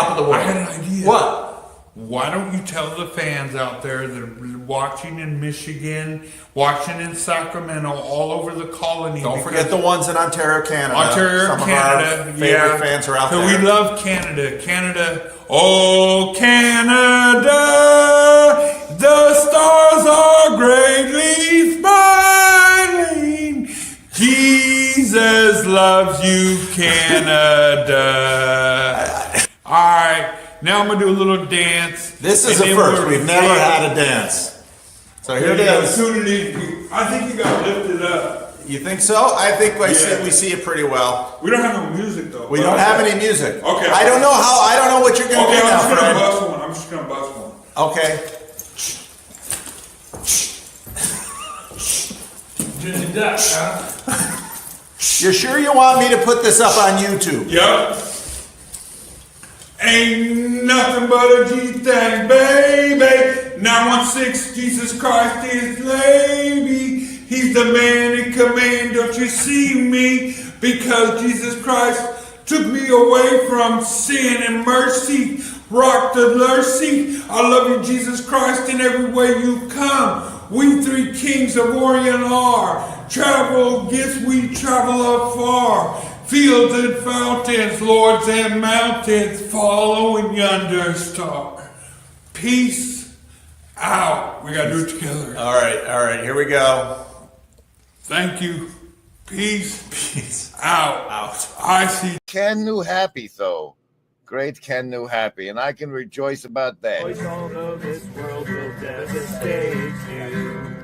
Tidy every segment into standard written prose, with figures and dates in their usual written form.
top of the world. I had an idea. What? Why don't you tell the fans out there that are watching in Michigan, watching in Sacramento, all over the colony? Don't forget the ones in Ontario, Canada. Ontario, Canada. Of our favorite fans are out there. We love Canada. Canada. Oh, Canada, the stars are greatly smiling. Jesus loves you, Canada. All right. Now I'm going to do a little dance. This is a first. We've never had a dance. So here it is. I think you got to lift it up. You think so? I think we see it pretty well. We don't have no music though. We don't have any music. Okay. I don't know what you're going to do now, Fred. I'm just going to bust one. Okay. You're sure you want me to put this up on YouTube? Yep. Ain't nothing but a G thing, baby. 916, Jesus Christ is lady. He's the man in command, don't you see me? Because Jesus Christ took me away from sin and mercy. Rock the mercy. I love you, Jesus Christ, in every way you come. We three kings of Orient are. Travel gifts, we travel afar. Fields and fountains, lords and mountains, following yonder star. Peace out. We got to do it together. All right, here we go. Thank you. Peace out. I see. Ken knew happy, though. Great Ken knew happy, and I can rejoice about that. Although this world will devastate you,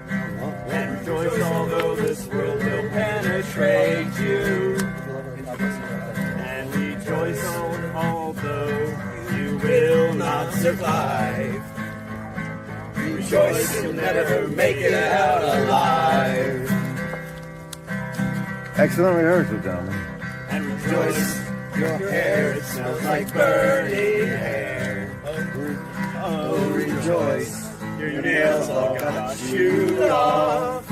and rejoice although this world will penetrate you, and rejoice although you will not survive. Rejoice you'll never make it out alive. Excellent rehearsal, gentlemen. And rejoice, your hair, it smells like burning hair. Oh, rejoice, your nails all got chewed off.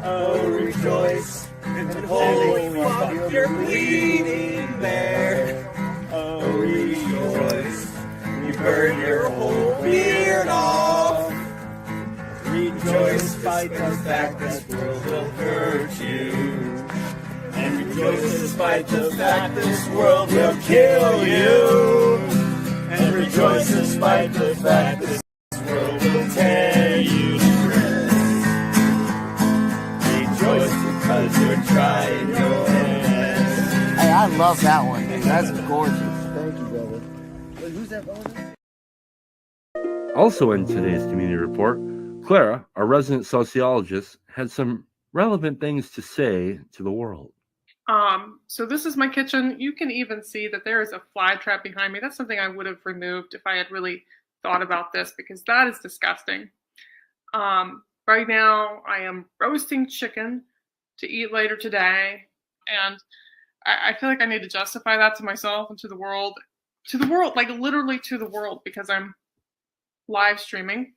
Oh, rejoice, and holy fuck, you're bleeding there. Oh, rejoice, you burn your whole beard off. Rejoice, despite the fact this world will hurt you. And rejoice despite the fact this world will kill you. And rejoice despite the fact this world will tear you to shreds. Rejoice because you're trying your best. Hey, I love that one. That's gorgeous. Thank you, brother. Wait, who's that brother? Also in today's community report, Clara, our resident sociologist, had some relevant things to say to the world. So this is my kitchen. You can even see that there is a fly trap behind me. That's something I would have removed if I had really thought about this, because that is disgusting. Right now I am roasting chicken to eat later today. And I feel like I need to justify that to myself and to the world, like literally to the world, because I'm live streaming.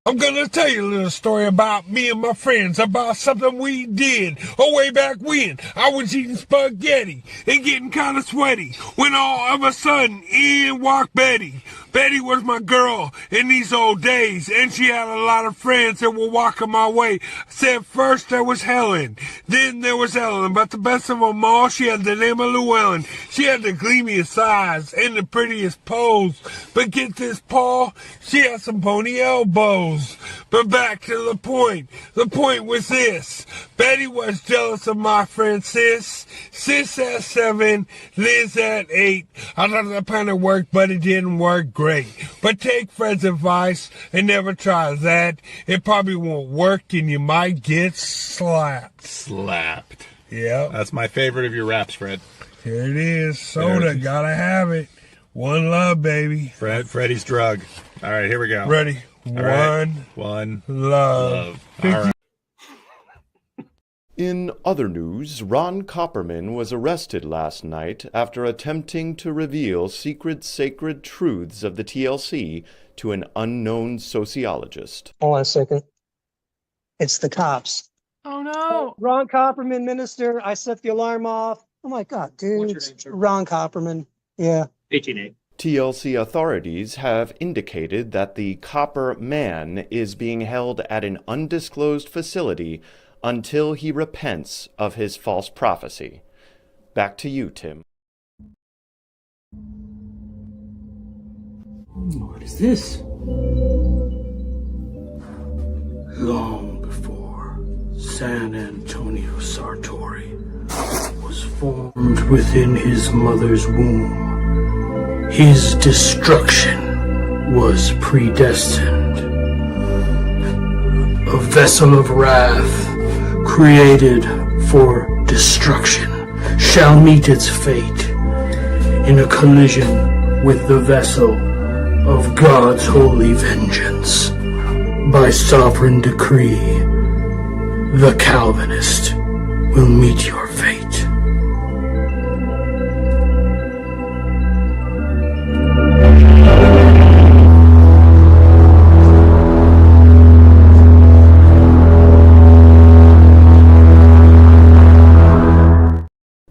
I'm gonna tell you a little story about me and my friends, about something we did way back when. I was eating spaghetti and getting kind of sweaty when all of a sudden in walked Betty. Betty was my girl in these old days, and she had a lot of friends that were walking my way. Said first there was Helen, then there was Ellen, but the best of them all, she had the name of Llewellyn. She had the gleamiest eyes and the prettiest pose. But get this, Paul, she had some pony elbows. But back to the point. The point was this. Betty was jealous of my friend Sis. Sis at 7, Liz at 8. I thought that plan of worked, but it didn't work great. But take Fred's advice and never try that. It probably won't work and you might get slapped. Slapped. Yeah. That's my favorite of your raps, Fred. Here it is. Soda. Gotta have it. One love, baby. Freddy's drug. All right, here we go. Ready. One love. All right. In other news, Ron Copperman was arrested last night after attempting to reveal secret sacred truths of the TLC to an unknown sociologist. Hold on a second. It's the cops. Oh no. Ron Copperman, minister. I set the alarm off. Oh my God, dude. What's your name, sir? Ron Copperman. Yeah. 18A. TLC authorities have indicated that the Copper Man is being held at an undisclosed facility until he repents of his false prophecy. Back to you, Tim. What is this? Long before San Antonio Sartori was formed within his mother's womb, his destruction was predestined. A vessel of wrath created for destruction shall meet its fate in a collision with the vessel of God's holy vengeance. By sovereign decree, the Calvinist will meet your fate.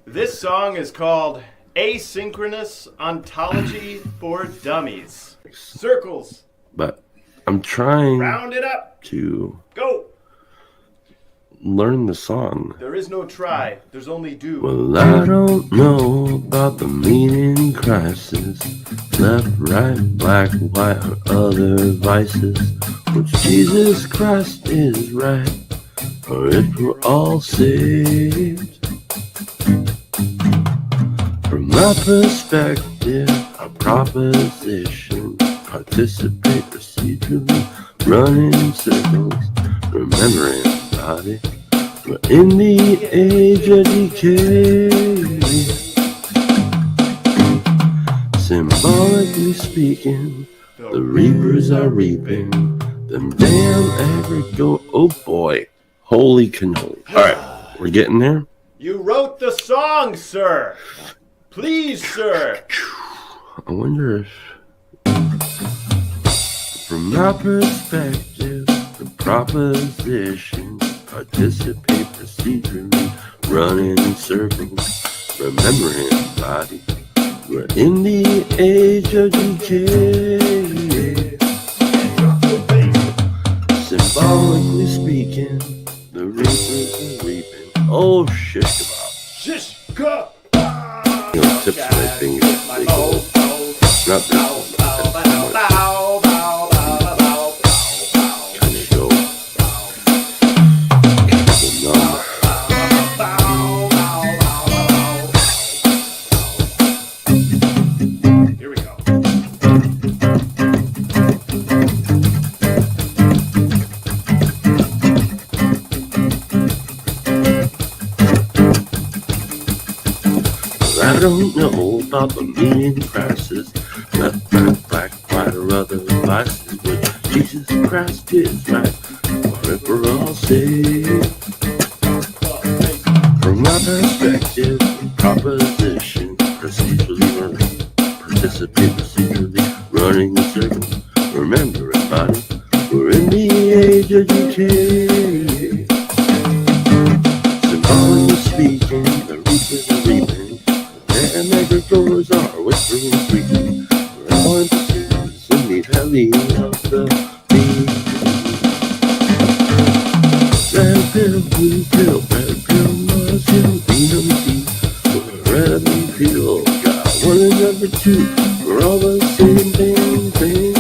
This song is called Asynchronous Ontology for Dummies. Circles. But I'm trying Round it up. to Go. learn the song. There is no try. There's only do. Well, I don't know about the meaning crisis, left, right, black, white, or other vices, which Jesus Christ is right, or if we're all saved. From my perspective, a proposition, participate procedurally, running in circles, remembering body. We're in the age of decay. Symbolically speaking, the reapers are reaping them damn agricult. Oh boy, holy cannoli. Alright, we're getting there. You wrote the song, sir. Please, sir. I wonder if, from my perspective, the proposition, participate procedurally, running in circles, remembering body. We're in the age of decay. Symbolically speaking, the reapers are reaping. Oh, shish kebab. Shish kebab. You know, tips of my fingers. Not this one. Kind of go. Here we go. I don't know about the meaning crisis, left, right, black, white, or other vices, which Jesus Christ is right, or if we're all saved. From my perspective, proposition, procedurally running, participate procedurally, running the circle, remember everybody, we're in the vegetation. Symbolic speaking, the reapers are reaping, and agricultors are whispering and squeaking. We're all in pursuit in the valley of the bee. Red pill, blue pill, red pill, Mars hill, green on the sea. We're red and pill, got one and number two. We're all the same thing.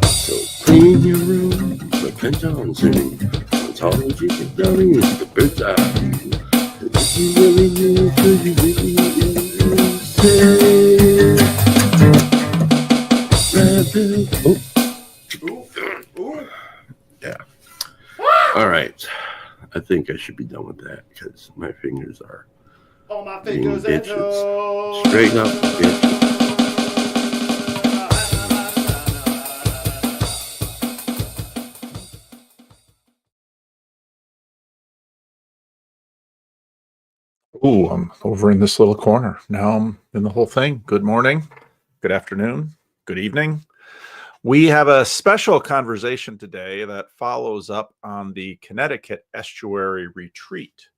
So clean your room, repent on sinning. Ontology of dummies, the bird's eye view. And if you really knew, could you really say? Red pill, yeah. All right. I think I should be done with that because my fingers are All my being fingers and bitches. toes. Straight up bitches. Ooh, I'm over in this little corner. Now I'm in the whole thing. Good morning, good afternoon, good evening. We have a special conversation today that follows up on the Connecticut Estuary retreat.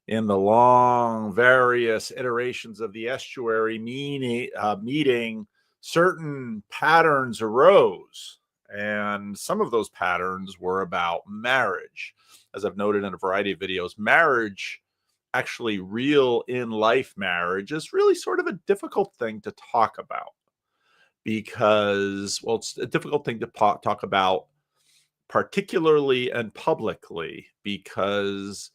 In the long, various iterations of the estuary meeting, certain patterns arose, and some of those patterns were about marriage. As I've noted in a variety of videos, marriage, actually real in life marriage, is really sort of a difficult thing to talk about because, well, it's a difficult thing to talk about particularly and publicly because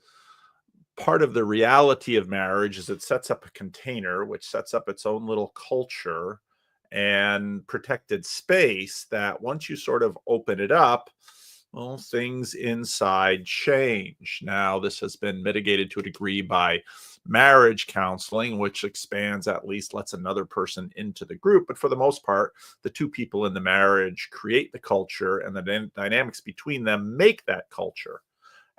part of the reality of marriage is it sets up a container which sets up its own little culture and protected space that once you sort of open it up, well, things inside change. Now, this has been mitigated to a degree by marriage counseling, which expands, at least lets another person into the group. But for the most part, the two people in the marriage create the culture, and the dynamics between them make that culture.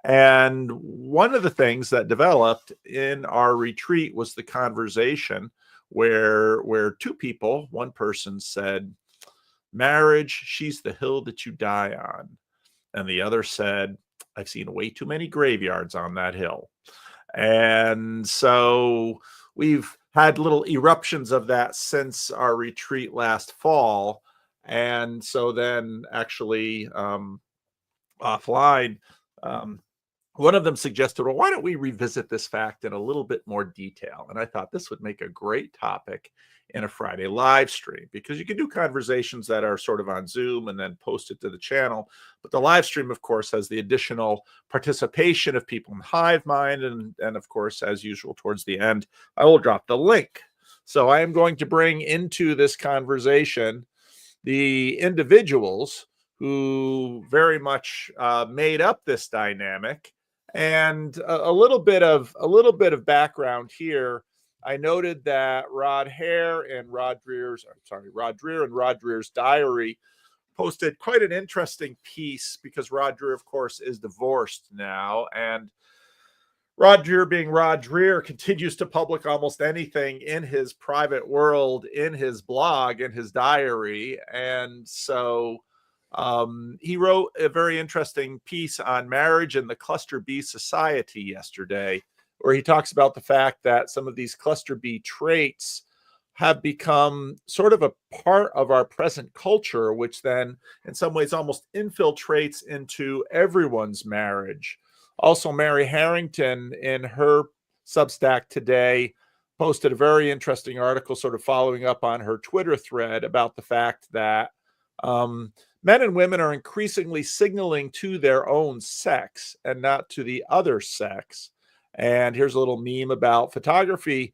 And one of the things that developed in our retreat was the conversation where two people, one person said, marriage, she's the hill that you die on. And the other said, I've seen way too many graveyards on that hill. And so we've had little eruptions of that since our retreat last fall. And so then actually offline, one of them suggested, well, why don't we revisit this fact in a little bit more detail? And I thought this would make a great topic in a Friday live stream, because you can do conversations that are sort of on Zoom and then post it to the channel. But the live stream, of course, has the additional participation of people in Hive Mind. And of course, as usual, towards the end, I will drop the link. So I am going to bring into this conversation the individuals who very much made up this dynamic. And a little bit of background here. I noted that Rod Hare and Rod Dreer and Rod Dreer's diary posted quite an interesting piece, because Rod Dreer, of course, is divorced now, and Rod Dreer, being Rod Dreer, continues to publish almost anything in his private world, in his blog, in his diary. And so he wrote a very interesting piece on marriage in the Cluster B society yesterday, where he talks about the fact that some of these Cluster B traits have become sort of a part of our present culture, which then in some ways almost infiltrates into everyone's marriage. Also, Mary Harrington, in her Substack today, posted a very interesting article sort of following up on her Twitter thread about the fact that men and women are increasingly signaling to their own sex and not to the other sex. And here's a little meme about photography,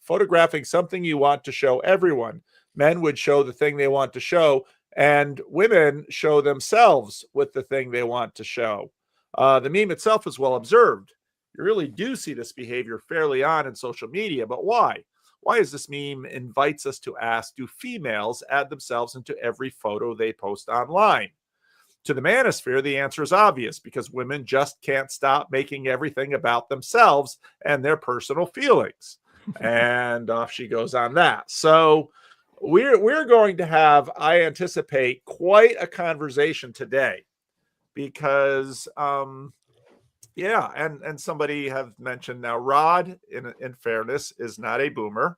photographing something you want to show everyone. Men would show the thing they want to show, and women show themselves with the thing they want to show. The meme itself is well observed. You really do see this behavior fairly on in social media, but why? Why is this meme invites us to ask, do females add themselves into every photo they post online? To the manosphere, the answer is obvious, because women just can't stop making everything about themselves and their personal feelings. And off she goes on that. So we're going to have, I anticipate, quite a conversation today because yeah, and somebody have mentioned now Rod, in fairness, is not a boomer.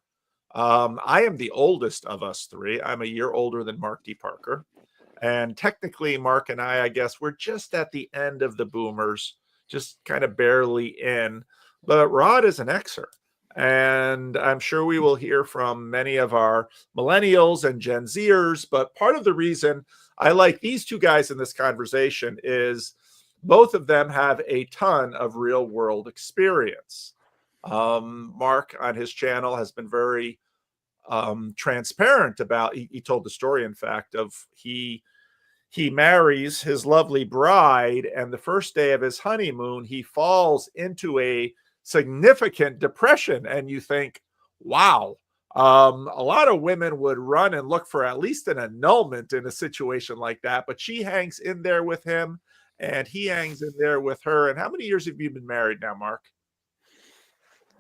I am the oldest of us three. I'm a year older than Mark D. Parker. And technically, Mark and I guess, we're just at the end of the boomers, just kind of barely in. But Rod is an Xer. And I'm sure we will hear from many of our millennials and Gen Zers. But part of the reason I like these two guys in this conversation is both of them have a ton of real world experience. Mark on his channel has been very transparent about, he told the story, in fact, of he marries his lovely bride, and the first day of his honeymoon, he falls into a significant depression. And you think, wow, a lot of women would run and look for at least an annulment in a situation like that. But she hangs in there with him, and he hangs in there with her. And how many years have you been married now, Mark?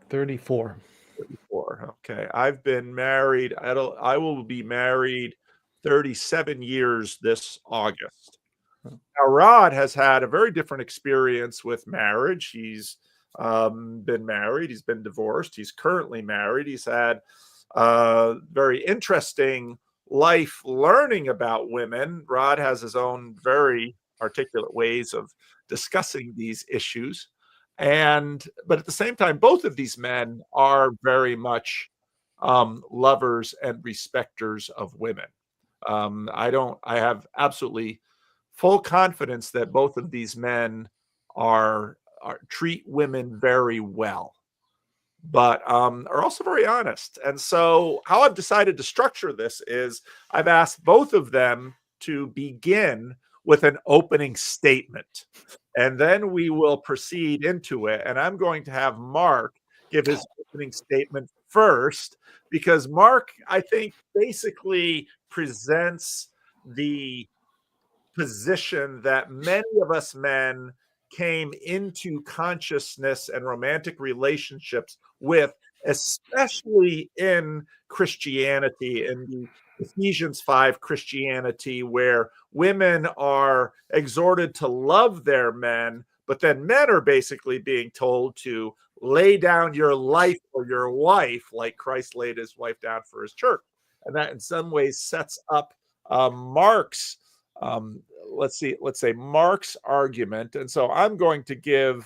34. 34. Okay. I've been married. I will be married 37 years this August. Now, Rod has had a very different experience with marriage. He's been married. He's been divorced. He's currently married. He's had very interesting life learning about women. Rod has his own very articulate ways of discussing these issues. But at the same time, both of these men are very much lovers and respecters of women. I have absolutely full confidence that both of these men are treat women very well, but are also very honest. And so how I've decided to structure this is I've asked both of them to begin with an opening statement, and then we will proceed into it. And I'm going to have Mark give his opening statement first, because Mark, I think, basically presents the position that many of us men came into consciousness and romantic relationships with, especially in Christianity, in the Ephesians 5 Christianity, where women are exhorted to love their men, but then men are basically being told to lay down your life for your wife, like Christ laid his wife down for his church. And that in some ways sets up Mark's let's say Mark's argument. And so I'm going to give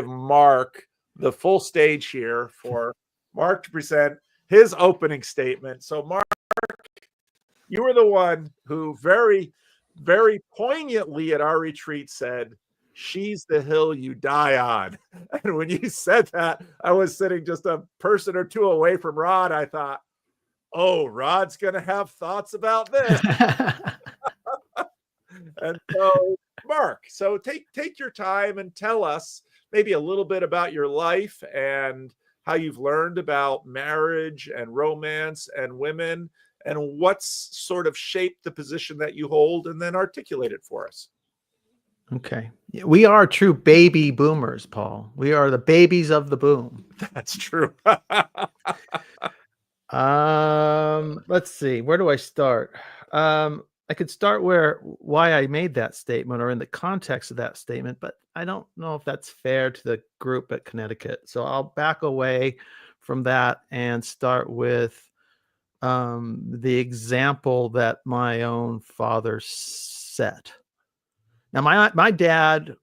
Mark the full stage here for Mark to present his opening statement. So Mark, you were the one who very, very poignantly at our retreat said, "She's the hill you die on." And when you said that, I was sitting just a person or two away from Rod. I thought, oh, Rod's going to have thoughts about this. And so, Mark, so take your time and tell us maybe a little bit about your life and how you've learned about marriage and romance and women, and what's sort of shaped the position that you hold, and then articulate it for us. Okay. We are true baby boomers, Paul. We are the babies of the boom. That's true. Let's see. Where do I start? I could start why I made that statement, or in the context of that statement, but I don't know if that's fair to the group at Connecticut. So I'll back away from that and start with the example that my own father set. Now, my dad,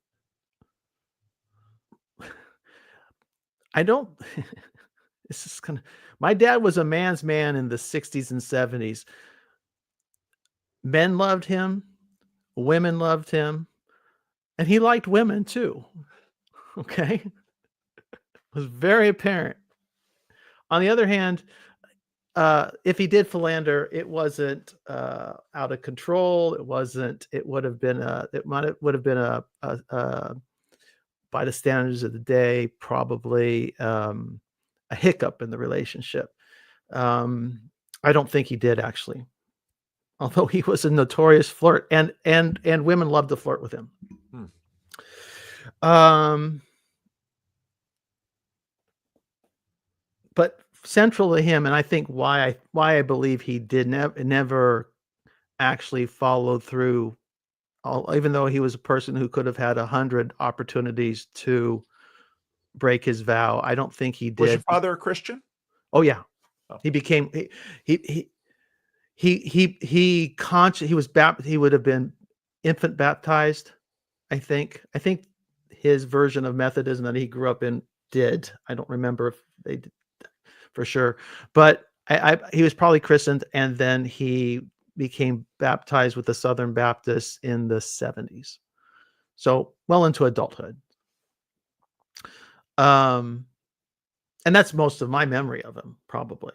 my dad was a man's man in the 60s and 70s. Men loved him, women loved him, and he liked women too. Okay? It was very apparent. On the other hand, if he did philander, it wasn't out of control. It would have been by the standards of the day, probably a hiccup in the relationship. I don't think he did, actually. Although he was a notorious flirt, and women loved to flirt with him. But central to him, and I think why I believe he did never actually follow through, even though he was a person who could have had 100 opportunities to break his vow. I don't think he did. Was your father a Christian? Oh yeah, Oh. he became he would have been infant baptized. I think his version of Methodism that he grew up in did. I don't remember if they did for sure, but he was probably christened, and then he became baptized with the Southern Baptists in the 70s. So well into adulthood. And that's most of my memory of him, probably,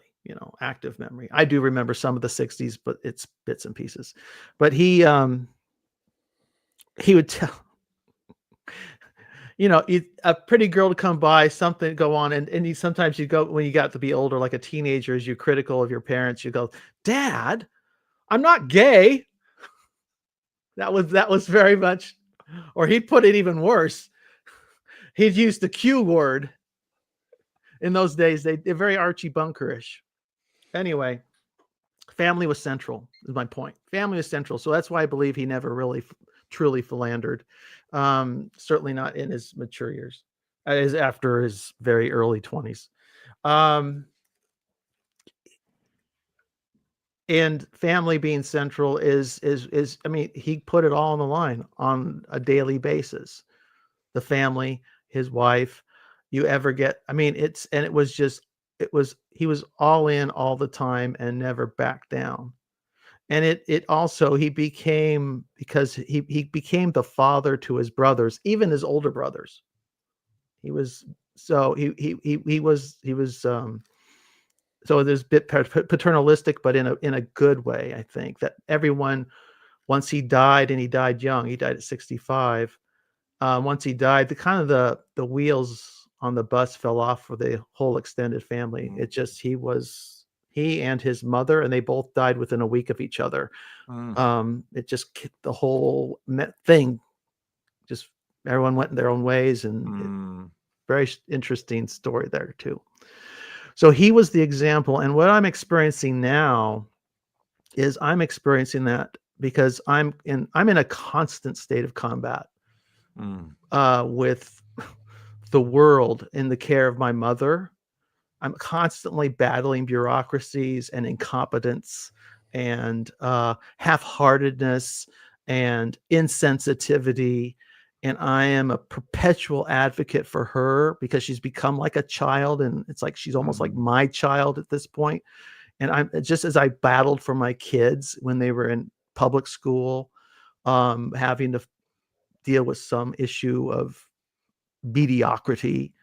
active memory. I do remember some of the 60s, but it's bits and pieces. But he would tell, a pretty girl to come by, something go on, and sometimes you go, when you got to be older, like a teenager, as you're critical of your parents, you go, "Dad, I'm not gay." That was very much, or he'd put it even worse. He'd use the Q word. In those days, they're very Archie Bunkerish. Anyway, family was central, is my point. Family was central. So that's why I believe he never really truly philandered. Certainly not in his mature years, after his very early 20s. And family being central is, I mean, he put it all on the line on a daily basis. The family, his wife, he was all in all the time and never backed down. And it also, he became the father to his brothers, even his older brothers. He was so there's a bit paternalistic, but in a good way. I think that everyone, once he died, and he died young, he died at 65. Once he died, the wheels on the bus fell off for the whole extended family. It just, he and his mother, and they both died within a week of each other. It just, the whole thing, just everyone went in their own ways, and very interesting story there too. So he was the example. And what I'm experiencing now is I'm experiencing that because I'm in a constant state of combat with the world in the care of my mother. I'm constantly battling bureaucracies and incompetence and half-heartedness and insensitivity. And I am a perpetual advocate for her because she's become like a child, and it's like she's almost like my child at this point. And I'm just, as I battled for my kids when they were in public school, having to deal with some issue of mediocrity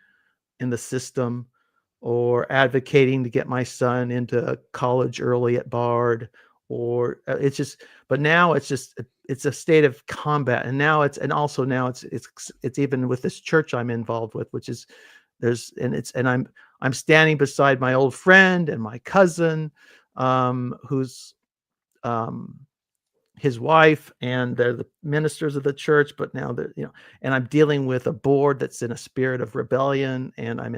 in the system, or advocating to get my son into college early at Bard, or but now it's a state of combat. And now it's even with this church I'm involved with, which is I'm standing beside my old friend and my cousin, who's his wife, and they're the ministers of the church, but now they're, and I'm dealing with a board that's in a spirit of rebellion, and I'm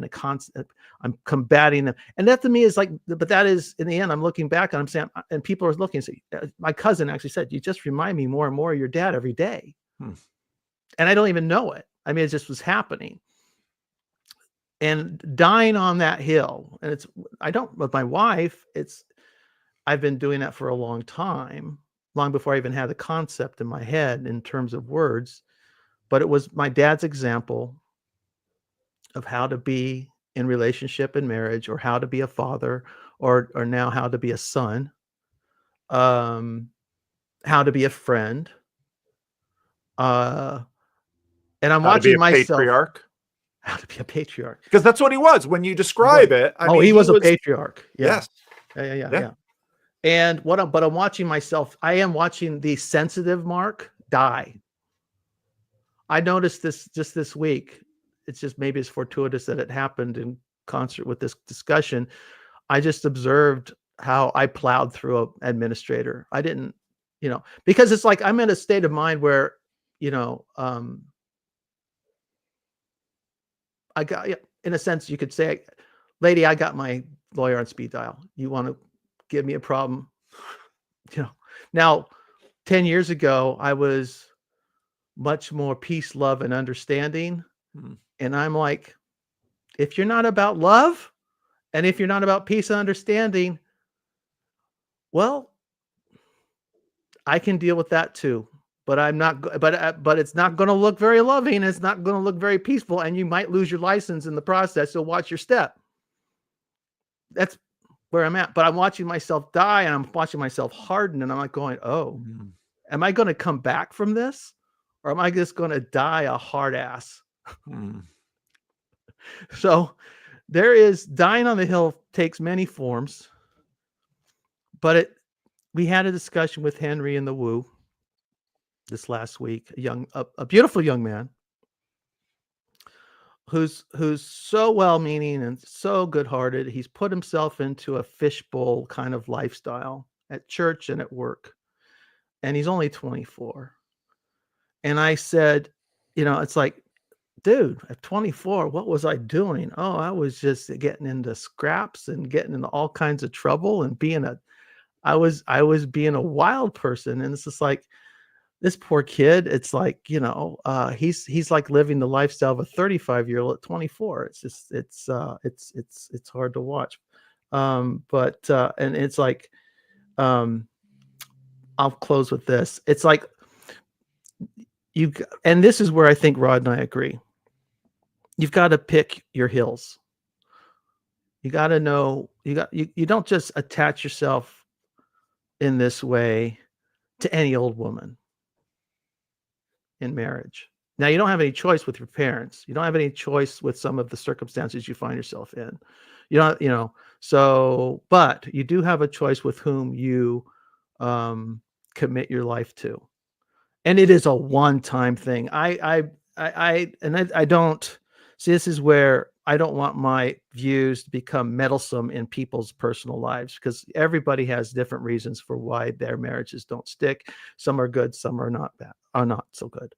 I'm combating them. And that to me is like, but that is, in the end, I'm looking back and I'm saying, and people are looking and say, my cousin actually said, "You just remind me more and more of your dad every day." And I don't even know it. I mean, it just was happening. And dying on that hill, and with my wife, I've been doing that for a long time, long before I even had the concept in my head in terms of words. But it was my dad's example of how to be in relationship and marriage, or how to be a father, or now how to be a son, how to be a friend. And I'm watching myself. Patriarch. How to be a patriarch. Because that's what he was when you describe it. I mean, he was a patriarch. Yeah. Yes. Yeah. And but I'm watching myself. I am watching the sensitive Mark die. I noticed this just this week. Maybe it's fortuitous that it happened in concert with this discussion. I just observed how I plowed through an administrator. I didn't, because it's like I'm in a state of mind where, I got, in a sense, you could say, lady, I got my lawyer on speed dial. You want to give me a problem? Now, 10 years ago, I was much more peace, love, and understanding. And I'm like, if you're not about love and if you're not about peace and understanding, well, I can deal with that too. But I'm not. But it's not going to look very loving. It's not going to look very peaceful, and you might lose your license in the process. So watch your step. That's where I'm at. But I'm watching myself die, and I'm watching myself harden, and I'm like going, "Oh, am I going to come back from this, or am I just going to die a hard ass?" So there is dying on the hill takes many forms. But we had a discussion with Henry in the Woo this last week, a beautiful young man who's so well-meaning and so good-hearted. He's put himself into a fishbowl kind of lifestyle at church and at work, and he's only 24. And I said, it's like, dude, at 24, what was I doing? Oh, I was just getting into scraps and getting into all kinds of trouble and I was being a wild person. And it's just like, this poor kid, it's like, he's like living the lifestyle of a 35-year-old at 24. It's just, it's hard to watch. And it's like, I'll close with this. It's like, and this is where I think Rod and I agree. You've got to pick your hills. You got to know, you don't just attach yourself in this way to any old woman in marriage. Now, you don't have any choice with your parents. You don't have any choice with some of the circumstances you find yourself in. But you do have a choice with whom you commit your life to. And it is a one-time thing. I don't see, this is where I don't want my views to become meddlesome in people's personal lives, because everybody has different reasons for why their marriages don't stick. Some are good, some are not so good.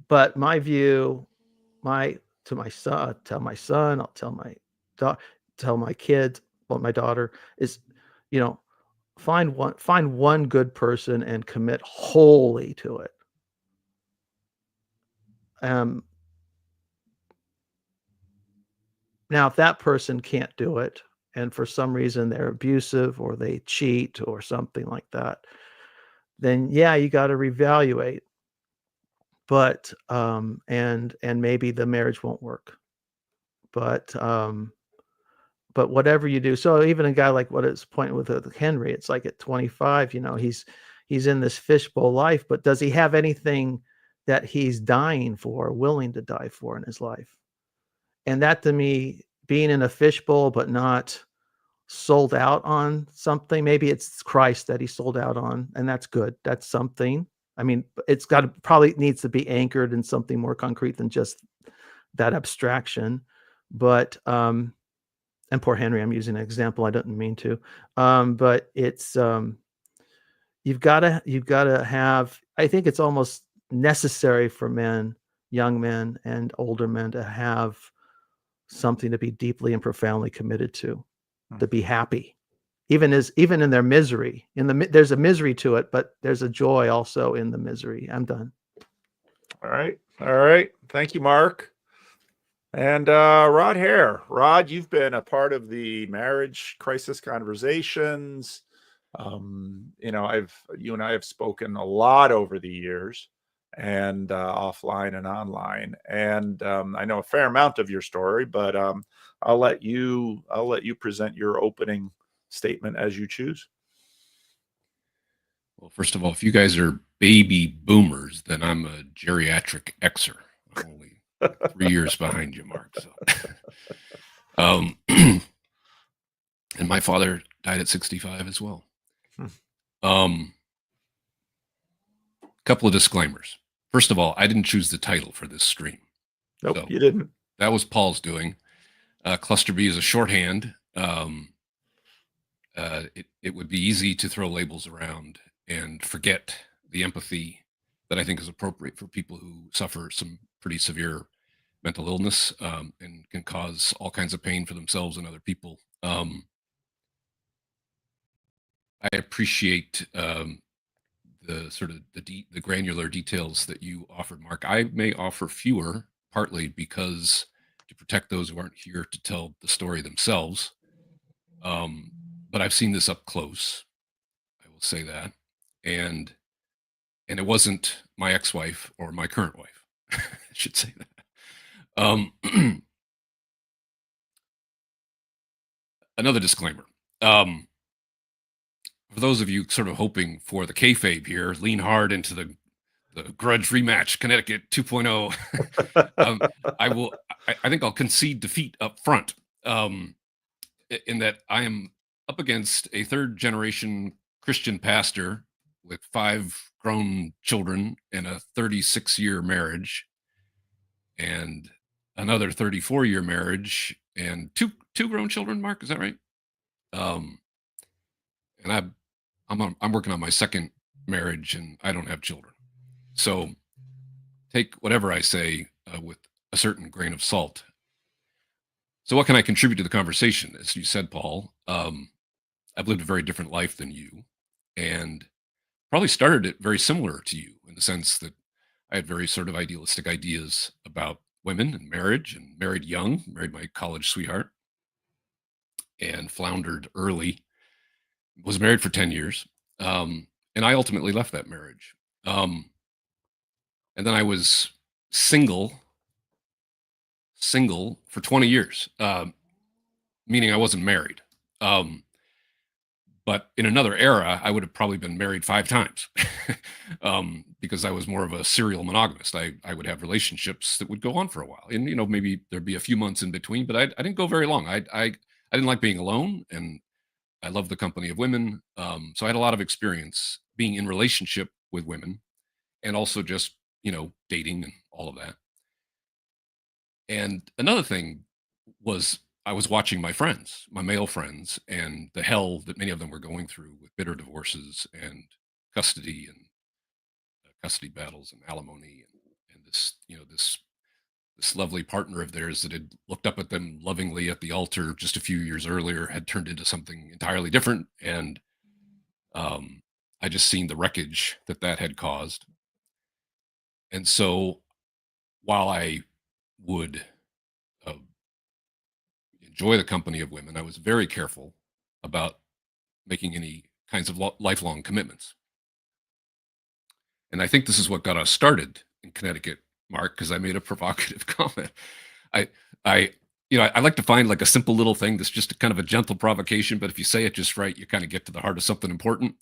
But my view, to my son, I'll tell my kids, my daughter is, find one good person and commit wholly to it. Now, if that person can't do it, and for some reason they're abusive or they cheat or something like that, then yeah, you got to reevaluate. But and maybe the marriage won't work. But whatever you do, so even a guy like what it's pointing with Henry, it's like at 25, he's in this fishbowl life, but does he have anything that he's dying for, willing to die for in his life? And that, to me, being in a fishbowl but not sold out on something, maybe it's Christ that he sold out on, and that's good. That's something. I mean, it's probably needs to be anchored in something more concrete than just that abstraction. But and poor Henry, I'm using an example I didn't mean to. But it's you've got to have. I think it's almost necessary for men, young men and older men, to have something to be deeply and profoundly committed to be happy, even in their misery. There's a misery to it, but there's a joy also in the misery. I'm done. All right. Thank you, Mark. And Rod Hare. Rod, you've been a part of the marriage crisis conversations. You and I have spoken a lot over the years, and offline and online. And I know a fair amount of your story, but I'll let you present your opening statement as you choose. Well, first of all, if you guys are baby boomers, then I'm a geriatric Xer. I'm only 3 years behind you, Mark. So, and my father died at 65 as well. Couple of disclaimers. First of all, I didn't choose the title for this stream. Nope, so you didn't. That was Paul's doing. Cluster B is a shorthand. It would be easy to throw labels around and forget the empathy that I think is appropriate for people who suffer some pretty severe mental illness and can cause all kinds of pain for themselves and other people. I appreciate the sort of the granular details that you offered, Mark. I may offer fewer, partly because to protect those who aren't here to tell the story themselves. But I've seen this up close. I will say that, and it wasn't my ex-wife or my current wife. I should say that. Another disclaimer. For those of you sort of hoping for the kayfabe here, lean hard into the grudge rematch, Connecticut 2.0. I think I'll concede defeat up front, in that I am up against a third generation Christian pastor with 5 grown children and a 36-year marriage, and another 34-year marriage and two grown children. Mark, is that right? And I'm working on my second marriage, and I don't have children. So take whatever I say with a certain grain of salt. So what can I contribute to the conversation? As you said, Paul, I've lived a very different life than you, and probably started it very similar to you in the sense that I had very sort of idealistic ideas about women and marriage, and married young, married my college sweetheart, and floundered early. Was married for 10 years. And I ultimately left that marriage. And then I was single for 20 years, meaning I wasn't married. But in another era, I would have probably been married 5 times because I was more of a serial monogamist. I would have relationships that would go on for a while. And, maybe there'd be a few months in between, but I didn't go very long. I didn't like being alone, and I love the company of women. So I had a lot of experience being in relationship with women, and also just, dating and all of that. And another thing was I was watching my friends, my male friends, and the hell that many of them were going through with bitter divorces and custody and custody battles and alimony and this, this lovely partner of theirs that had looked up at them lovingly at the altar just a few years earlier had turned into something entirely different. And I just seen the wreckage that had caused. And so while I would enjoy the company of women, I was very careful about making any kinds of lifelong commitments. And I think this is what got us started in Connecticut, Mark, because I made a provocative comment. I like to find like a simple little thing that's just a kind of a gentle provocation, but if you say it just right, you kind of get to the heart of something important.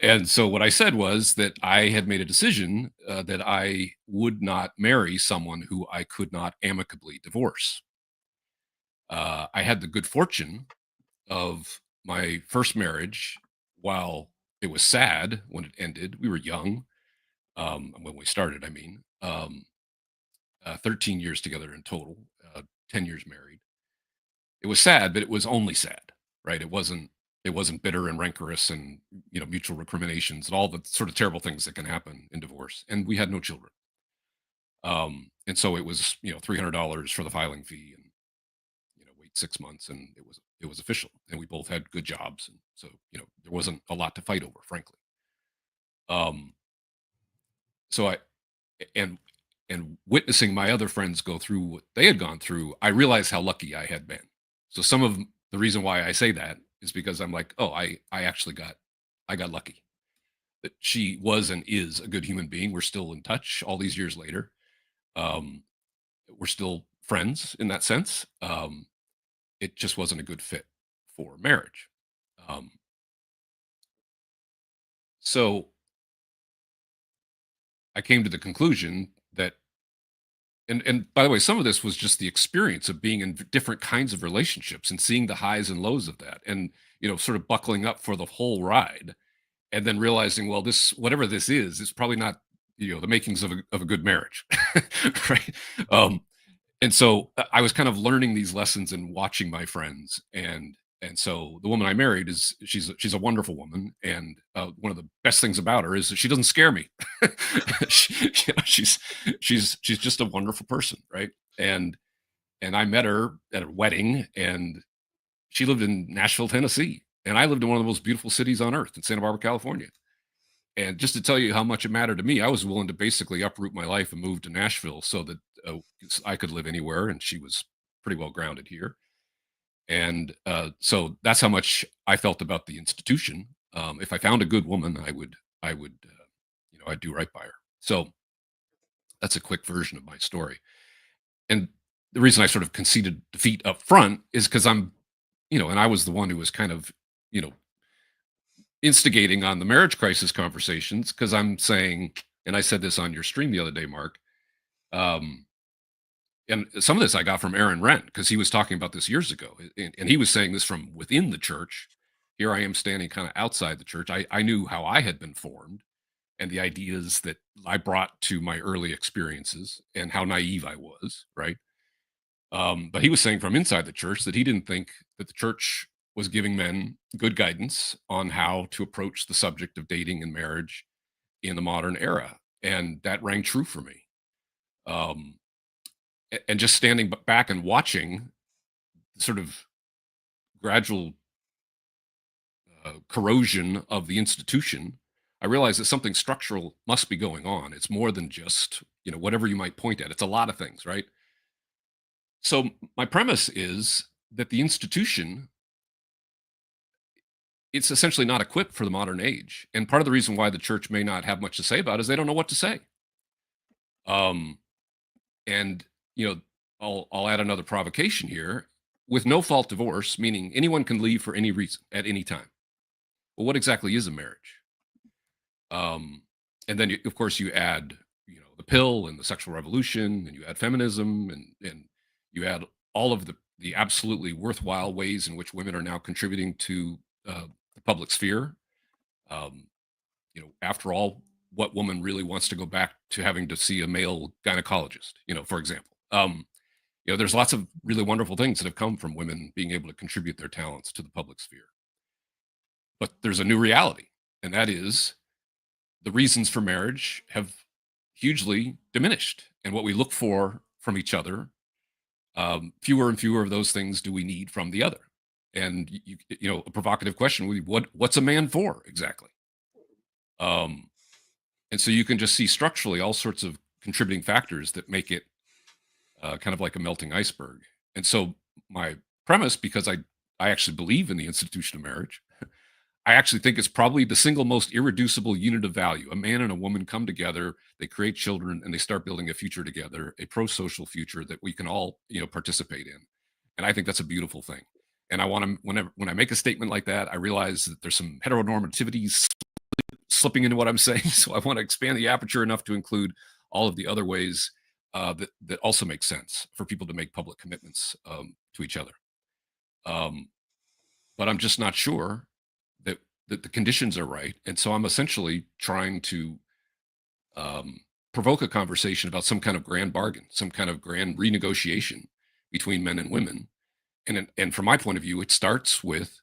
And so what I said was that I had made a decision that I would not marry someone who I could not amicably divorce. I had the good fortune of my first marriage. While it was sad when it ended, we were young when we started, 13 years together in total, 10 years married. It was sad, but it was only sad, right? It wasn't bitter and rancorous and, mutual recriminations and all the sort of terrible things that can happen in divorce. And we had no children. And so it was, $300 for the filing fee, and, wait 6 months, and it was official, and we both had good jobs. And so, there wasn't a lot to fight over, frankly. So and witnessing my other friends go through what they had gone through, I realized how lucky I had been. So some of the reason why I say that is because I'm like, oh, I got lucky that she was and is a good human being. We're still in touch all these years later. We're still friends in that sense. It just wasn't a good fit for marriage. So I came to the conclusion that, and by the way, some of this was just the experience of being in different kinds of relationships and seeing the highs and lows of that, and sort of buckling up for the whole ride, and then realizing, well, this, whatever this is probably not the makings of a good marriage, right? And so I was kind of learning these lessons and watching my friends, and And so the woman I married she's a wonderful woman, and one of the best things about her is that she doesn't scare me. She's just a wonderful person, right? And I met her at a wedding, and she lived in Nashville, Tennessee, and I lived in one of the most beautiful cities on earth in Santa Barbara, California. And just to tell you how much it mattered to me, I was willing to basically uproot my life and move to Nashville so that I could live anywhere, and she was pretty well grounded here. And so that's how much I felt about the institution. If I found a good woman, I would, I'd do right by her. So that's a quick version of my story. And the reason I sort of conceded defeat up front is because I'm, and I was the one who was kind of, instigating on the marriage crisis conversations, because I'm saying, and I said this on your stream the other day, Mark, and some of this I got from Aaron Rent, because he was talking about this years ago, and he was saying this from within the church. Here I am standing kind of outside the church. I knew how I had been formed and the ideas that I brought to my early experiences and how naive I was, right? But he was saying from inside the church that he didn't think that the church was giving men good guidance on how to approach the subject of dating and marriage in the modern era. And that rang true for me. And just standing back and watching sort of gradual corrosion of the institution, I realized that something structural must be going on. It's more than just, whatever you might point at. It's a lot of things, right? So my premise is that the institution, it's essentially not equipped for the modern age. And part of the reason why the church may not have much to say about it is they don't know what to say. And I'll add another provocation here. With no fault divorce, meaning anyone can leave for any reason at any time. Well, what exactly is a marriage? And then, of course, you add, the pill and the sexual revolution, and you add feminism, and you add all of the absolutely worthwhile ways in which women are now contributing to the public sphere. After all, what woman really wants to go back to having to see a male gynecologist, for example? There's lots of really wonderful things that have come from women being able to contribute their talents to the public sphere. But there's a new reality, and that is the reasons for marriage have hugely diminished. And what we look for from each other, fewer and fewer of those things do we need from the other. And, a provocative question would be, what's a man for exactly? And so you can just see structurally all sorts of contributing factors that make it kind of like a melting iceberg. And so my premise, because I actually believe in the institution of marriage, I actually think it's probably the single most irreducible unit of value. A man and a woman come together, they create children, and they start building a future together, a pro-social future that we can all, participate in. And I think that's a beautiful thing. And I want to, when I make a statement like that, I realize that there's some heteronormativity slipping into what I'm saying. So I want to expand the aperture enough to include all of the other ways that also make sense for people to make public commitments to each other. But I'm just not sure that the conditions are right. And so I'm essentially trying to provoke a conversation about some kind of grand bargain, some kind of grand renegotiation between men and women. And from my point of view, it starts with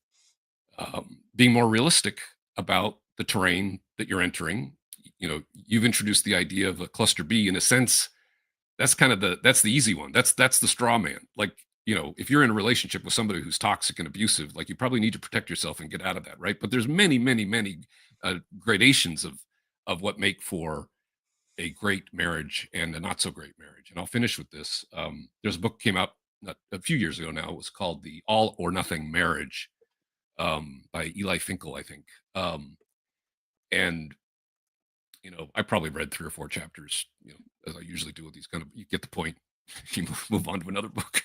being more realistic about the terrain that you're entering. You've introduced the idea of a cluster B. In a sense, that's kind of that's the easy one. That's the straw man. Like, if you're in a relationship with somebody who's toxic and abusive, like, you probably need to protect yourself and get out of that, right? But there's many, many, many gradations of what make for a great marriage and a not so great marriage. And I'll finish with this. There's a book came out a few years ago now. It was called The All or Nothing Marriage by Eli Finkel, I think. And I probably read 3 or 4 chapters, as I usually do with these kind of, you get the point, you move on to another book.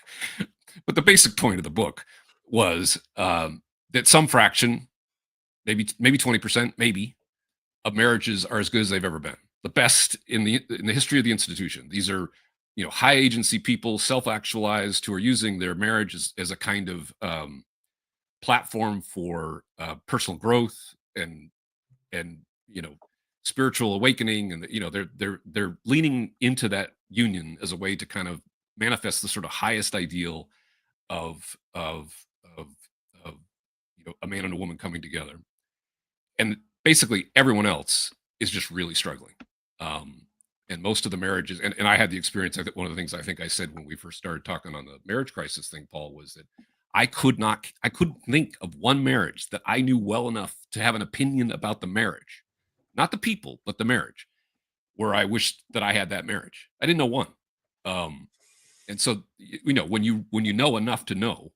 But the basic point of the book was that some fraction, maybe 20%, maybe, of marriages are as good as they've ever been. The best in the history of the institution. These are, high agency people, self-actualized, who are using their marriage as a kind of platform for personal growth and spiritual awakening, and they're leaning into that union as a way to kind of manifest the sort of highest ideal of a man and a woman coming together, and basically everyone else is just really struggling. And most of the marriages, and I had the experience. I think one of the things I think I said when we first started talking on the marriage crisis thing, Paul, was that I couldn't think of one marriage that I knew well enough to have an opinion about the marriage, not the people, but the marriage, where I wished that I had that marriage. I didn't know one. And so, when you know enough to know,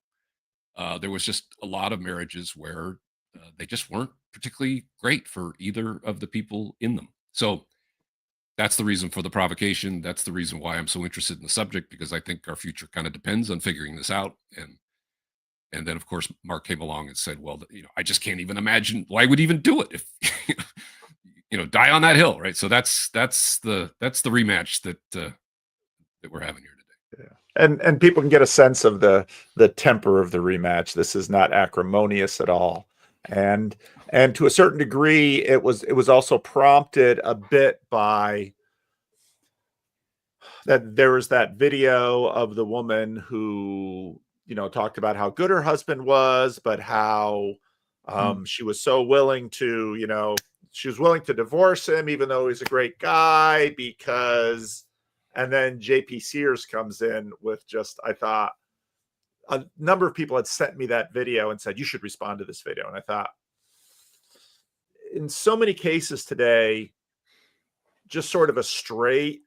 there was just a lot of marriages where they just weren't particularly great for either of the people in them. So that's the reason for the provocation. That's the reason why I'm so interested in the subject, because I think our future kind of depends on figuring this out. And then, of course, Mark came along and said, well, I just can't even imagine why I would even do it if, die on that hill, right? So that's the rematch that we're having here today. Yeah. And people can get a sense of the temper of the rematch. This is not acrimonious at all. And to a certain degree, it was also prompted a bit by that. There was that video of the woman who, talked about how good her husband was, but how she was so willing to, she was willing to divorce him, even though he's a great guy, because, and then JP Sears comes in with I thought a number of people had sent me that video and said, you should respond to this video. And I thought, in so many cases today, just sort of a straight,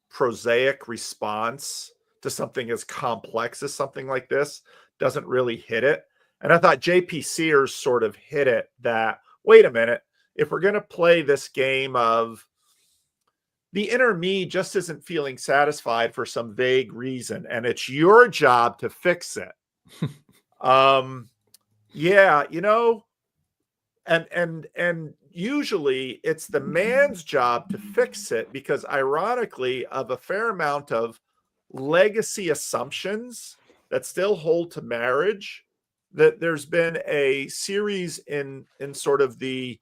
prosaic response to something as complex as something like this doesn't really hit it. And I thought JP Sears sort of hit it, that, wait a minute, if we're going to play this game of the inner me just isn't feeling satisfied for some vague reason, and it's your job to fix it. Yeah, and usually it's the man's job to fix it, because ironically, of a fair amount of legacy assumptions that still hold to marriage, that there's been a series in sort of the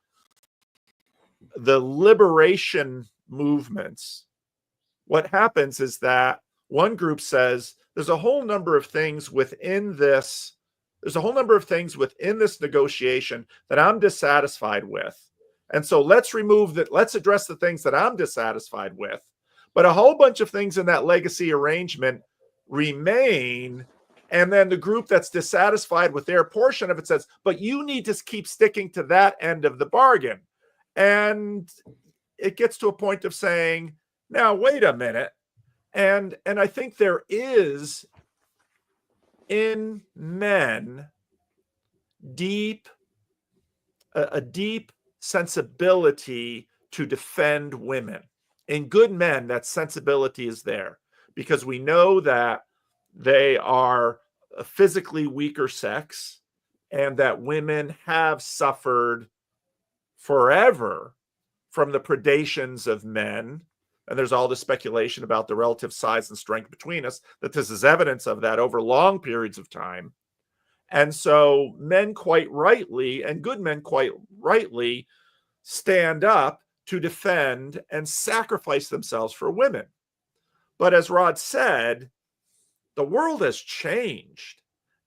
liberation movements. What happens is that one group says there's a whole number of things within this negotiation that I'm dissatisfied with. And so let's address the things that I'm dissatisfied with. But a whole bunch of things in that legacy arrangement remain. And then the group that's dissatisfied with their portion of it says, but you need to keep sticking to that end of the bargain. And it gets to a point of saying, now, wait a minute. And I think there is in men a deep sensibility to defend women. In good men, that sensibility is there, because we know that they are a physically weaker sex, and that women have suffered forever from the predations of men. And there's all this speculation about the relative size and strength between us, that this is evidence of that over long periods of time. And so men quite rightly, and good men quite rightly, stand up to defend and sacrifice themselves for women. But as Rod said, the world has changed.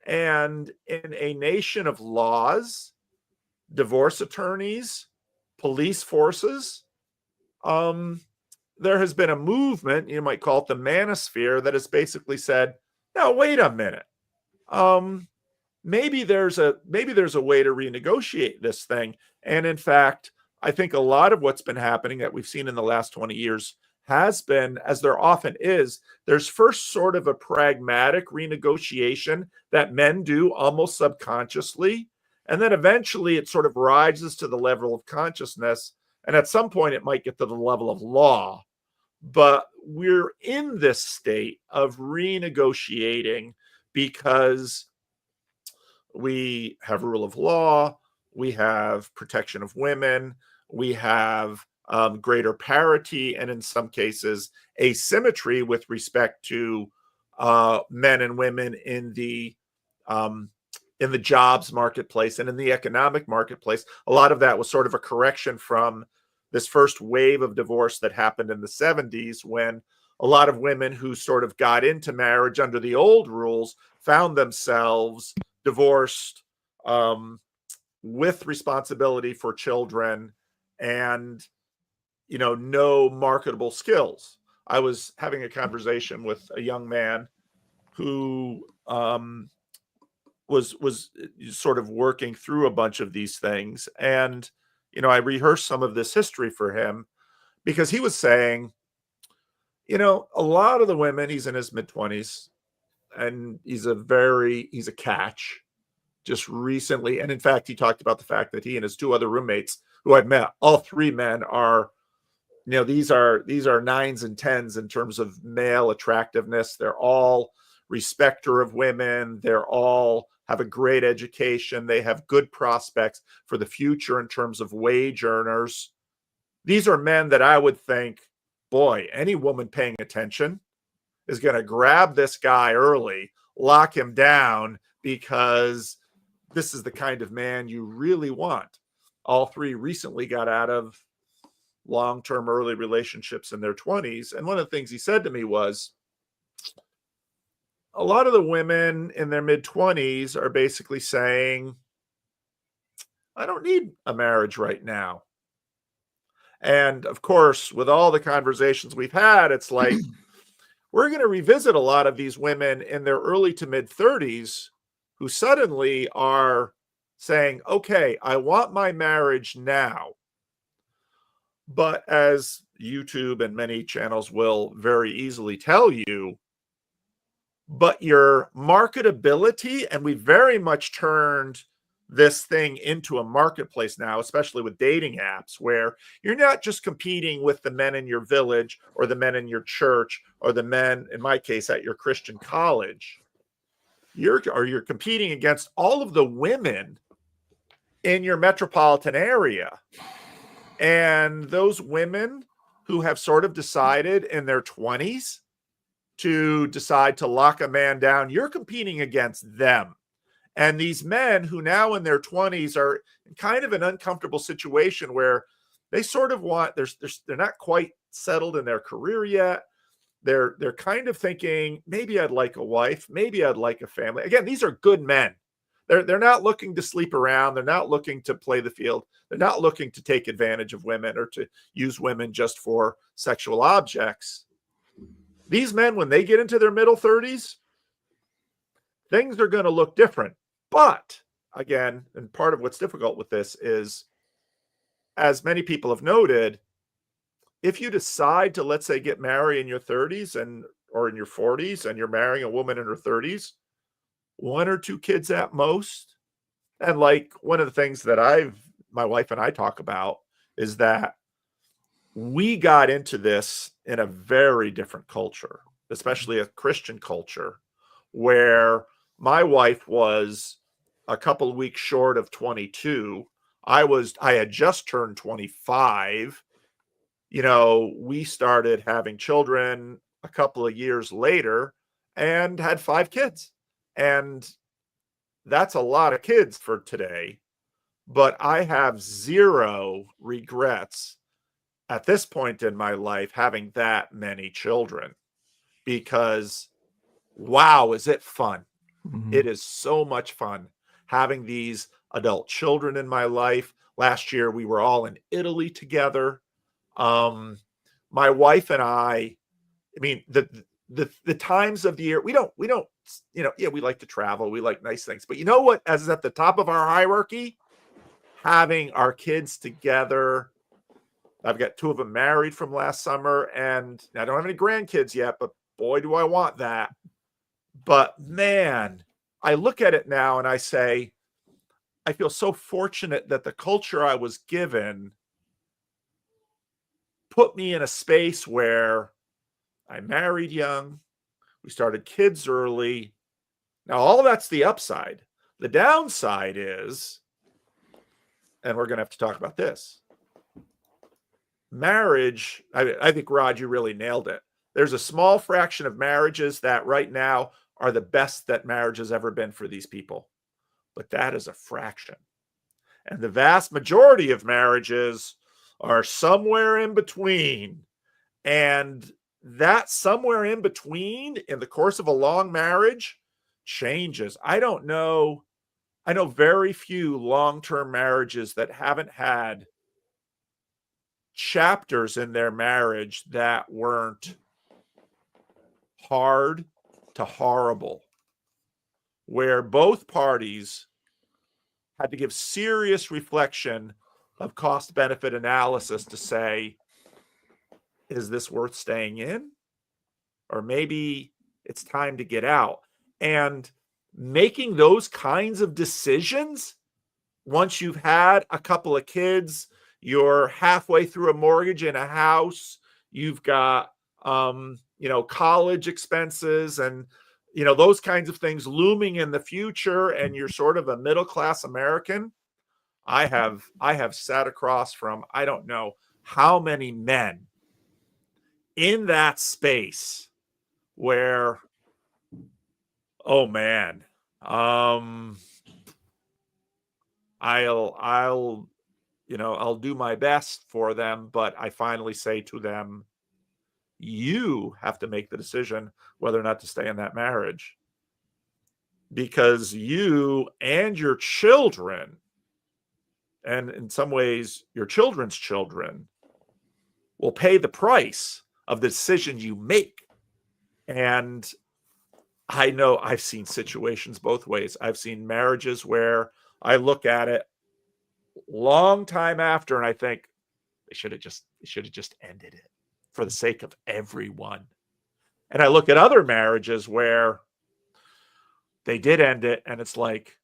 And in a nation of laws, divorce attorneys, police forces, there has been a movement, you might call it the manosphere, that has basically said, now, wait a minute. Maybe there's a way to renegotiate this thing. And in fact, I think a lot of what's been happening that we've seen in the last 20 years has been, as there often is, there's first sort of a pragmatic renegotiation that men do almost subconsciously. And then eventually it sort of rises to the level of consciousness. And at some point it might get to the level of law. But we're in this state of renegotiating because we have rule of law, we have protection of women, we have greater parity, and in some cases asymmetry with respect to men and women in the jobs marketplace and in the economic marketplace. A lot of that was sort of a correction from this first wave of divorce that happened in the 70s, when a lot of women who sort of got into marriage under the old rules found themselves divorced with responsibility for children and, no marketable skills. I was having a conversation with a young man who was sort of working through a bunch of these things. And, I rehearsed some of this history for him because he was saying, a lot of the women, he's in his mid-20s, and he's a catch just recently. And in fact, he talked about the fact that he and his two other roommates who I've met, all three men are, these are 9s and 10s in terms of male attractiveness. They're all respecter of women. They're all have a great education. They have good prospects for the future in terms of wage earners. These are men that I would think, boy, any woman paying attention is going to grab this guy early, lock him down, because this is the kind of man you really want. All three recently got out of long-term early relationships in their 20s. And one of the things he said to me was, a lot of the women in their mid-20s are basically saying, I don't need a marriage right now. And of course, with all the conversations we've had, it's like, we're going to revisit a lot of these women in their early to mid 30s who suddenly are saying, okay, I want my marriage now. But as YouTube and many channels will very easily tell you, but your marketability, and we very much turned this thing into a marketplace now, especially with dating apps, where you're not just competing with the men in your village or the men in your church or the men, in my case, at your Christian college. You're competing against all of the women in your metropolitan area. And those women who have sort of decided in their 20s to decide to lock a man down, you're competing against them. And these men who now in their 20s are in kind of an uncomfortable situation where they sort of want, they're not quite settled in their career yet. They're kind of thinking, maybe I'd like a wife, maybe I'd like a family. Again, these are good men. They're not looking to sleep around. They're not looking to play the field. They're not looking to take advantage of women or to use women just for sexual objects. These men, when they get into their middle 30s, things are going to look different. But again, and part of what's difficult with this is, as many people have noted, if you decide to, let's say, get married in your 30s or in your 40s, and you're marrying a woman in her 30s, 1 or 2 kids at most. And like one of the things that my wife and I talk about is that we got into this in a very different culture, especially a Christian culture, where my wife was a couple of weeks short of 22. I had just turned 25. We started having children a couple of years later and had 5 kids. And that's a lot of kids for today. But I have 0 regrets at this point in my life having that many children, because wow, is it fun. Mm-hmm. It is so much fun having these adult children in my life. Last year, we were all in Italy together. My wife and I mean, the times of the year, we don't, we like to travel. We like nice things, but you know what, as at the top of our hierarchy, having our kids together. I've got 2 of them married from last summer, and I don't have any grandkids yet, but boy, do I want that. But man, I look at it now and I say, I feel so fortunate that the culture I was given put me in a space where I married young. We started kids early. Now, all of that's the upside. The downside is, and we're going to have to talk about this, marriage. I think, Rod, you really nailed it. There's a small fraction of marriages that right now are the best that marriage has ever been for these people. But that is a fraction. And the vast majority of marriages are somewhere in between. And that somewhere in between in the course of a long marriage changes. I don't know I know very few long-term marriages that haven't had chapters in their marriage that weren't hard to horrible, where both parties had to give serious reflection of cost-benefit analysis to say, is this worth staying in? Or maybe it's time to get out. And making those kinds of decisions, once you've had a couple of kids, you're halfway through a mortgage in a house, you've got, college expenses and, those kinds of things looming in the future, and you're sort of a middle-class American. I have sat across from, I don't know how many men in that space where, oh man, I'll do my best for them, but I finally say to them, you have to make the decision whether or not to stay in that marriage, because you and your children, and in some ways your children's children, will pay the price of the decision you make. And I know I've seen situations both ways. I've seen marriages where I look at it long time after and I think they should have just ended it for the sake of everyone. And I look at other marriages where they did end it and it's like,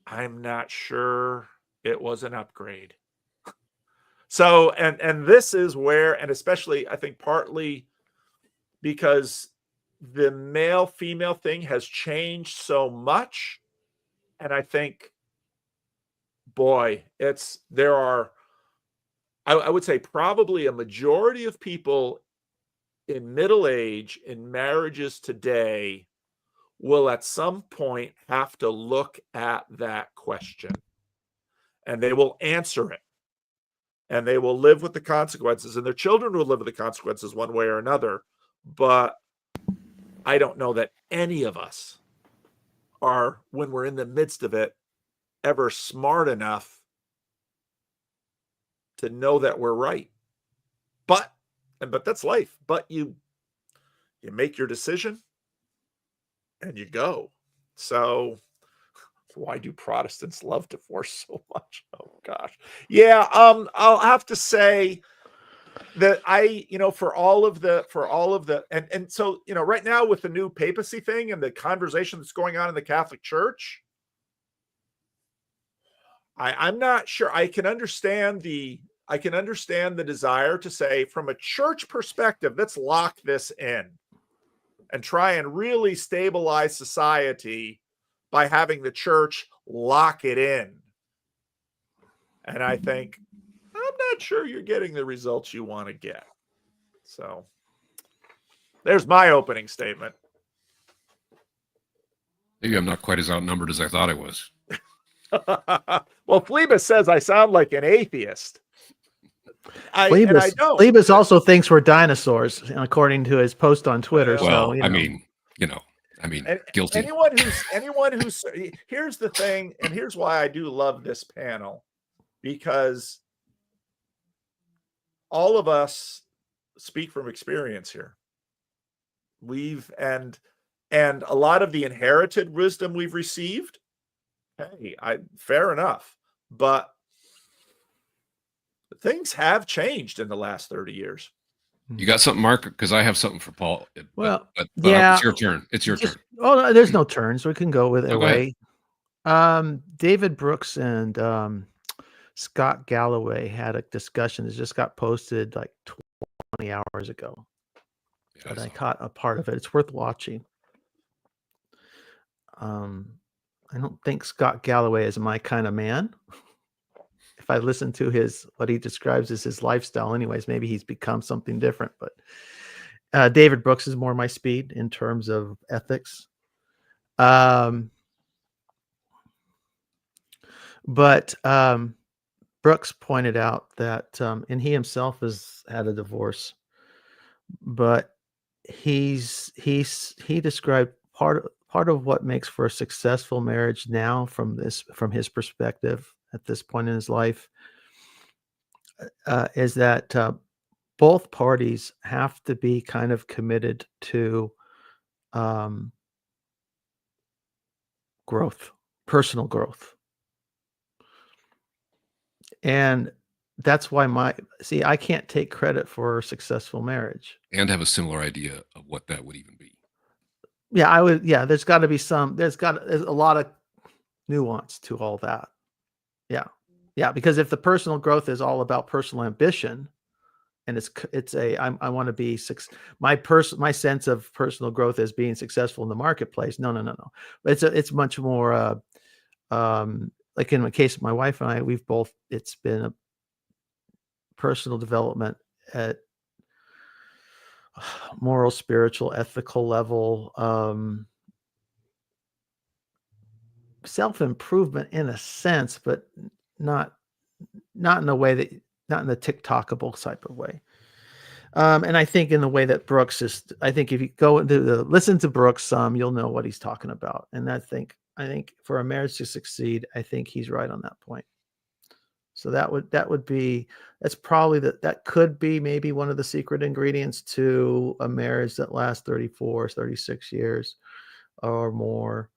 I'm not sure it was an upgrade. So, and this is where, and especially I think partly because the male female thing has changed so much. And I think, boy, I would say probably a majority of people in middle age in marriages today will at some point have to look at that question, and they will answer it, and they will live with the consequences, and their children will live with the consequences one way or another. But I don't know that any of us are, when we're in the midst of it, ever smart enough to know that we're right. But that's life. But you make your decision and you go. So why do Protestants love divorce so much? Oh gosh. Yeah, I'll have to say that for all of the and so right now with the new papacy thing and the conversation that's going on in the Catholic Church, I'm not sure. I can understand the desire to say, from a church perspective, let's lock this in and try and really stabilize society by having the church lock it in. And I think, I'm not sure you're getting the results you want to get. So there's my opening statement. Maybe I'm not quite as outnumbered as I thought I was. Well, Phlebas says I sound like an atheist. Phlebas also thinks we're dinosaurs, according to his post on Twitter. Well, so I mean, guilty. Anyone who's here's the thing, and here's why I do love this panel, because all of us speak from experience here. And a lot of the inherited wisdom we've received, hey, fair enough, but things have changed in the last 30 years. You got something, Mark? Because I have something for Paul. Well, but yeah, it's your turn. It's your turn. Oh, no, there's no turns. We can go with it Okay. away. David Brooks and Scott Galloway had a discussion that just got posted like 20 hours ago. Yeah, but I caught a part of it. It's worth watching. I don't think Scott Galloway is my kind of man. If I listen to what he describes as his lifestyle, anyways, maybe he's become something different. But David Brooks is more my speed in terms of ethics. But Brooks pointed out that, and he himself has had a divorce, but he described part part of what makes for a successful marriage now, from his perspective at this point in his life, is that both parties have to be kind of committed to growth, personal growth. And that's why I can't take credit for a successful marriage. And have a similar idea of what that would even be. Yeah, I would. Yeah, there's got to be there's a lot of nuance to all that. Yeah, because if the personal growth is all about personal ambition, and I want to be my sense of personal growth as being successful in the marketplace. No. It's much more like in the case of my wife and I, it's been a personal development at moral, spiritual, ethical level, self-improvement in a sense, but not in a way that, not in the TikTokable type of way. And I think in the way that Brooks is, I think if you go into listen to Brooks some, you'll know what he's talking about. And I think for a marriage to succeed, I think he's right on that point. So that's probably that could be maybe one of the secret ingredients to a marriage that lasts 34, 36 years or more.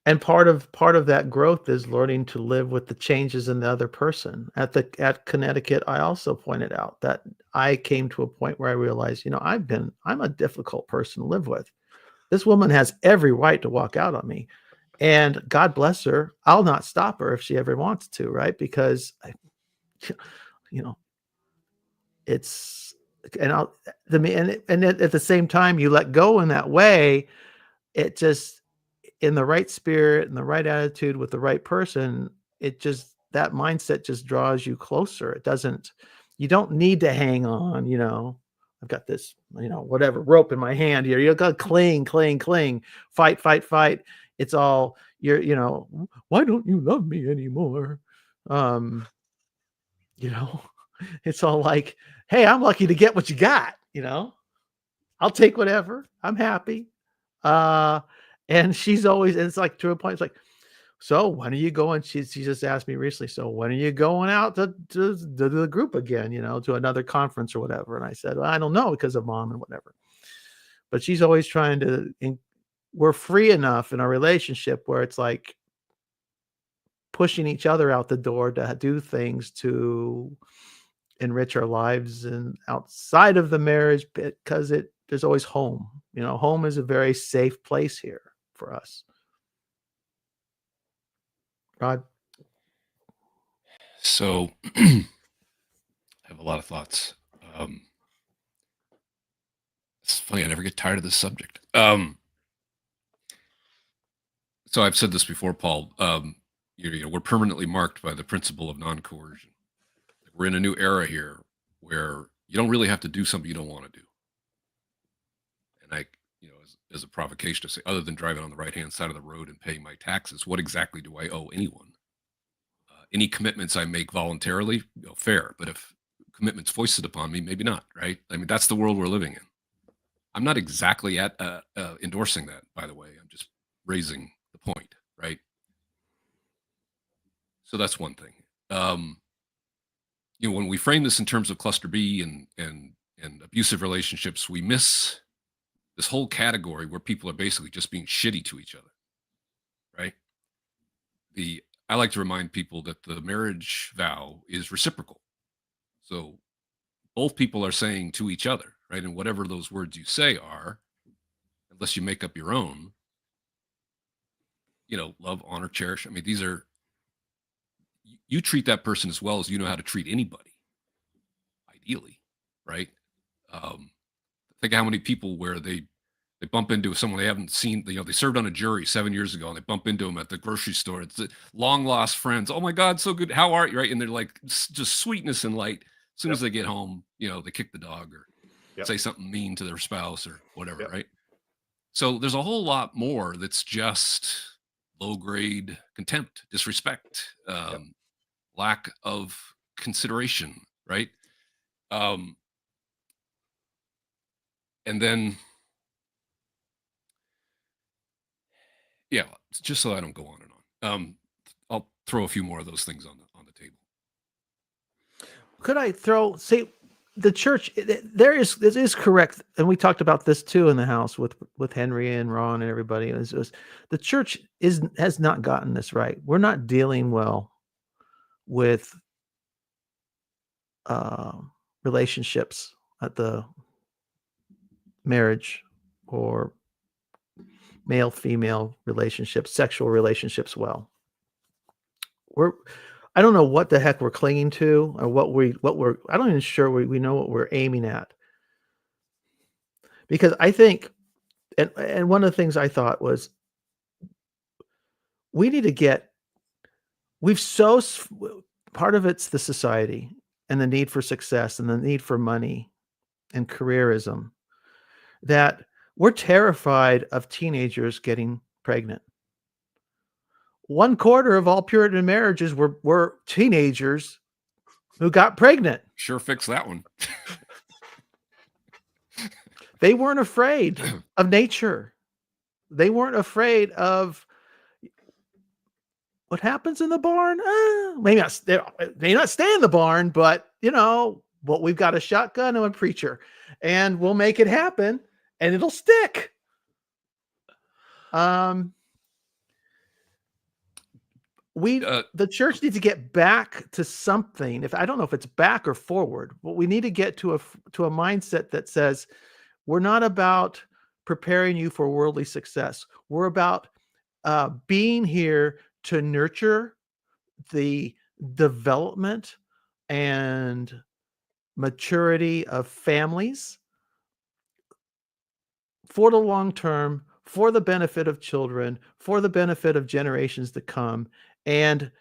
And part of that growth is learning to live with the changes in the other person. At Connecticut, I also pointed out that I came to a point where I realized, I'm a difficult person to live with. This woman has every right to walk out on me, and God bless her. I'll not stop her if she ever wants to, right? Because it's, and at the same time, you let go in that way. It just, in the right spirit and the right attitude with the right person, that mindset just draws you closer. You don't need to hang on, I've got this, whatever rope in my hand here. You got to cling, fight. It's all why don't you love me anymore? It's all like, hey, I'm lucky to get what you got, I'll take whatever. I'm happy. And she's always, and it's like to a point, it's like, so when are you going? She just asked me recently, so when are you going out to the group again, to another conference or whatever? And I said, well, I don't know, because of mom and whatever. But she's always trying to, we're free enough in our relationship where it's like pushing each other out the door to do things to enrich our lives and outside of the marriage, because there's always home. Home is a very safe place here for us. Rod? So I have a lot of thoughts. It's funny, I never get tired of this subject. So I've said this before, Paul. We're permanently marked by the principle of non-coercion. We're in a new era here where you don't really have to do something you don't want to do. And as a provocation to say, other than driving on the right-hand side of the road and paying my taxes, what exactly do I owe anyone? Any commitments I make voluntarily, fair. But if commitments foisted upon me, maybe not, right? I mean, that's the world we're living in. I'm not exactly endorsing that, by the way. I'm just raising the point, right? So that's one thing. When we frame this in terms of cluster B and abusive relationships, we miss this whole category where people are basically just being shitty to each other, right? I like to remind people that the marriage vow is reciprocal. So both people are saying to each other, right? And whatever those words you say are, unless you make up your own, love, honor, cherish. I mean, these are, you treat that person as well as you know how to treat anybody, ideally, right? Think how many people where they bump into someone they haven't seen, they served on a jury 7 years ago, and they bump into them at the grocery store. It's long lost friends. Oh my God, so good. How are you? Right. And they're like just sweetness and light. As soon as they get home, they kick the dog or say something mean to their spouse or whatever. Right. So there's a whole lot more that's just low grade contempt, disrespect, lack of consideration. Right. And then, yeah, just so I don't go on and on, I'll throw a few more of those things on the table. Could I say the church? This is correct, and we talked about this too in the house with Henry and Ron and everybody. The church has not gotten this right. We're not dealing well with relationships at the marriage or male-female relationships, sexual relationships. Well, I don't know what the heck we're clinging to, or I don't even sure we know what we're aiming at. Because I think, and one of the things I thought was, we need to get, part of it's the society and the need for success and the need for money and careerism, that we're terrified of teenagers getting pregnant. 1/4 of all Puritan marriages were teenagers who got pregnant. Sure fix that one. They weren't afraid of nature. They weren't afraid of what happens in the barn. Maybe not. They may not stay in the barn, but we've got a shotgun and a preacher, and we'll make it happen, and it'll stick. The church needs to get back to something. I don't know if it's back or forward, but we need to get to a mindset that says, we're not about preparing you for worldly success. We're about being here to nurture the development and maturity of families for the long term, for the benefit of children, for the benefit of generations to come. And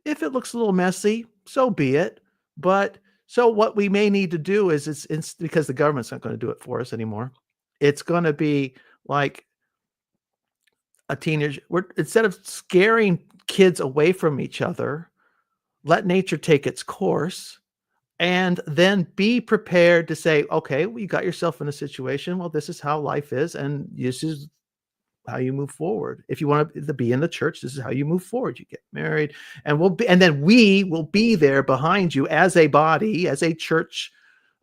if it looks a little messy, so be it. But so what we may need to do is, it's because the government's not going to do it for us anymore. It's going to be like a teenager. Instead of scaring kids away from each other, let nature take its course, and then be prepared to say, okay, well, you got yourself in a situation. Well, this is how life is, and this is how you move forward. If you want to be in the church, this is how you move forward. You get married, and then we will be there behind you as a body, as a church,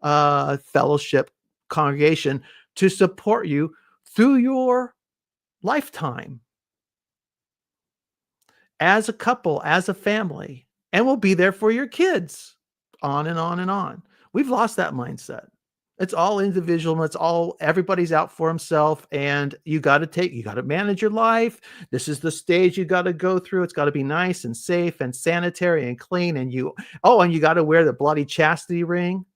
fellowship, congregation, to support you through your lifetime as a couple, as a family, and we'll be there for your kids, on and on and on. We've lost that mindset. It's all individual. Everybody's out for himself, and you got to manage your life. This is the stage you got to go through. It's got to be nice and safe and sanitary and clean. And you got to wear the bloody chastity ring.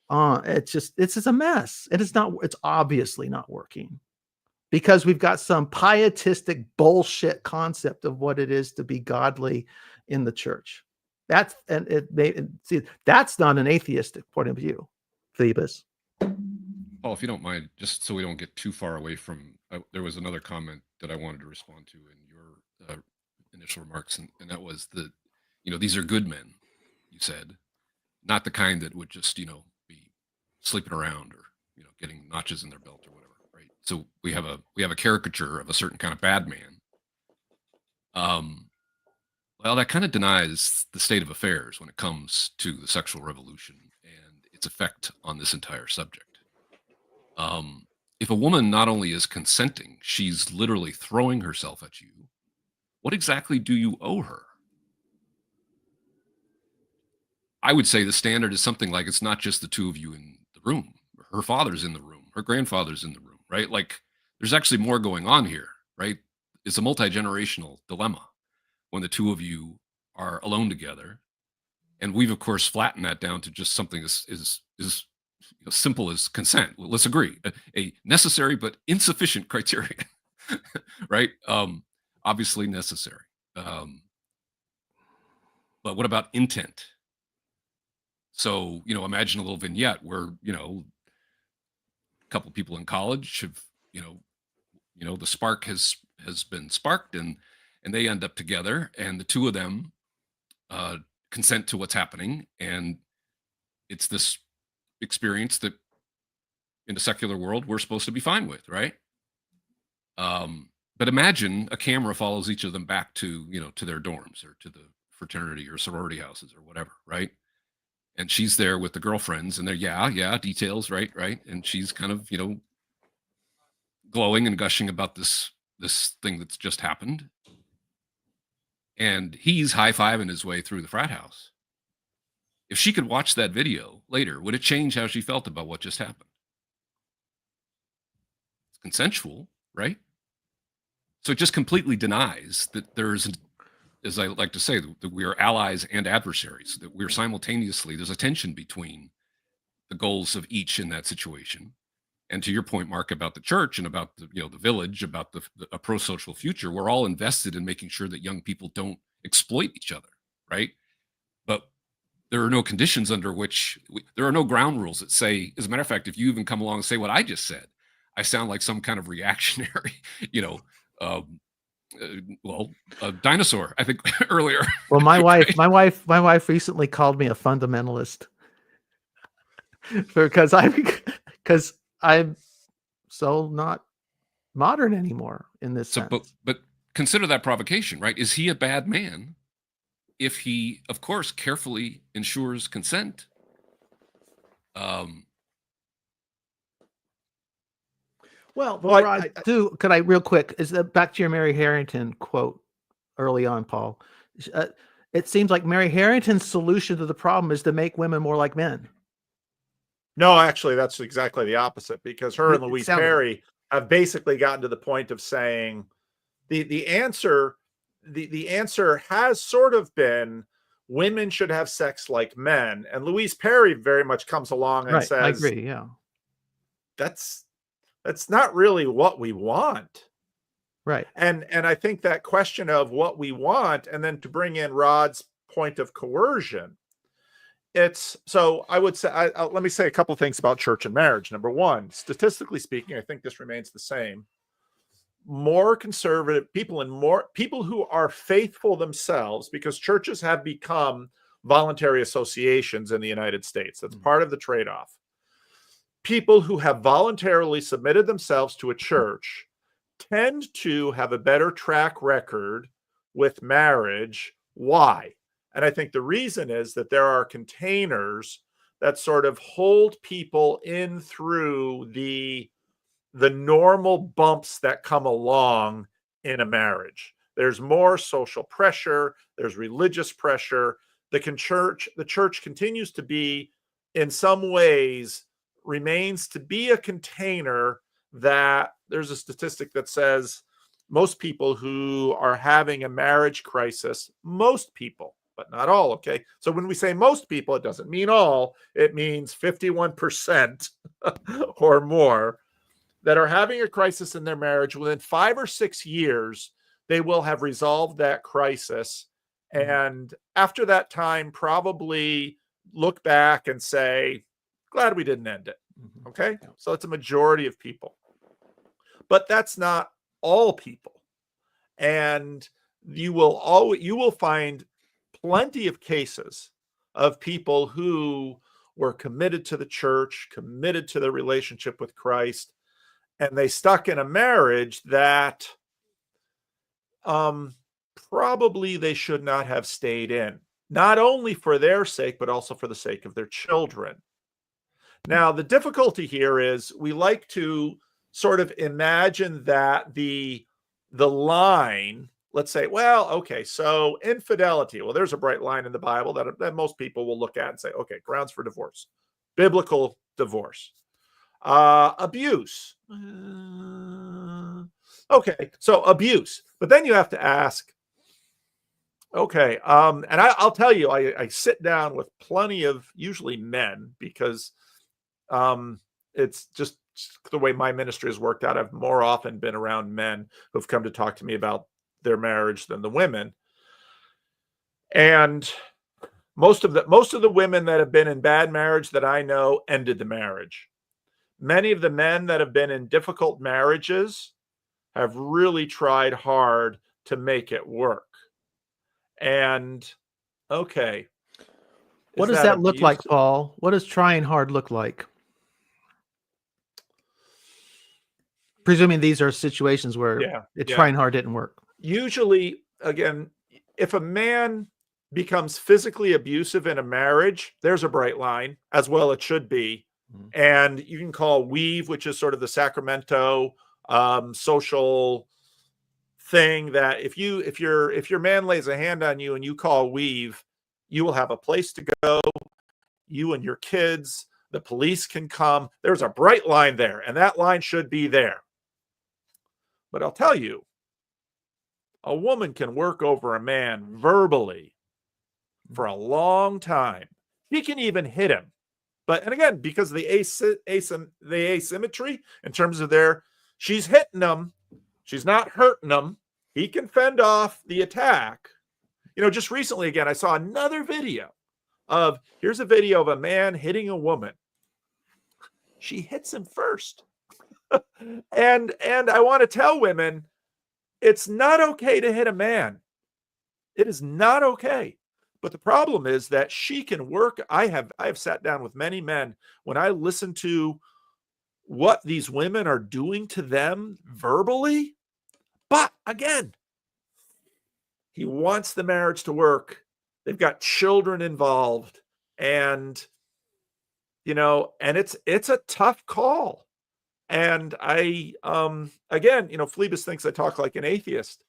It's just a mess. And it's obviously not working, because we've got some pietistic bullshit concept of what it is to be godly in the church. That's not an atheistic point of view. Phoebus. Paul, if you don't mind, just so we don't get too far away from, there was another comment that I wanted to respond to in your initial remarks, and that was that, these are good men, you said, not the kind that would just, be sleeping around or, getting notches in their belt or whatever, right? So we have a caricature of a certain kind of bad man. Well, that kind of denies the state of affairs when it comes to the sexual revolution and its effect on this entire subject. If a woman not only is consenting, she's literally throwing herself at you, what exactly do you owe her? I would say the standard is something like, it's not just the two of you in the room. Her father's in the room. Her grandfather's in the room, right? Like, there's actually more going on here, right? It's a multi-generational dilemma when the two of you are alone together. And we've, of course, flattened that down to just something as simple as consent. Well, let's agree, a necessary but insufficient criteria, right? Obviously necessary. But what about intent? So, imagine a little vignette where, a couple people in college have, the spark has been sparked, and they end up together, and the two of them consent to what's happening, and it's this experience that in the secular world we're supposed to be fine with, right? But imagine a camera follows each of them back to, to their dorms or to the fraternity or sorority houses or whatever, right? And she's there with the girlfriends and they're, yeah, details, right. And she's kind of, glowing and gushing about this thing that's just happened. And he's high-fiving his way through the frat house. If she could watch that video later, would it change how she felt about what just happened? It's consensual, right? So it just completely denies that there's, as I like to say, that we are allies and adversaries, that we're simultaneously, there's a tension between the goals of each in that situation. And to your point, Mark, about the church and about the, the village, about a pro-social future, we're all invested in making sure that young people don't exploit each other, right? But there are no conditions under which, there are no ground rules that say, as a matter of fact, if you even come along and say what I just said, I sound like some kind of reactionary, a dinosaur, I think earlier. Well, my wife recently called me a fundamentalist because I'm so not modern anymore in this sense. But consider that provocation, right? Is he a bad man if he, of course, carefully ensures consent? Could I real quick, is that back to your Mary Harrington quote early on, Paul? It seems like Mary Harrington's solution to the problem is to make women more like men. No, actually, that's exactly the opposite, because her and Louise Perry have basically gotten to the point of saying the answer has sort of been women should have sex like men. And Louise Perry very much comes along and says, I agree, yeah. That's not really what we want. Right. And I think that question of what we want, and then to bring in Rod's point of coercion, so I would say, let me say a couple of things about church and marriage. Number one, statistically speaking, I think this remains the same. More conservative people and more people who are faithful themselves, because churches have become voluntary associations in the United States. That's part of the trade-off. People who have voluntarily submitted themselves to a church tend to have a better track record with marriage. Why? And I think the reason is that there are containers that sort of hold people in through the normal bumps that come along in a marriage. There's more social pressure. There's religious pressure. The church continues to be, in some ways, remains to be a container that there's a statistic that says most people who are having a marriage crisis, most people, but not all, okay? So when we say most people, it doesn't mean all. It means 51% or more that are having a crisis in their marriage. Within 5 or 6 years, they will have resolved that crisis. And after that time, probably look back and say, glad we didn't end it. Okay? So it's a majority of people. But that's not all people. And you will find plenty of cases of people who were committed to the church, committed to their relationship with Christ, and they stuck in a marriage that probably they should not have stayed in, not only for their sake, but also for the sake of their children. Now, the difficulty here is we like to sort of imagine that the line, let's say, well, okay, so infidelity. Well, there's a bright line in the Bible that most people will look at and say, okay, grounds for divorce, biblical divorce. Abuse. Okay, so abuse. But then you have to ask, okay, and I'll tell you, I sit down with plenty of usually men because it's just the way my ministry has worked out. I've more often been around men who've come to talk to me about their marriage than the women. And most of the women that have been in bad marriage that I know ended the marriage. Many of the men that have been in difficult marriages have really tried hard to make it work. And okay, What does that look like, Paul? What does trying hard look like? Presuming these are situations where trying hard didn't work. Usually, again, if a man becomes physically abusive in a marriage, there's a bright line, as well it should be. And you can call weave, which is sort of the Sacramento social thing, that if your man lays a hand on you and you call weave, you will have a place to go, you and your kids, the police can come. There's a bright line there, and that line should be there. But I'll tell you, a woman can work over a man verbally for a long time. She can even hit him. And again, because of the asymmetry in terms of she's hitting him, she's not hurting him. He can fend off the attack. Just recently, again, I saw another video here's a video of a man hitting a woman. She hits him first. And I want to tell women, it's not okay to hit a man. It is not okay. But the problem is that she can work. I have sat down with many men when I listen to what these women are doing to them verbally. But again, he wants the marriage to work. They've got children involved, and and it's a tough call. And I again, Phlebas thinks I talk like an atheist.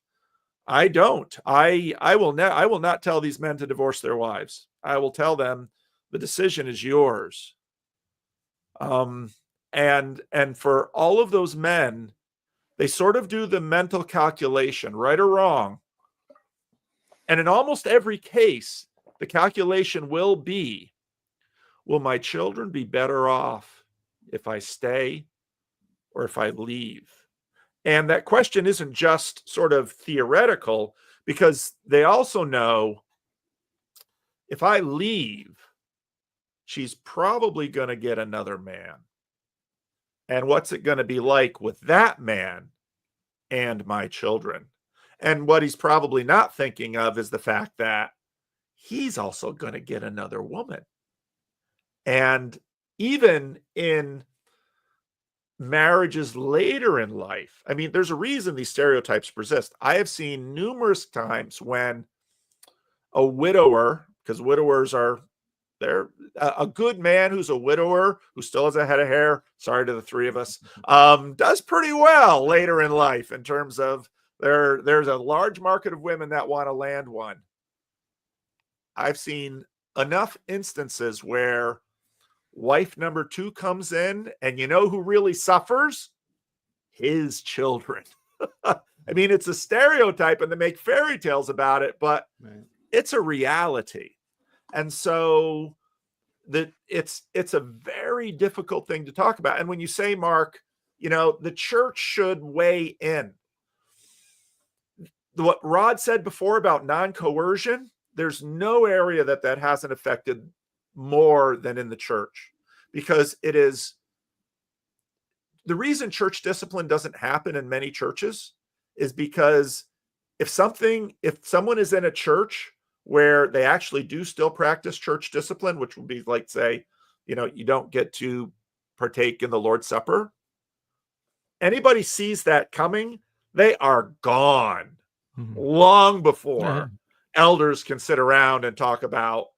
I don't. I will not tell these men to divorce their wives. I will tell them the decision is yours. And for all of those men, they sort of do the mental calculation, right or wrong. And in almost every case, the calculation will be, will my children be better off if I stay or if I leave? And that question isn't just sort of theoretical, because they also know if I leave, she's probably going to get another man. And what's it going to be like with that man and my children? And what he's probably not thinking of is the fact that he's also going to get another woman. And even in marriages later in life, I mean, there's a reason these stereotypes persist. I have seen numerous times when a widower, because widowers they're a good man who's a widower who still has a head of hair, sorry to the three of us, does pretty well later in life in terms of there's a large market of women that want to land one. I've seen enough instances where wife number 2 comes in, and who really suffers? His children. I mean, it's a stereotype and they make fairy tales about it, but it's a reality. And so it's a very difficult thing to talk about. And when you say, Mark, the church should weigh in. What Rod said before about non-coercion, there's no area that hasn't affected more than in the church, because it is the reason church discipline doesn't happen in many churches is because if someone is in a church where they actually do still practice church discipline, which would be like, say, you don't get to partake in the Lord's Supper, anybody sees that coming, they are gone long before elders can sit around and talk about,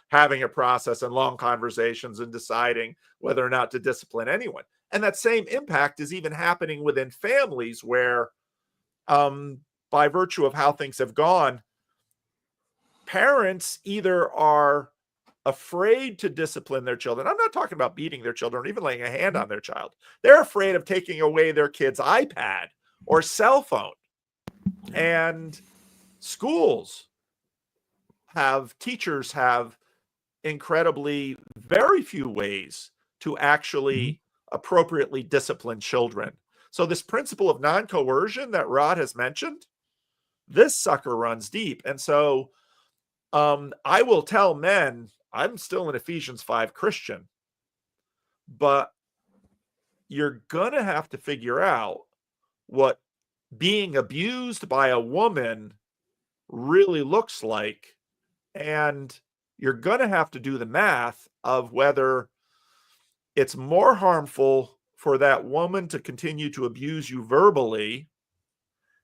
having a process and long conversations and deciding whether or not to discipline anyone. And that same impact is even happening within families where, by virtue of how things have gone, parents either are afraid to discipline their children. I'm not talking about beating their children or even laying a hand on their child. They're afraid of taking away their kid's iPad or cell phone. And teachers have incredibly very few ways to actually appropriately discipline children. So this principle of non-coercion that Rod has mentioned, this sucker runs deep. And so I will tell men, I'm still an Ephesians 5 Christian, but you're going to have to figure out what being abused by a woman really looks like. And, you're going to have to do the math of whether it's more harmful for that woman to continue to abuse you verbally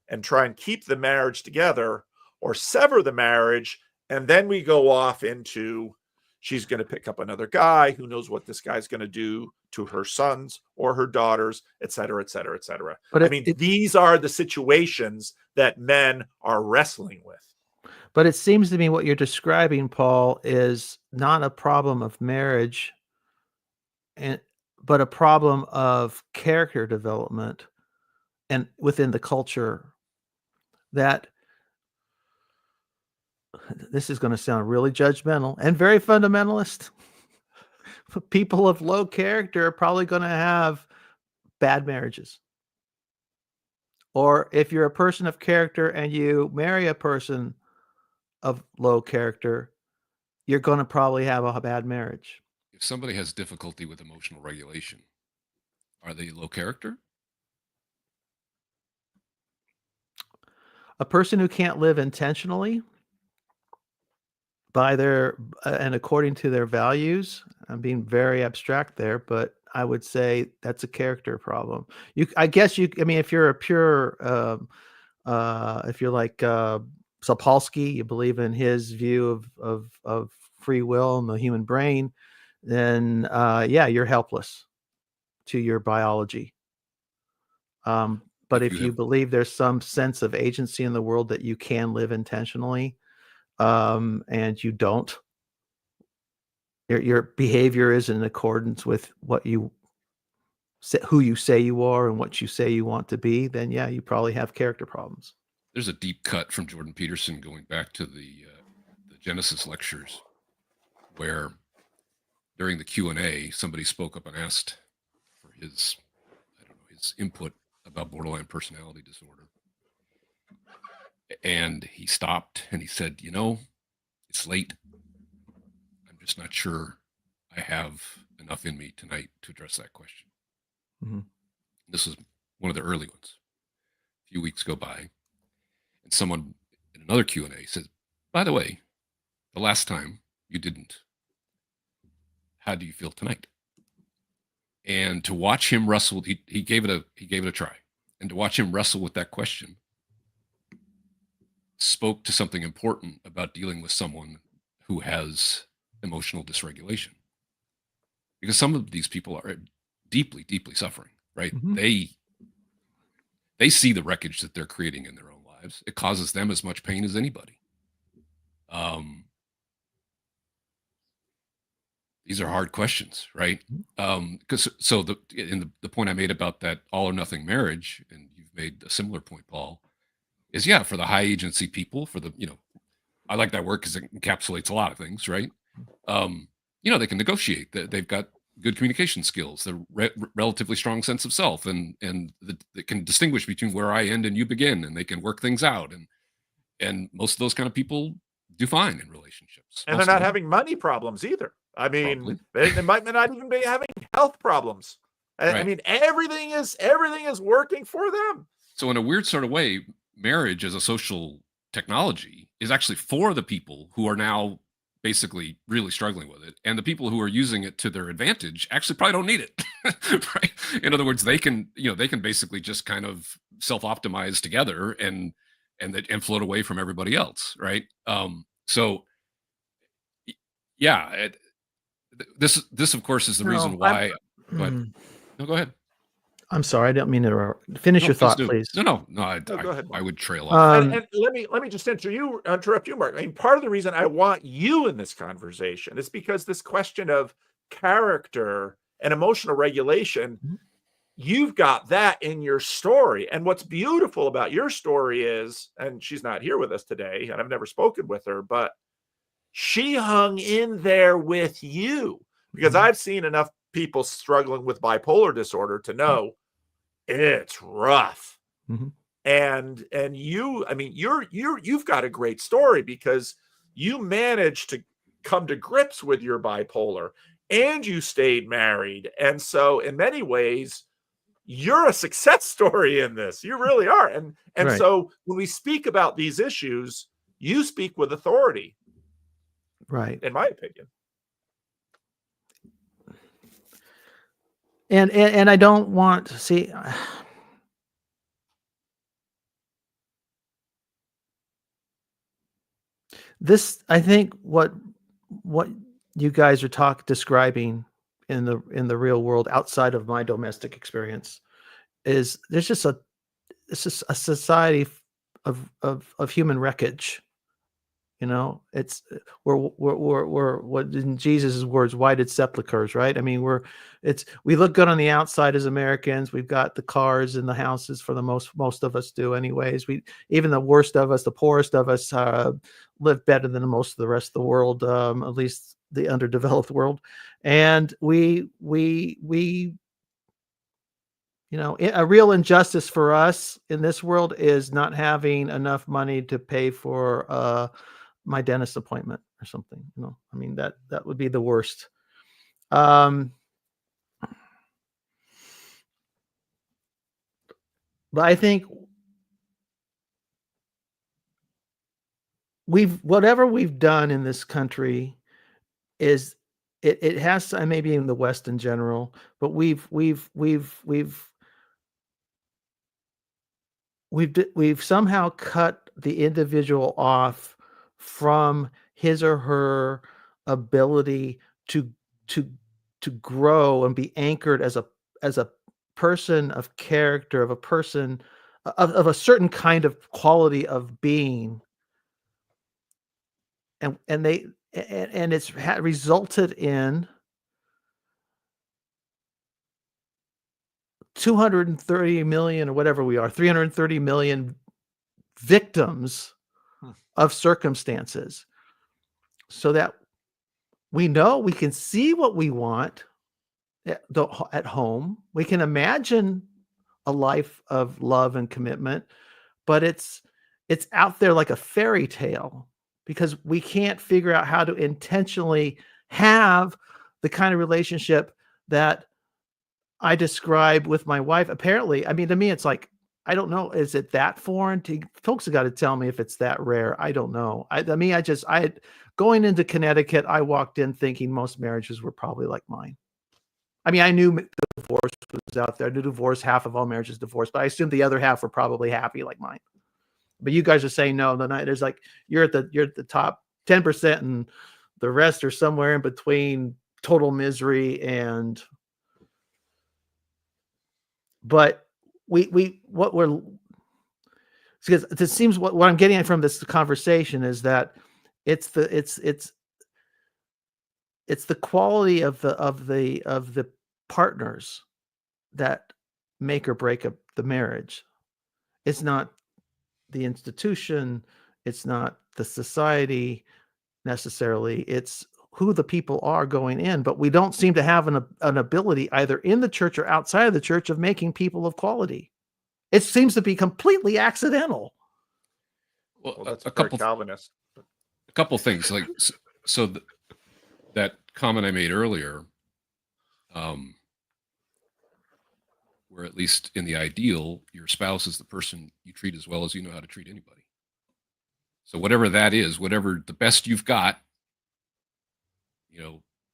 and try and keep the marriage together, or sever the marriage. And then we go off into, she's going to pick up another guy. Who knows what this guy's going to do to her sons or her daughters, et cetera, et cetera, et cetera. But these are the situations that men are wrestling with. But it seems to me what you're describing, Paul, is not a problem of marriage, but a problem of character development and within the culture. That this is going to sound really judgmental and very fundamentalist. People of low character are probably going to have bad marriages. Or if you're a person of character and you marry a person of low character, you're going to probably have a bad marriage. If somebody has difficulty with emotional regulation, are they low character? A person who can't live intentionally by their and according to their values, I'm being very abstract there, but I would say that's a character problem. I mean, if you're a pure, if you're like Sapolsky, you believe in his view of free will and the human brain, then yeah, you're helpless to your biology. But if you believe there's some sense of agency in the world that you can live intentionally, and you don't, your behavior is in accordance with what you say, who you say you are and what you say you want to be, then yeah, you probably have character problems. There's a deep cut from Jordan Peterson going back to the Genesis lectures, where during the Q&A, somebody spoke up and asked for his input about borderline personality disorder. And he stopped and he said, it's late. I'm just not sure I have enough in me tonight to address that question. Mm-hmm. This was one of the early ones. A few weeks go by, and someone in another Q&A says, by the way, the last time you didn't, how do you feel tonight? And to watch him wrestle, he gave it a try. And to watch him wrestle with that question spoke to something important about dealing with someone who has emotional dysregulation. Because some of these people are deeply, deeply suffering, right? Mm-hmm. They see the wreckage that they're creating in their own lives. It causes them as much pain as anybody. These are hard questions, right? Because the point I made about that all or nothing marriage, and you've made a similar point, Paul, is for the high agency people, for the, I like that word because it encapsulates a lot of things, right? They can negotiate. They've got good communication skills, the relatively strong sense of self, and they can distinguish between where I end and you begin, and they can work things out. And most of those kind of people do fine in relationships. And they're not having money problems either. I mean, they might not even be having health problems. Right. I mean, everything is working for them. So in a weird sort of way, marriage as a social technology is actually for the people who are now basically really struggling with it, and the people who are using it to their advantage actually probably don't need it. Right? In other words, they can basically just kind of self-optimize together and float away from everybody else, right? So yeah, this of course is the reason why. Go ahead. No, go ahead. I'm sorry, I didn't mean to finish your thought, please. No. Go ahead. I would trail off. And let me just interrupt you, Mark. I mean, part of the reason I want you in this conversation is because this question of character and emotional regulation, you've got that in your story. And what's beautiful about your story is, and she's not here with us today, and I've never spoken with her, but she hung in there with you, because I've seen enough people struggling with bipolar disorder to know it's rough. Mm-hmm. And you, I mean, you've got a great story because you managed to come to grips with your bipolar and you stayed married. And so in many ways, you're a success story in this. You really are. And right. So when we speak about these issues, you speak with authority. Right. in my opinion. And I don't want to see. This, I think, what you guys are describing in the real world outside of my domestic experience is it's just a society of human wreckage. You know, it's we're what in Jesus' words, whited sepulchres, right? I mean, we look good on the outside as Americans. We've got the cars and the houses for the most of us do, anyways. Even the worst of us, the poorest of us, live better than most of the rest of the world, at least the underdeveloped world. And we a real injustice for us in this world is not having enough money to pay for my dentist appointment or something. I mean, that would be the worst. But I think whatever we've done in this country is it has to, maybe in the West in general, but we've somehow cut the individual off from his or her ability to grow and be anchored as a person of character, of a person of a certain kind of quality of being, and it's resulted in 230 million or whatever we are, 330 million victims of circumstances, so that we know we can see what we want at home. We can imagine a life of love and commitment, but it's out there like a fairy tale because we can't figure out how to intentionally have the kind of relationship that I describe with my wife. Apparently, I mean, to me, it's like, I don't know. Is it that foreign? Folks have got to tell me if it's that rare. I don't know. Going into Connecticut, I walked in thinking most marriages were probably like mine. I mean, I knew divorce was out there. I knew half of all marriages divorced, but I assumed the other half were probably happy like mine. But you guys are saying no. There's like you're at the top 10%, and the rest are somewhere in between total misery and. But because it seems what I'm getting from this conversation is that it's the quality of the partners that make or break up the marriage. It's not the institution, it's not the society necessarily. It's who the people are going in, but we don't seem to have an ability either in the church or outside of the church of making people of quality. It seems to be completely accidental. Well, that's a couple Calvinist. A couple things like that comment I made earlier, where at least in the ideal, your spouse is the person you treat as well as you know how to treat anybody. So whatever that is, whatever the best you've got,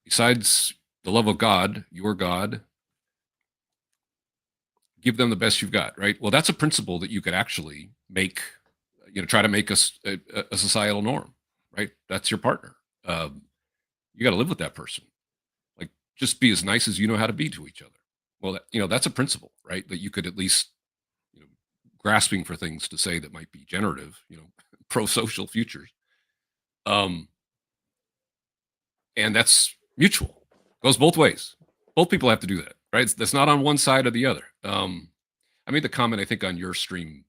besides the love of God, your God, give them the best you've got, right? Well, that's a principle that you could actually make, try to make a societal norm, right? That's your partner. You got to live with that person. Like, just be as nice as you know how to be to each other. Well, that's a principle, right? That you could at least, grasping for things to say that might be generative, pro-social futures. And that's mutual. Goes both ways. Both people have to do that, right? That's not on one side or the other. I made the comment, I think, on your stream,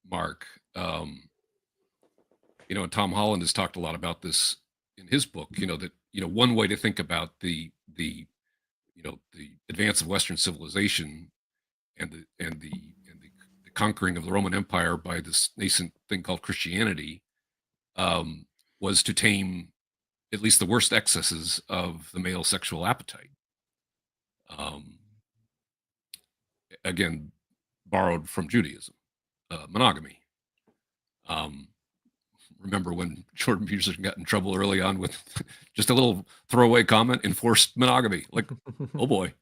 Mark. And Tom Holland has talked a lot about this in his book. That one way to think about the advance of Western civilization and the conquering of the Roman Empire by this nascent thing called Christianity was to tame at least the worst excesses of the male sexual appetite. Again, borrowed from Judaism, monogamy, remember when Jordan Peterson got in trouble early on with just a little throwaway comment, enforced monogamy. Like, oh boy.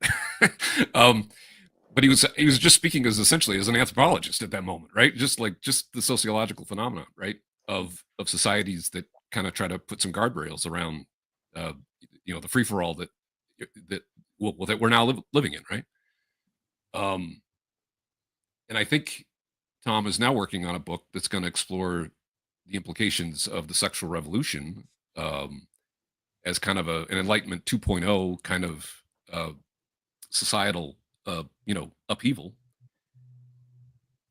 But he was just speaking as essentially as an anthropologist at that moment, right? Just the sociological phenomenon, right? Of societies that kind of try to put some guardrails around, the free for all that we're now living in, right? And I think Tom is now working on a book that's going to explore the implications of the sexual revolution as kind of an Enlightenment 2.0 kind of societal, upheaval.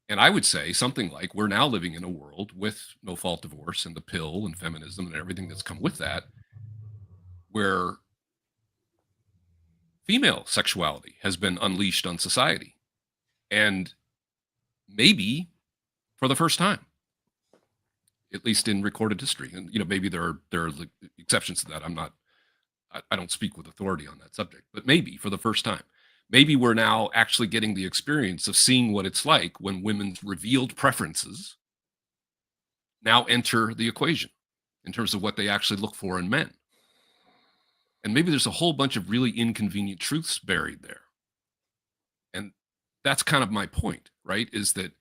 And I would say something like we're now living in a world with no-fault divorce and the pill and feminism and everything that's come with that, where female sexuality has been unleashed on society. And maybe for the first time, at least in recorded history. And, maybe there are exceptions to that. I don't speak with authority on that subject, but maybe for the first time, maybe we're now actually getting the experience of seeing what it's like when women's revealed preferences now enter the equation in terms of what they actually look for in men. And maybe there's a whole bunch of really inconvenient truths buried there. And that's kind of my point, right? Is that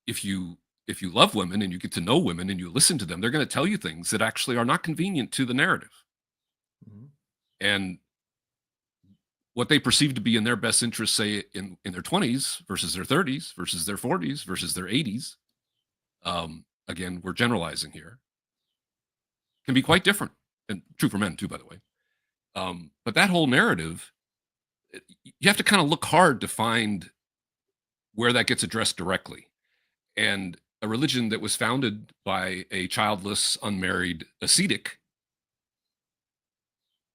if you love women and you get to know women and you listen to them, they're going to tell you things that actually are not convenient to the narrative. Mm-hmm. And what they perceive to be in their best interest, say in their 20s versus their 30s versus their 40s versus their 80s, again, we're generalizing here, can be quite different, and true for men too, by the way. But that whole narrative, you have to kind of look hard to find where that gets addressed directly. And a religion that was founded by a childless, unmarried ascetic,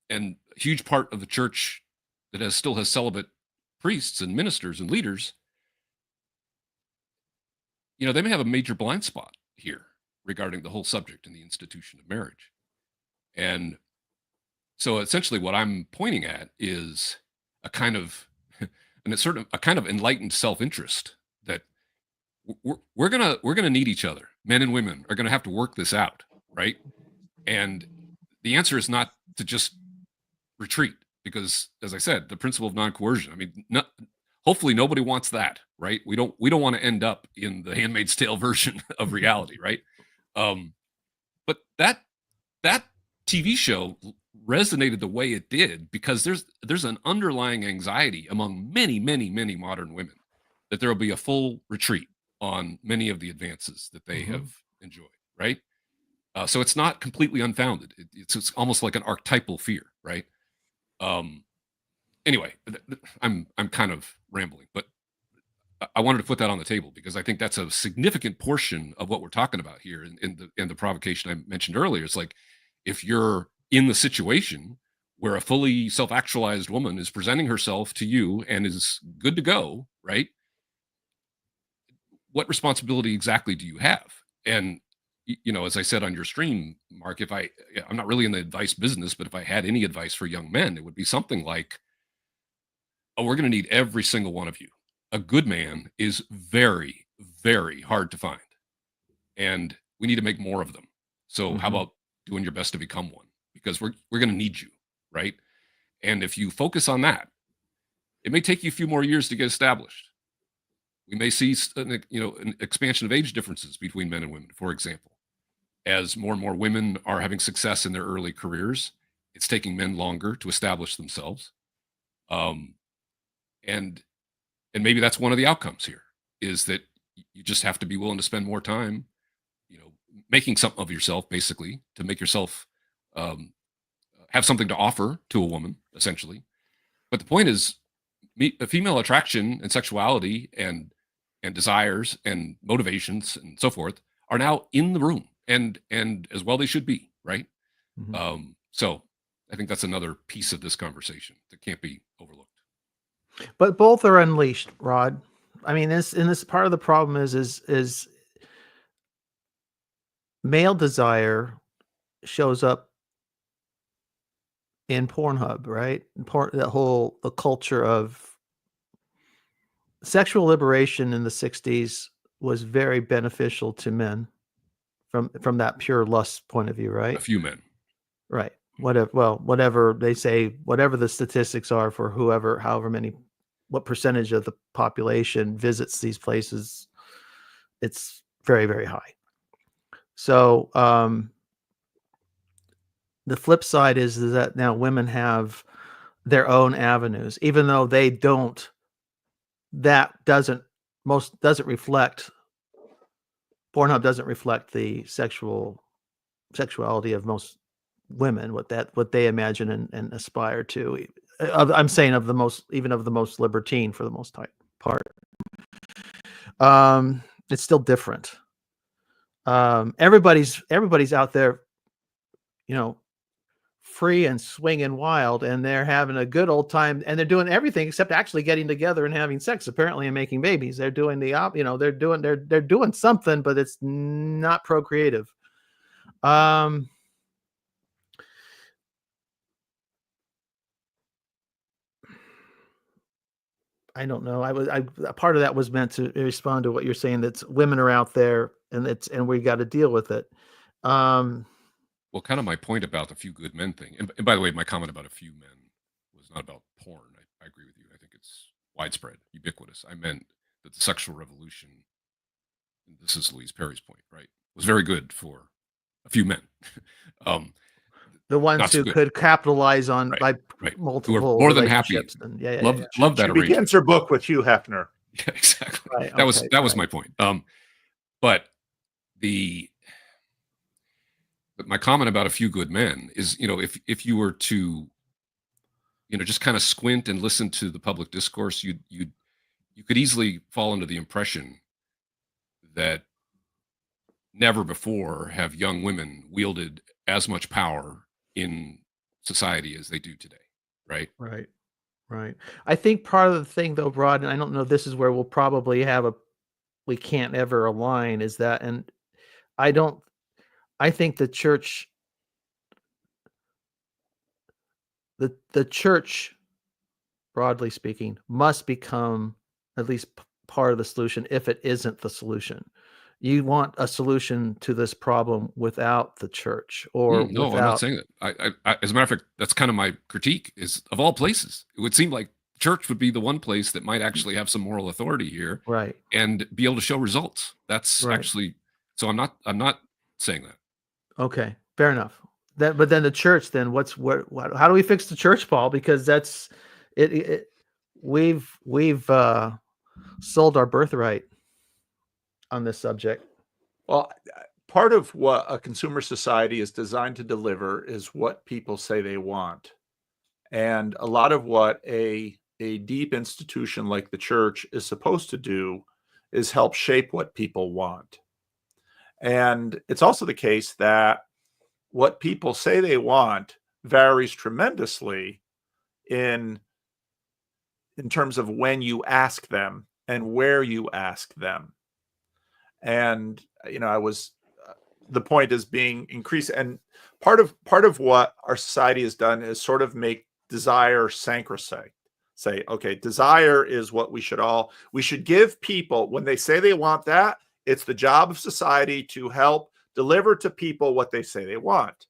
and a huge part of the church that still has celibate priests and ministers and leaders, they may have a major blind spot here regarding the whole subject and the institution of marriage. And so essentially what I'm pointing at is a kind of enlightened self-interest that we're gonna need each other. Men and women are gonna have to work this out, right? And the answer is not to just retreat, because, as I said, the principle of non-coercion. I mean, hopefully nobody wants that, right? We don't want to end up in the Handmaid's Tale version of reality, right? But that TV show resonated the way it did because there's an underlying anxiety among many, many, many modern women that there will be a full retreat on many of the advances that they have enjoyed, right? So it's not completely unfounded. It's almost like an archetypal fear, right? Anyway, I'm kind of rambling, but I wanted to put that on the table because I think that's a significant portion of what we're talking about here in the provocation I mentioned earlier. It's like, if you're in the situation where a fully self-actualized woman is presenting herself to you and is good to go, right? What responsibility exactly do you have? And, as I said on your stream, Mark, I'm not really in the advice business, but if I had any advice for young men, it would be something like, we're going to need every single one of you. A good man is very, very hard to find, and we need to make more of them. So how about doing your best to become one? Because we're going to need you, right? And if you focus on that, it may take you a few more years to get established. We may see an expansion of age differences between men and women, for example. As more and more women are having success in their early careers, it's taking men longer to establish themselves. And maybe that's one of the outcomes here, is that you just have to be willing to spend more time, making something of yourself, basically, to make yourself have something to offer to a woman, essentially. But the point is, female attraction and sexuality and desires and motivations and so forth are now in the room, and as well they should be, right? So I think that's another piece of this conversation that can't be overlooked. But both are unleashed, Rod. I mean, this part of the problem is male desire shows up in Pornhub, right? The culture of sexual liberation in the 60s was very beneficial to men from that pure lust point of view, right? A few men. Right. Whatever they say, whatever the statistics are for however many, what percentage of the population visits these places, it's very, very high. So the flip side is that now women have their own avenues, even though they don't. That doesn't reflect. Pornhub doesn't reflect the sexuality of most women, what they imagine and aspire to. I'm saying of the most libertine for the most part. It's still different. Everybody's out there, free and swinging wild, and they're having a good old time, and they're doing everything except actually getting together and having sex, apparently, and making babies. They're doing they're doing something, but it's not procreative. I don't know. Part of that was meant to respond to what you're saying, that women are out there and we got to deal with it. Well, kind of my point about the few good men thing. And by the way, my comment about a few men was not about porn. I agree with you. I think it's widespread, ubiquitous. I meant that the sexual revolution, and this is Louise Perry's point, right, was very good for a few men. The ones who could capitalize on by multiple, who are more than happy. And, love that She begins her book with Hugh Hefner. Yeah, exactly. Right, that was my point. But my comment about a few good men is, if you were to, just kind of squint and listen to the public discourse, you could easily fall into the impression that never before have young women wielded as much power in society as they do today. Right. I think part of the thing, though, Rod, and I don't know, this is where we'll probably we can't ever align, is that, and I think the church, the church, broadly speaking, must become at least part of the solution, if it isn't the solution. You want a solution to this problem without the church, or no, I'm not saying that. I, as a matter of fact, that's kind of my critique. Is, of all places, it would seem like church would be the one place that might actually have some moral authority here, right, and be able to show results. That's right. Actually, so I'm not saying that. Okay, fair enough. But then the church, then how do we fix the church, Paul? Because that's it. We've sold our birthright on this subject. Well, part of what a consumer society is designed to deliver is what people say they want. And a lot of what a deep institution like the church is supposed to do is help shape what people want. And it's also the case that what people say they want varies tremendously in terms of when you ask them and where you ask them. And, the point is being increased. And part of what our society has done is sort of make desire sacrosanct. Say, okay, desire is what we should give people when they say they want that. It's the job of society to help deliver to people what they say they want.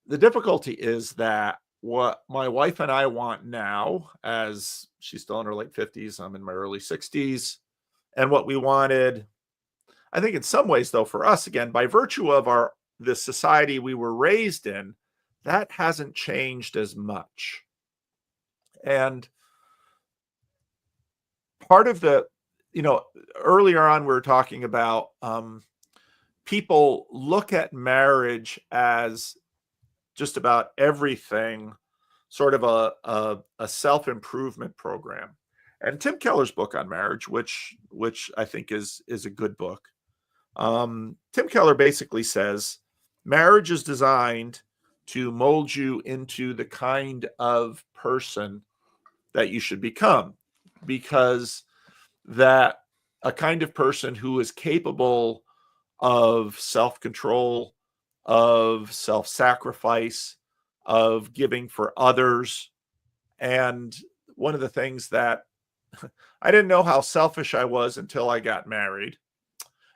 The difficulty is that what my wife and I want now, as she's still in her late 50s, I'm in my early 60s, and what we wanted, I think in some ways, though, for us, again, by virtue of the society we were raised in, that hasn't changed as much. And part of the, earlier on, we were talking about people look at marriage as just about everything, sort of a self-improvement program. And Tim Keller's book on marriage, which I think is a good book, Tim Keller basically says marriage is designed to mold you into the kind of person that you should become, because that a kind of person who is capable of self-control, of self-sacrifice, of giving for others. And one of the things that I didn't know how selfish I was until I got married.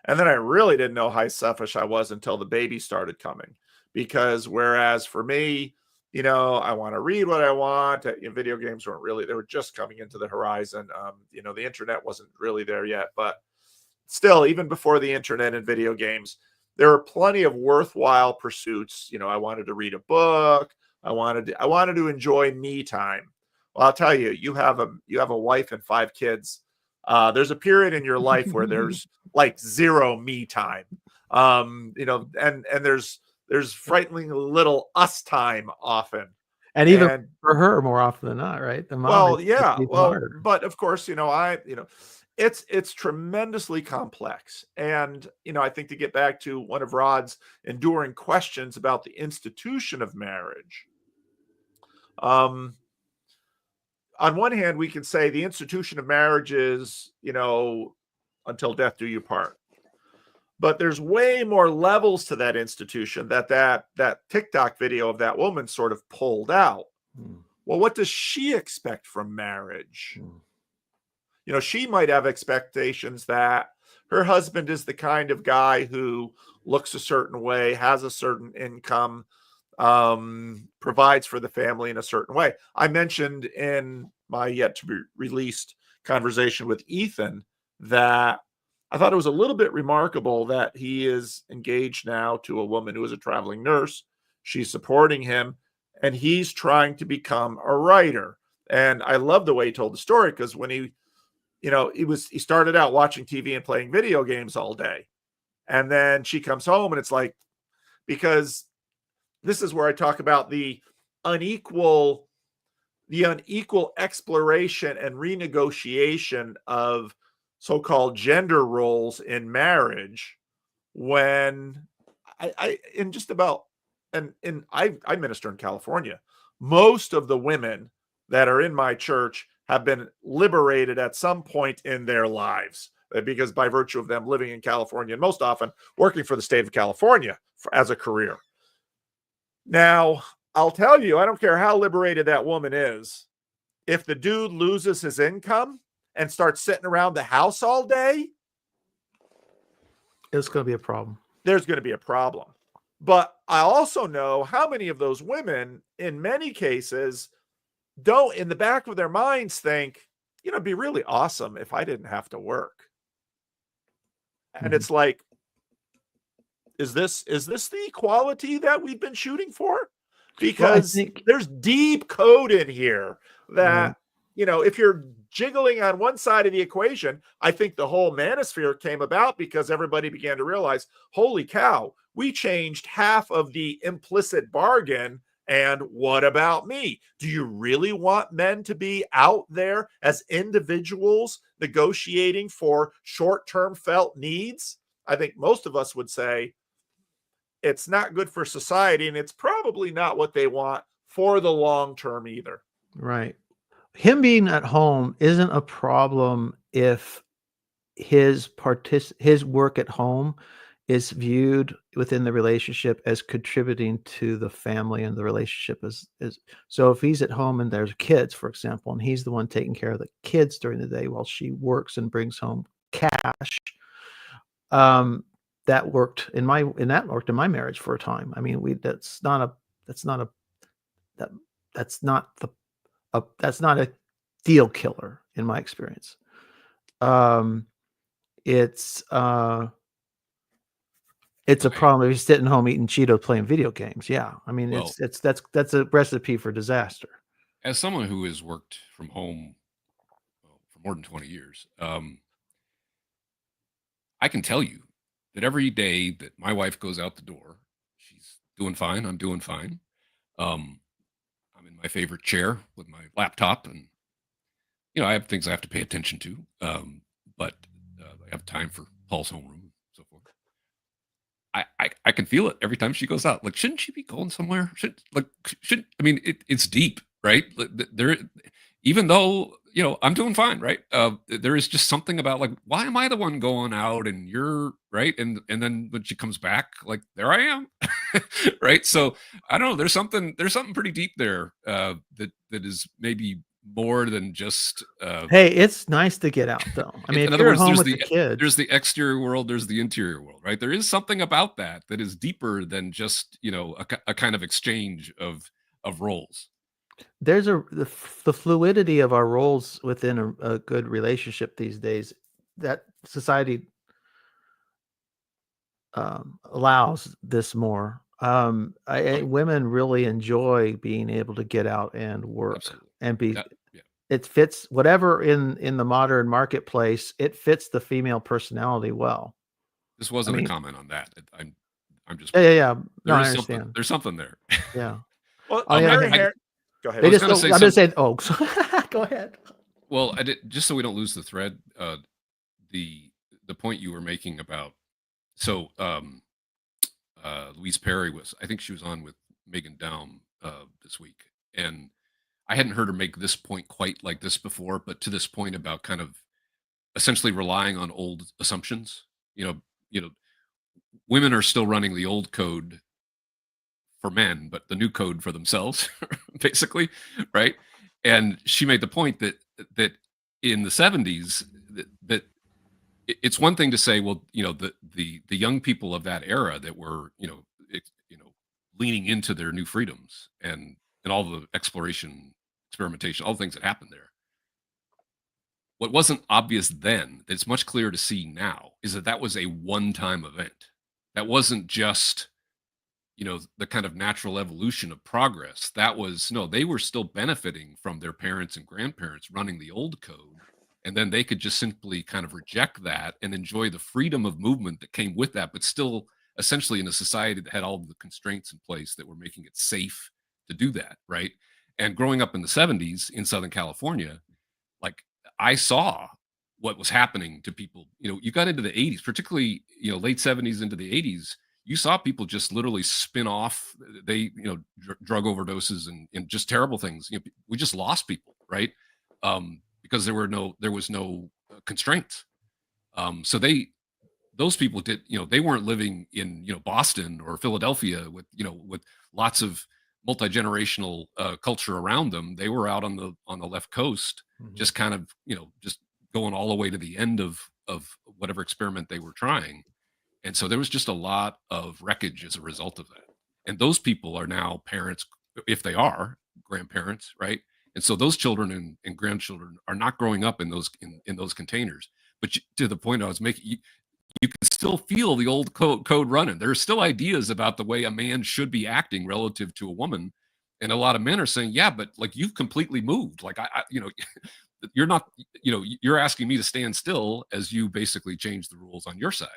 And then I really didn't know how selfish I was until the baby started coming. Because whereas for me, I want to read what I want. Video games weren't really, they were just coming into the horizon. The internet wasn't really there yet, but still, even before the internet and video games, there were plenty of worthwhile pursuits. I wanted to read a book. I wanted to enjoy me time. Well, I'll tell you, you have a wife and 5 kids. There's a period in your life where there's like zero me time. And there's frighteningly little us time often. And even for her more often than not, right? The mom. Well, yeah. Even Well, harder. but of course, it's tremendously complex. And, I think to get back to one of Rod's enduring questions about the institution of marriage, on one hand, we can say the institution of marriage is, until death do you part. But there's way more levels to that institution that TikTok video of that woman sort of pulled out. Well, what does she expect from marriage? She might have expectations that her husband is the kind of guy who looks a certain way, has a certain income, provides for the family in a certain way. I mentioned in my yet to be released conversation with Ethan that I thought it was a little bit remarkable that he is engaged now to a woman who is a traveling nurse. She's supporting him, and he's trying to become a writer. And I love the way he told the story, because when he started out watching TV and playing video games all day. And then she comes home, and it's like, because this is where I talk about the unequal exploration and renegotiation of so-called gender roles in marriage, when I minister in California. Most of the women that are in my church have been liberated at some point in their lives, because by virtue of them living in California and most often working for the state of California as a career. Now, I'll tell you, I don't care how liberated that woman is. If the dude loses his income and starts sitting around the house all day, it's going to be a problem. There's going to be a problem. But I also know how many of those women, in many cases, don't, in the back of their minds, think, it'd be really awesome if I didn't have to work. And it's like, is this the equality that we've been shooting for? Because there's deep code in here that, if you're jiggling on one side of the equation, I think the whole manosphere came about because everybody began to realize, holy cow, we changed half of the implicit bargain. And what about me? Do you really want men to be out there as individuals negotiating for short-term felt needs? I think most of us would say it's not good for society, and it's probably not what they want for the long term either. Right. Him being at home isn't a problem if his work at home is viewed within the relationship as contributing to the family and the relationship is so if he's at home and there's kids, for example, and he's the one taking care of the kids during the day while she works and brings home cash, that worked in my marriage for a time. I mean, that's not a deal killer in my experience. It's a problem if he's sitting home eating Cheetos playing video games. Yeah. I mean, that's a recipe for disaster. As someone who has worked from home for more than 20 years, I can tell you that every day that my wife goes out the door, she's doing fine. I'm doing fine. I'm in my favorite chair with my laptop, and I have things I have to pay attention to, but I have time for Paul's homeroom and so forth. I can feel it every time she goes out. Like, shouldn't she be going somewhere? It's deep, right? There, even though I'm doing fine, right? There is just something about, like, why am I the one going out and you're right? And then when she comes back, like, there I am, right? So I don't know. There's something pretty deep there that is maybe more than just. Hey, it's nice to get out, though. I mean, In if other you're words, at home there's with the kids, there's the exterior world, there's the interior world, right? There is something about that is deeper than just a kind of exchange of roles. there's the fluidity of our roles within a good relationship these days that society allows this more. Women really enjoy being able to get out and work. Absolutely. And be. Yeah. It fits whatever in the modern marketplace. It fits the female personality well. This wasn't a comment on that. I'm just. Yeah. No, I something. understand. There's something there. Yeah. Well, On the other hand, go ahead. they just gonna don't. say I'm just saying. Oh, go ahead. Well, just so we don't lose the thread, the point you were making about Louise Perry I think she was on with Megan Daum this week, and I hadn't heard her make this point quite like this before, but to this point about kind of essentially relying on old assumptions. Women are still running the old code for men, but the new code for themselves, basically, right? And she made the point that in the 70s that it's one thing to say, well, the young people of that era that were leaning into their new freedoms and all the experimentation, all the things that happened there. What wasn't obvious then, it's much clearer to see now, is that was a one-time event. That wasn't just the kind of natural evolution of progress. They were still benefiting from their parents and grandparents running the old code. And then they could just simply kind of reject that and enjoy the freedom of movement that came with that, but still essentially in a society that had all the constraints in place that were making it safe to do that, right? And growing up in the 70s in Southern California, like I saw what was happening to people. You got into the 80s, particularly, late 70s into the 80s, you saw people just literally spin off. They, drug overdoses and just terrible things. We just lost people, right? Because there was no constraints. So those people did, they weren't living in, Boston or Philadelphia with lots of multi-generational culture around them. They were out on the left coast, just kind of, just going all the way to the end of whatever experiment they were trying. And so there was just a lot of wreckage as a result of that. And those people are now parents, if they are grandparents, right? And so those children and grandchildren are not growing up in those containers. But to the point I was making, you can still feel the old code running. There are still ideas about the way a man should be acting relative to a woman. And a lot of men are saying, yeah, but like you've completely moved. Like you're not, you're asking me to stand still as you basically change the rules on your side.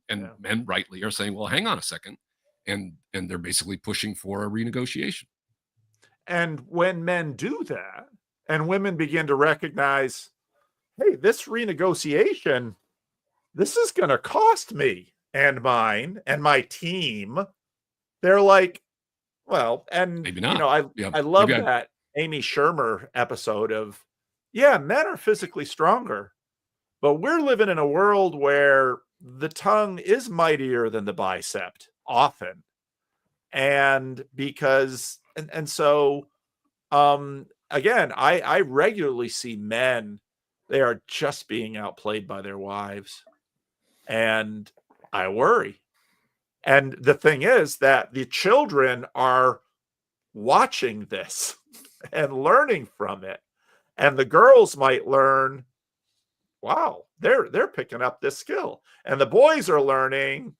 And men rightly are saying, well, hang on a second. And they're basically pushing for a renegotiation. And when men do that and women begin to recognize, hey, this renegotiation, this is going to cost me and mine and my team. They're like, well, and maybe not. I love that Amy Shermer episode of, yeah, men are physically stronger, but we're living in a world where the tongue is mightier than the bicep often. And because, and so, again, I regularly see men, they are just being outplayed by their wives. And I worry. And the thing is that the children are watching this and learning from it. And the girls might learn, wow, they're picking up this skill. And the boys are learning,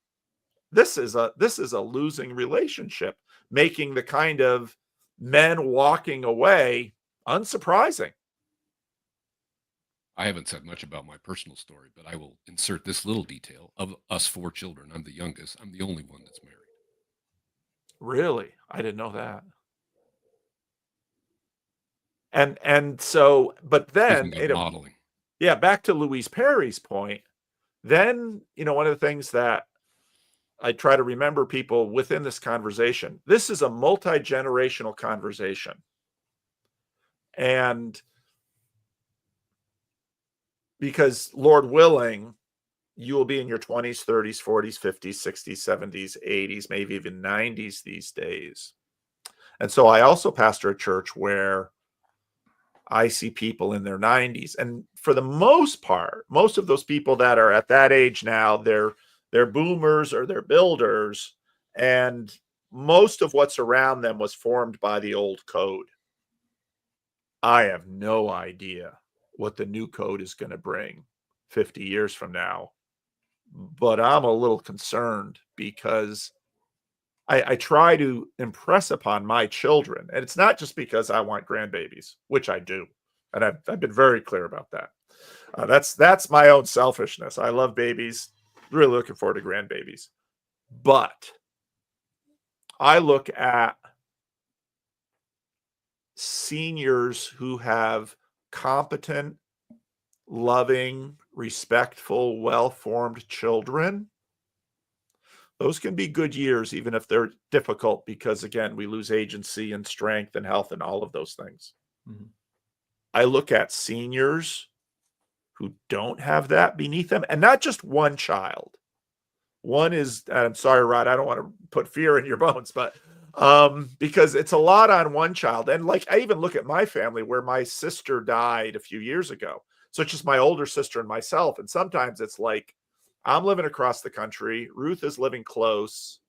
this is a losing relationship, making the kind of men walking away unsurprising. I haven't said much about my personal story, but I will insert this little detail. Of us 4 children, I'm the youngest. I'm the only one that's married. Really? I didn't know that. And so, but then modeling. Yeah, back to Louise Perry's point. Then, one of the things that I try to remember people within this conversation, this is a multi-generational conversation. And because Lord willing, you will be in your 20s, 30s, 40s, 50s, 60s, 70s, 80s, maybe even 90s these days. And so I also pastor a church where I see people in their 90s. And for the most part, most of those people that are at that age now, they're boomers or they're builders. And most of what's around them was formed by the old code. I have no idea what the new code is going to bring 50 years from now. But I'm a little concerned because I try to impress upon my children, and it's not just because I want grandbabies, which I do, and I've been very clear about that. That's my own selfishness. I love babies, really looking forward to grandbabies, but I look at seniors who have competent, loving, respectful, well-formed children. Those can be good years, even if they're difficult, because again, we lose agency and strength and health and all of those things. Mm-hmm. I look at seniors who don't have that beneath them, and not just one child. One is, and I'm sorry, Rod, I don't want to put fear in your bones, but because it's a lot on one child. And like, I even look at my family where my sister died a few years ago. So it's just my older sister and myself. And sometimes it's like, I'm living across the country. Ruth is living close.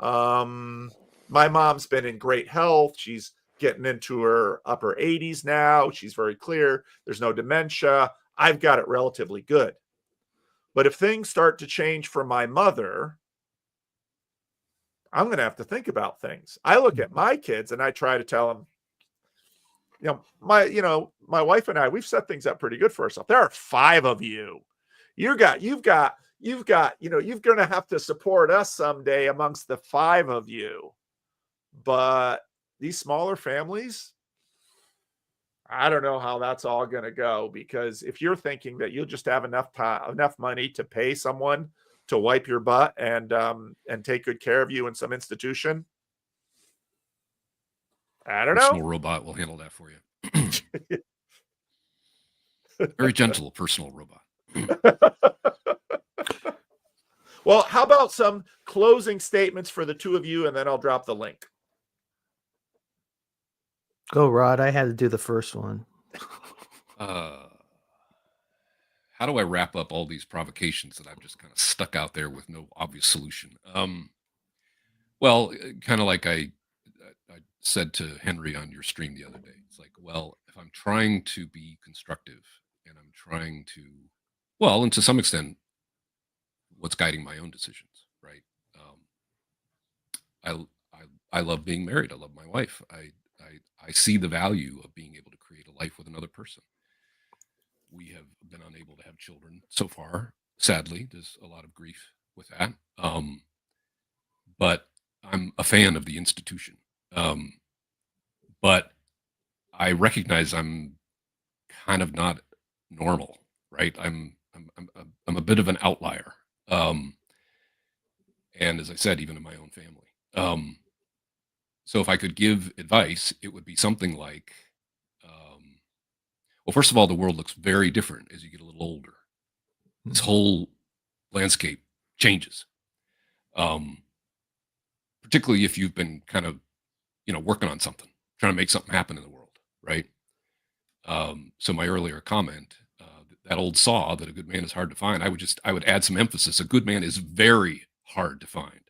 My mom's been in great health. She's getting into her upper 80s now. She's very clear. There's no dementia. I've got it relatively good. But if things start to change for my mother, I'm going to have to think about things. I look at my kids and I try to tell them, my wife and I, we've set things up pretty good for ourselves. There are 5 of you. You're going to have to support us someday amongst the 5 of you. But these smaller families, I don't know how that's all going to go, because if you're thinking that you'll just have enough money to pay someone to wipe your butt and take good care of you in some institution, I don't know. Personal robot will handle that for you. Very gentle personal robot. Well, how about some closing statements for the 2 of you, and then I'll drop the link. Go, Rod. I had to do the first one. How do I wrap up all these provocations that I've just kind of stuck out there with no obvious solution? Well, kind of like I said to Henry on your stream the other day. It's like, well, if I'm trying to be constructive and I'm trying to, well, and to some extent, what's guiding my own decisions, right? I love being married. I love my wife. I see the value of being able to create a life with another person. We have been unable to have children so far. Sadly, there's a lot of grief with that. But I'm a fan of the institution. But I recognize I'm kind of not normal, right? I'm a bit of an outlier. And as I said, even in my own family. So if I could give advice, it would be something like, well, first of all, the world looks very different as you get a little older. This whole landscape changes. Particularly if you've been kind of, working on something, trying to make something happen in the world, right? So my earlier comment, that old saw that a good man is hard to find, I would add some emphasis. A good man is very hard to find.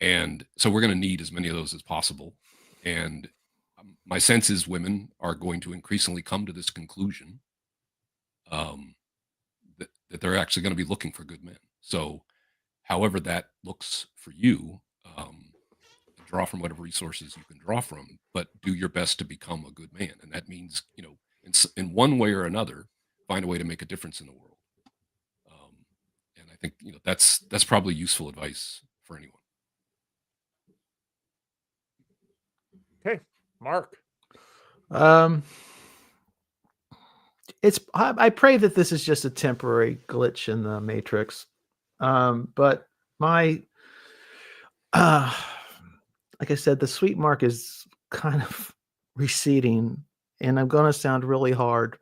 And so we're going to need as many of those as possible. And my sense is women are going to increasingly come to this conclusion that they're actually going to be looking for good men. So however that looks for you, draw from whatever resources you can draw from, but do your best to become a good man. And that means, in one way or another, find a way to make a difference in the world. And I think, that's probably useful advice for anyone. Okay, Mark. I pray that this is just a temporary glitch in the matrix. But my, like I said, the sweet mark is kind of receding, and I'm going to sound really hard.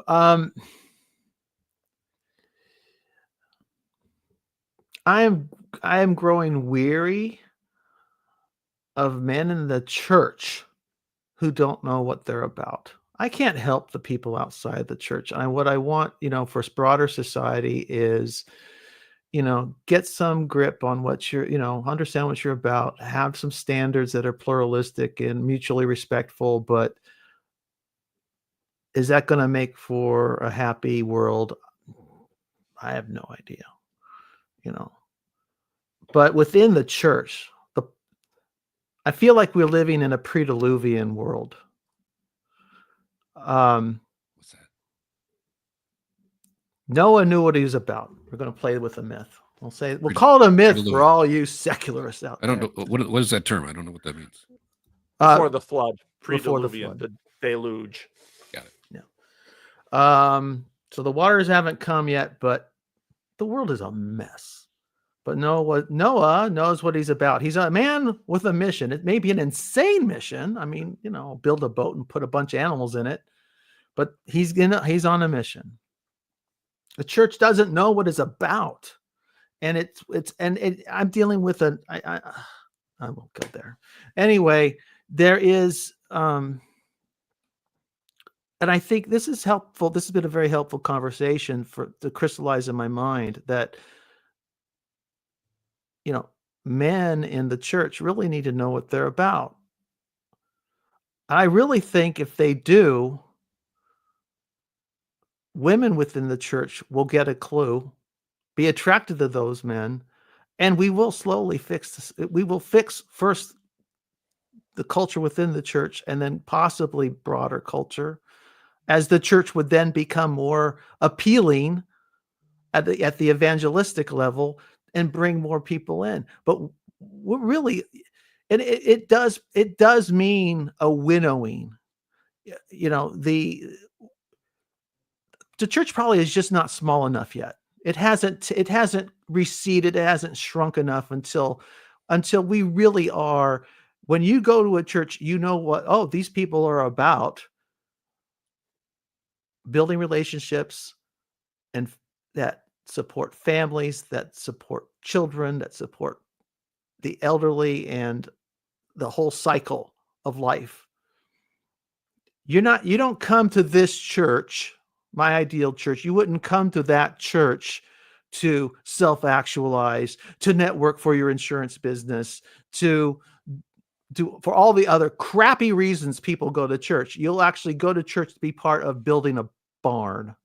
I am growing weary of men in the church who don't know what they're about. I can't help the people outside the church. What I want, for broader society is, get some grip on what you're, understand what you're about, have some standards that are pluralistic and mutually respectful, but is that going to make for a happy world? I have no idea, but within the church, I feel like we're living in a pre-diluvian world. What's that? Noah knew what he was about. We're going to play with a myth. We'll call it a myth for all you secularists out there. I don't know what is that term. I don't know what that means. Before the flood, before the pre-diluvian, flood. the deluge. Got it. Yeah. So the waters haven't come yet, but the world is a mess. But Noah knows what he's about. He's a man with a mission. It may be an insane mission. I mean, build a boat and put a bunch of animals in it, but he's on a mission. The church doesn't know what it's about, and I'm dealing with I won't go there. Anyway, there is, and I think this is helpful. This has been a very helpful conversation to crystallize in my mind that, men in the church really need to know what they're about. I really think if they do, women within the church will get a clue, be attracted to those men, and we will slowly fix this. We will fix first the culture within the church and then possibly broader culture, as the church would then become more appealing at the evangelistic level and bring more people in. But we're really, and it does mean a winnowing. The church probably is just not small enough yet. It hasn't receded. It hasn't shrunk enough until we really are. When you go to a church, these people are about building relationships and that support families, that support children, that support the elderly and the whole cycle of life. You don't come to this church, my ideal church. You wouldn't come to that church to self-actualize, to network for your insurance business, for all the other crappy reasons people go to church. You'll actually go to church to be part of building a barn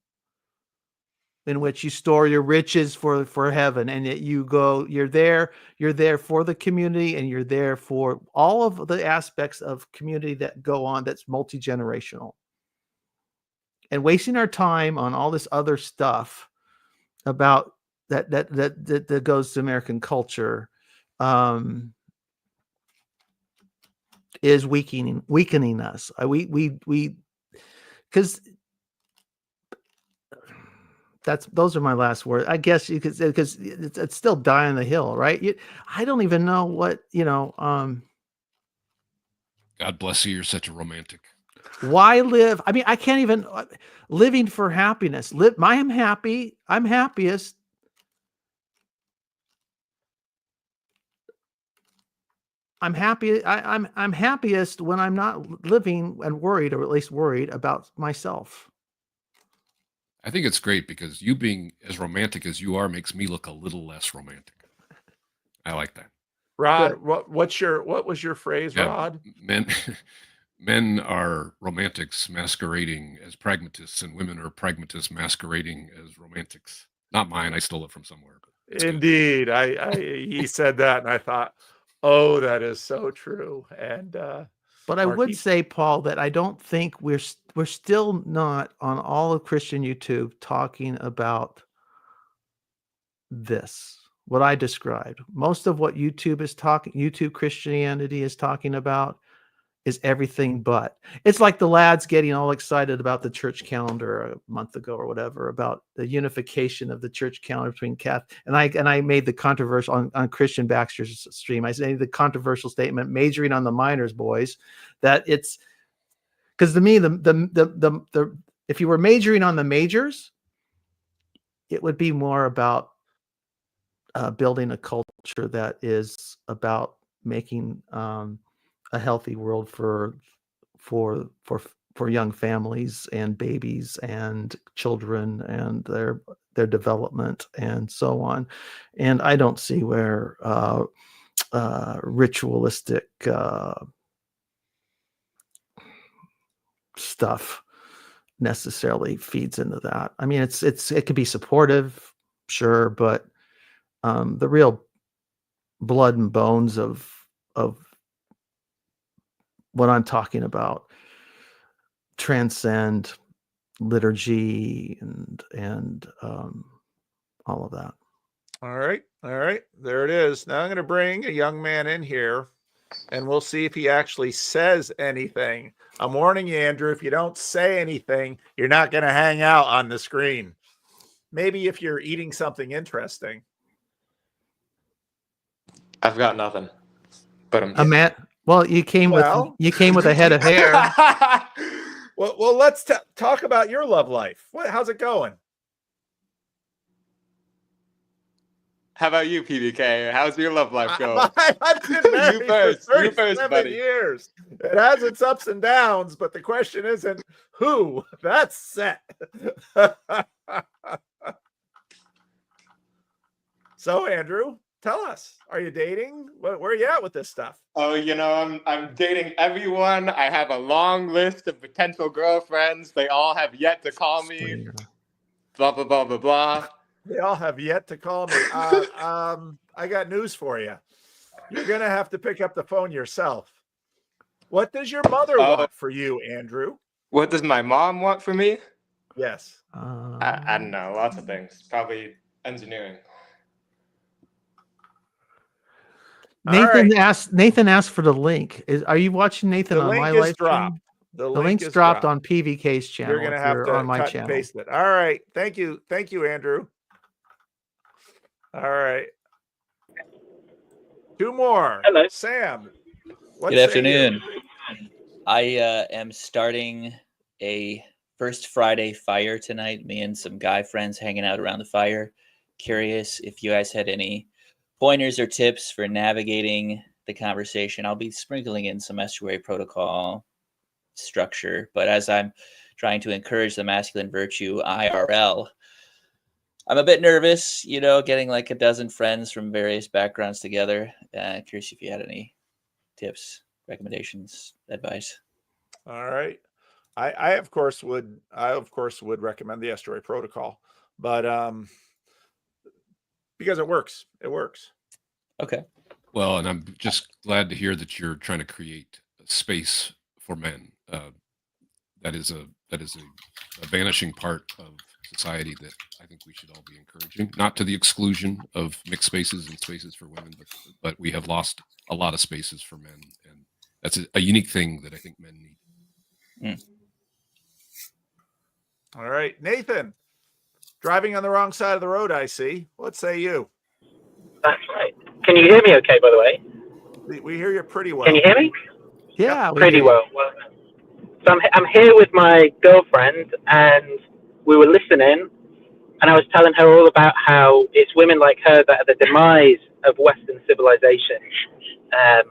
in which you store your riches for heaven, and you're there for the community, and you're there for all of the aspects of community that go on, that's multi-generational. And wasting our time on all this other stuff about that goes to American culture is weakening us. Because those are my last words. I guess you could say, because it's still die on the hill, right? I don't even know what, God bless you. You're such a romantic. Why live? I mean, I can't even living for happiness. I'm happy. I'm happiest. I'm happy. I'm happiest when I'm not living and worried, or at least worried about myself. I think it's great because you being as romantic as you are makes me look a little less romantic. I like that. Rod, what was your phrase, Rod? Men are romantics masquerading as pragmatists, and women are pragmatists masquerading as romantics. Not mine. I stole it from somewhere. Indeed. He said that, and I thought, oh, that is so true. And but I would say, Paul, that I don't think we're still not on all of Christian YouTube talking about this, what I described. Most of what YouTube Christianity is talking about is everything but. It's like the lads getting all excited about the church calendar a month ago or whatever, about the unification of the church calendar between Catholic. And I made the controversial on Christian Baxter's stream. I made the controversial statement, majoring on the minors, boys, that it's because to me, the if you were majoring on the majors, it would be more about building a culture that is about making a healthy world for for young families and babies and children and their development and so on. And I don't see where ritualistic stuff necessarily feeds into that. I mean, it could be supportive, sure, but the real blood and bones of what I'm talking about transcend liturgy and all of that. All right. There it is. Now I'm going to bring a young man in here, and we'll see if he actually says anything. I'm warning you, Andrew, if you don't say anything, you're not going to hang out on the screen. Maybe if you're eating something interesting. I've got nothing. But I'm a man. Well, you came with a head of hair. well, let's talk about your love life. How's it going? How about you, PBK? How's your love life going? I've been married for 37 buddy. years. It has its ups and downs, but the question isn't who. That's set. So, Andrew, tell us, are you dating? Where are you at with this stuff? Oh, I'm dating everyone. I have a long list of potential girlfriends. They all have yet to call me. Blah, blah, blah, blah, blah. They all have yet to call me. I got news for you. You're going to have to pick up the phone yourself. What does your mother want for you, Andrew? What does my mom want for me? Yes. I don't know. Lots of things. Probably engineering. Nathan asked for the link. Are you watching Nathan the on link my is live dropped. stream? The link's dropped on PVK's channel. You're going to have to on my cut channel. And paste it. All right. Thank you, Andrew. All right. Two more. Hello, Sam. Good afternoon. I am starting a First Friday fire tonight. Me and some guy friends hanging out around the fire. Curious if you guys had any pointers or tips for navigating the conversation. I'll be sprinkling in some estuary protocol structure, but as I'm trying to encourage the masculine virtue IRL, I'm a bit nervous, getting like a dozen friends from various backgrounds together. Curious if you had any tips, recommendations, advice. All right. I of course would recommend the estuary protocol, but because it works. Okay. Well, and I'm just glad to hear that you're trying to create a space for men. That is a vanishing part of society that I think we should all be encouraging, not to the exclusion of mixed spaces and spaces for women, but we have lost a lot of spaces for men, and that's a unique thing that I think men need. All right, Nathan, driving on the wrong side of the road, I see. What say you? That's right. Can you hear me okay, by the way? We hear you pretty well. Can you hear me? Yeah. Pretty well. So I'm here with my girlfriend, and we were listening, and I was telling her all about how it's women like her that are the demise of Western civilization. I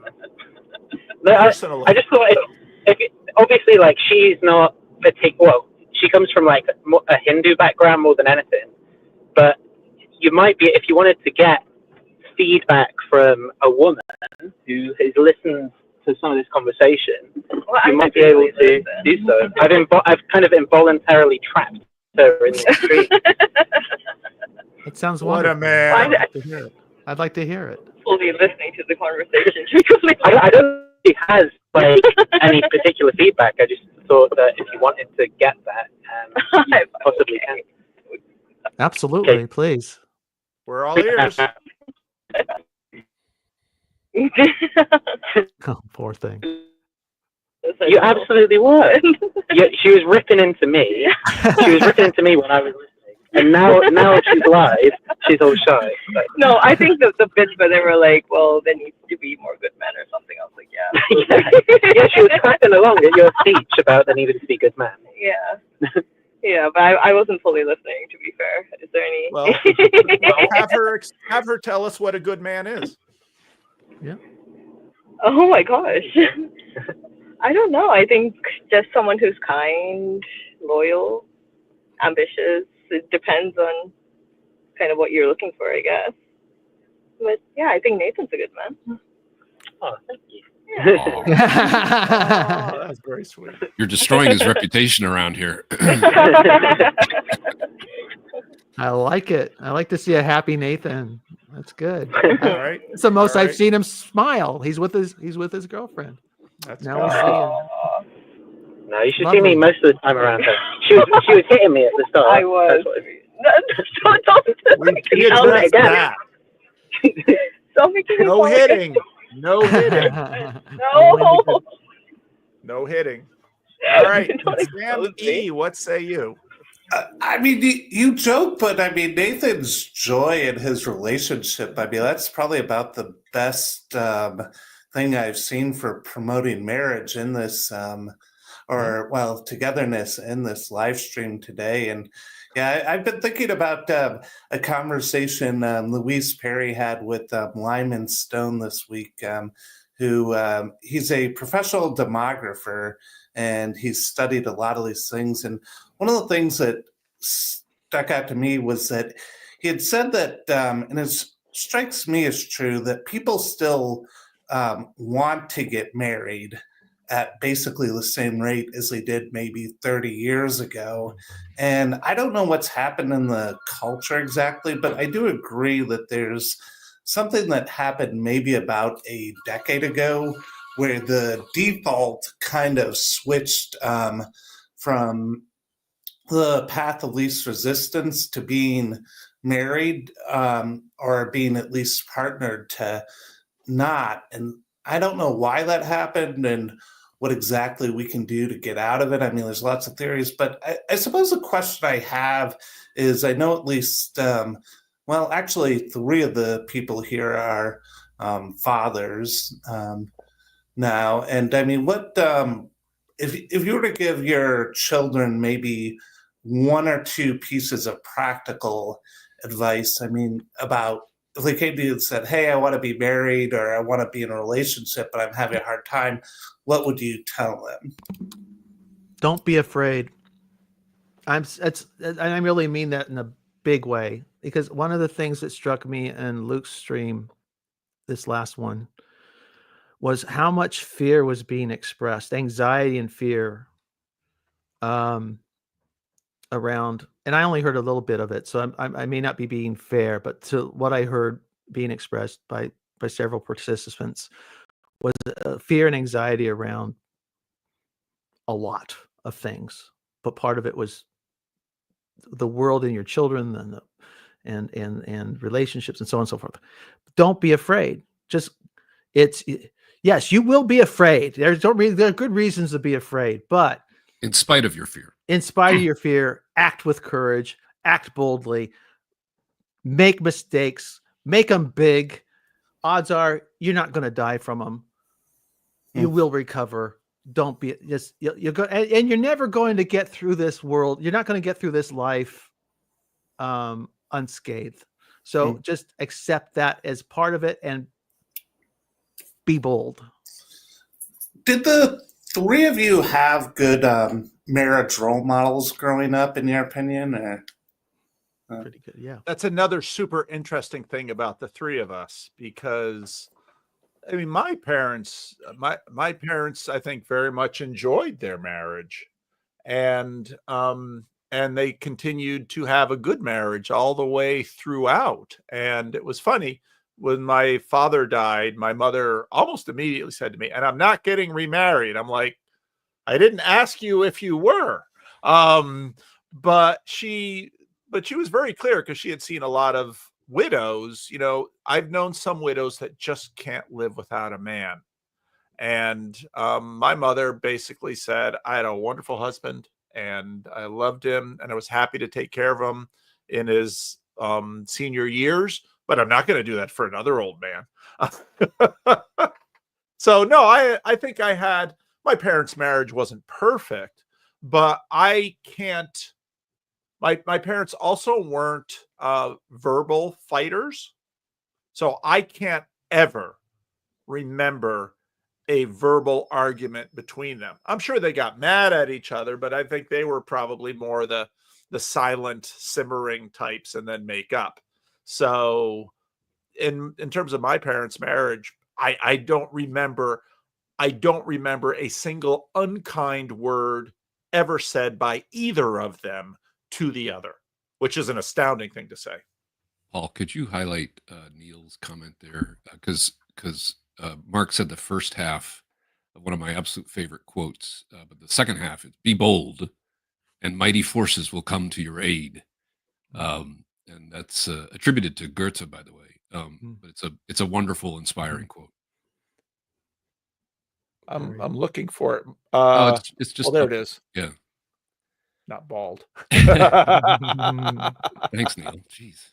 just thought, obviously, like, she's not she comes from like a Hindu background more than anything, but you might be, if you wanted to get feedback from a woman who has listened to some of this conversation, you might be able to do so. I've kind of involuntarily trapped her in the street. It sounds what wonderful. a man. I'd like to hear it. Fully listening to the conversation. I don't think she has like any particular feedback. I just thought that if you wanted to get that, you possibly can. Absolutely, please. We're all ears. Oh, poor thing. You absolutely were. She was ripping into me. She was ripping into me when I was listening, and now she's live. She's all shy. But. No, I think the bits where they were like, "Well, there needs to be more good men" or something. I was like, "Yeah." Yeah, she was cracking along at your speech about there needed to be good men. Yeah. Yeah, but I wasn't fully listening, to be fair. Is there any? Well, have her tell us what a good man is. Yeah. Oh my gosh. I don't know. I think just someone who's kind, loyal, ambitious. It depends on kind of what you're looking for, I guess. But yeah, I think Nathan's a good man. Oh, thank you. Oh, that's very sweet. You're destroying his reputation around here. I like it. I like to see a happy Nathan. That's good. All right. It's the most All I've right. seen him smile. He's with his girlfriend. That's now we see him. No, you should see me most of the time around her. She was hitting me at the start. I was. We addressed that. Stop making me No fall. hitting. No hitting. No. No hitting. All right. Sam E., what say you? I mean, you joke, but I mean, Nathan's joy in his relationship, I mean, that's probably about the best thing I've seen for promoting marriage in this, togetherness in this live stream today. And yeah, I've been thinking about a conversation Louise Perry had with Lyman Stone this week, who he's a professional demographer, and he's studied a lot of these things. And one of the things that stuck out to me was that he had said that, and it strikes me as true, that people still want to get married at basically the same rate as they did maybe 30 years ago. And I don't know what's happened in the culture exactly, but I do agree that there's something that happened maybe about a decade ago where the default kind of switched from the path of least resistance to being married or being at least partnered to not. And I don't know why that happened and what exactly we can do to get out of it. I mean, there's lots of theories, but I suppose the question I have is, I know at least, actually 3 of the people here are fathers now. And I mean, what, if you were to give your children maybe 1 or 2 pieces of practical advice, I mean, about if they came to you and said, hey, I want to be married or I want to be in a relationship, but I'm having a hard time, what would you tell them? Don't be afraid. I really mean that in a big way, because one of the things that struck me in Luke's stream, this last one, was how much fear was being expressed, anxiety and fear around, and I only heard a little bit of it, so I may not be being fair, but to what I heard being expressed by several participants was fear and anxiety around a lot of things, but part of it was the world and your children and relationships and so on and so forth. Don't be afraid. Yes, you will be afraid. There are good reasons to be afraid, but in spite of your fear, act with courage, act boldly, make mistakes, make them big. Odds are you're not going to die from them. You will recover. Don't be just you're go, and you're never going to get through this world. You're not going to get through this life unscathed. So just accept that as part of it and be bold. Did the 3 of you have good marriage role models growing up, in your opinion? Or pretty good, yeah. That's another super interesting thing about the 3 of us, because I mean, my parents, I think, very much enjoyed their marriage, and they continued to have a good marriage all the way throughout. And it was funny, when my father died, my mother almost immediately said to me, and I'm not getting remarried. I'm like, I didn't ask you if you were. But she was very clear, because she had seen a lot of widows. You know, I've known some widows that just can't live without a man. And my mother basically said, I had a wonderful husband and I loved him and I was happy to take care of him in his senior years, but I'm not going to do that for another old man. So no, I think my parents' marriage wasn't perfect, but I can't, my parents also weren't verbal fighters. So I can't ever remember a verbal argument between them. I'm sure they got mad at each other, but I think they were probably more the silent, simmering types and then make up. So in terms of my parents' marriage, I don't remember a single unkind word ever said by either of them to the other, which is an astounding thing to say. Paul, could you highlight Neil's comment there? Because Mark said the first half of one of my absolute favorite quotes, but the second half is "Be bold, and mighty forces will come to your aid," and that's attributed to Goethe, by the way. But it's a wonderful, inspiring quote. I'm looking for it. It's just there it is. Yeah. Not bald. Thanks, Neil. Jeez.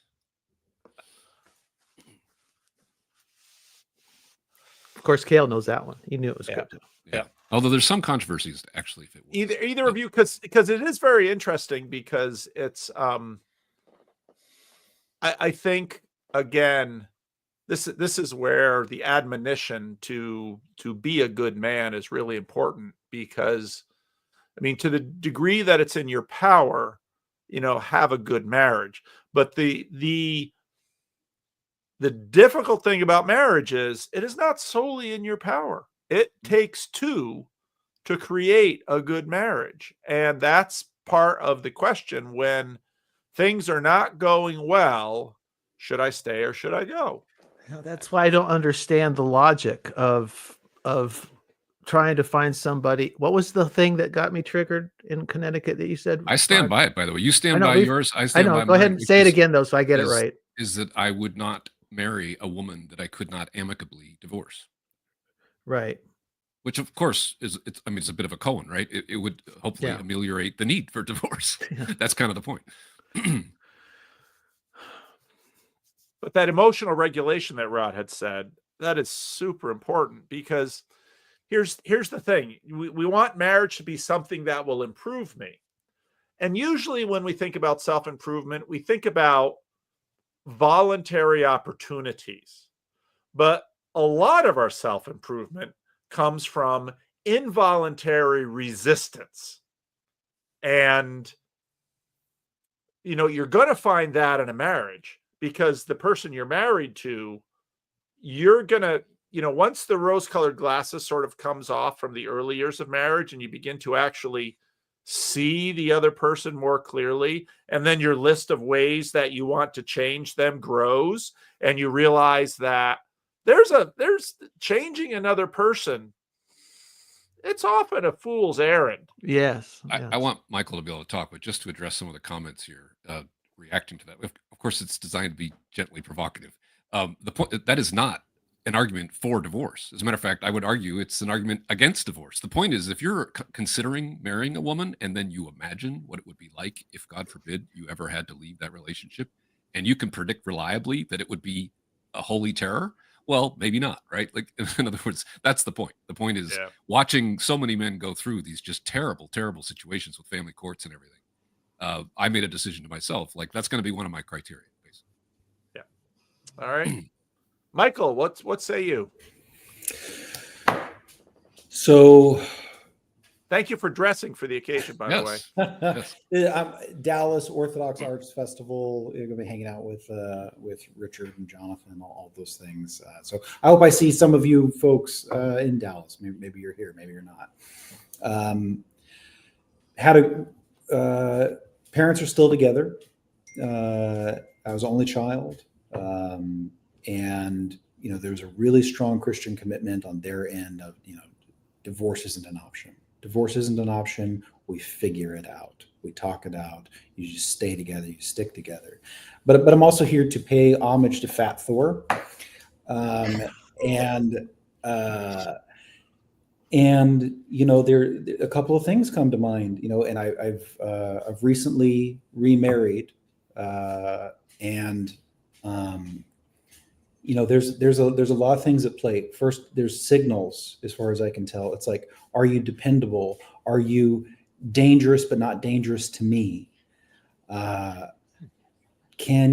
Of course, Cale knows that one. He knew it was good too. Yeah. Although there's some controversies actually if it was. Either of you, because it is very interesting, because it's I think again, this is where the admonition to be a good man is really important, because I mean, to the degree that it's in your power, have a good marriage. But the difficult thing about marriage is it is not solely in your power. It takes two to create a good marriage. And that's part of the question when things are not going well. Should I stay or should I go? That's why I don't understand the logic of trying to find somebody. What was the thing that got me triggered in Connecticut that you said? I stand by it, by the way. You stand by yours. I stand by mine. Go ahead and say it again, though, so I get it right. Is that I would not marry a woman that I could not amicably divorce. Right. Which, of course, it's a bit of a koan, right? It would hopefully ameliorate the need for divorce. That's kind of the point. But that emotional regulation that Rod had said, that is super important, because here's the thing. We want marriage to be something that will improve me. And usually when we think about self-improvement, we think about voluntary opportunities. But a lot of our self-improvement comes from involuntary resistance. And, you're going to find that in a marriage, because the person you're married to, you're going to, once the rose-colored glasses sort of comes off from the early years of marriage and you begin to actually see the other person more clearly, and then your list of ways that you want to change them grows, and you realize that there's changing another person. It's often a fool's errand. Yes. I want Michael to be able to talk, but just to address some of the comments here, reacting to that. Of course, it's designed to be gently provocative. The point that is not an argument for divorce. As a matter of fact, I would argue it's an argument against divorce. The point is, if you're considering marrying a woman and then you imagine what it would be like if, God forbid, you ever had to leave that relationship, and you can predict reliably that it would be a holy terror, well, maybe not, right? Like, in other words, that's the point. The point is watching so many men go through these just terrible, terrible situations with family courts and everything. I made a decision to myself, like, that's going to be one of my criteria, basically. Yeah. All right. Michael, what say you? So, thank you for dressing for the occasion, by the way. Dallas Orthodox Arts Festival. You're going to be hanging out with Richard and Jonathan, all those things. So I hope I see some of you folks in Dallas. Maybe you're here, maybe you're not. Parents are still together. I was only child. And, there's a really strong Christian commitment on their end of, divorce isn't an option. Divorce isn't an option. We figure it out. We talk it out. You just stay together. You stick together. But I'm also here to pay homage to Fat Thor. There a couple of things come to mind, and I've recently remarried, there's a lot of things at play. First, there's signals, as far as I can tell. It's like, are you dependable? Are you dangerous but not dangerous to me? Can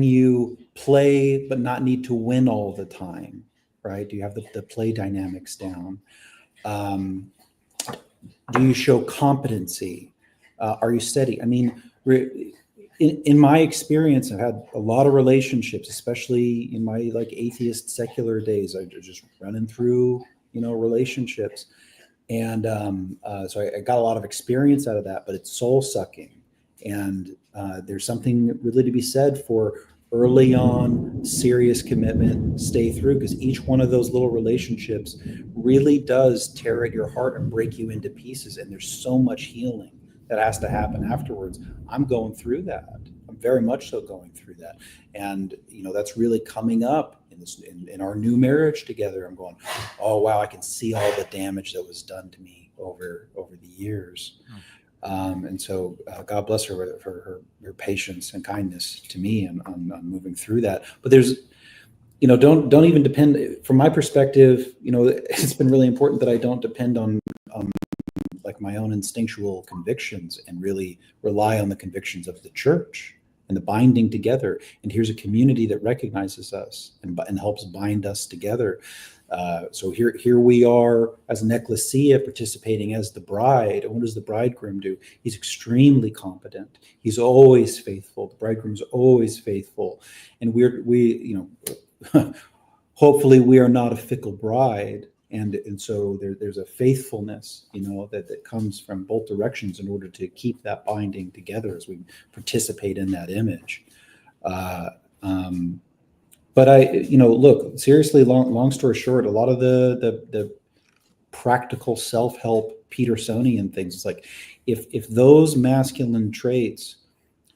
you play but not need to win all the time? Right? Do you have the play dynamics down? Do you show competency? Are you steady? I mean, in my experience, I've had a lot of relationships, especially in my like atheist secular days. I just running through, relationships. And so I got a lot of experience out of that, but it's soul sucking. And there's something really to be said for early on serious commitment, stay through, because each one of those little relationships really does tear at your heart and break you into pieces. And there's so much healing that has to happen afterwards. I'm going through that. I'm very much so going through that. And, that's really coming up in our new marriage together. I'm going, oh, wow, I can see all the damage that was done to me over the years. And so God bless her for her patience and kindness to me and on moving through that. But there's, don't even depend, from my perspective, it's been really important that I don't depend on like my own instinctual convictions and really rely on the convictions of the church and the binding together. And here's a community that recognizes us and helps bind us together. So here we are as an ecclesia participating as the bride. And what does the bridegroom do? He's extremely competent. He's always faithful. The bridegroom's always faithful. And hopefully we are not a fickle bride. And so there's a faithfulness, that comes from both directions in order to keep that binding together as we participate in that image. But look, seriously, long story short, a lot of the practical self-help Petersonian things, it's like, if those masculine traits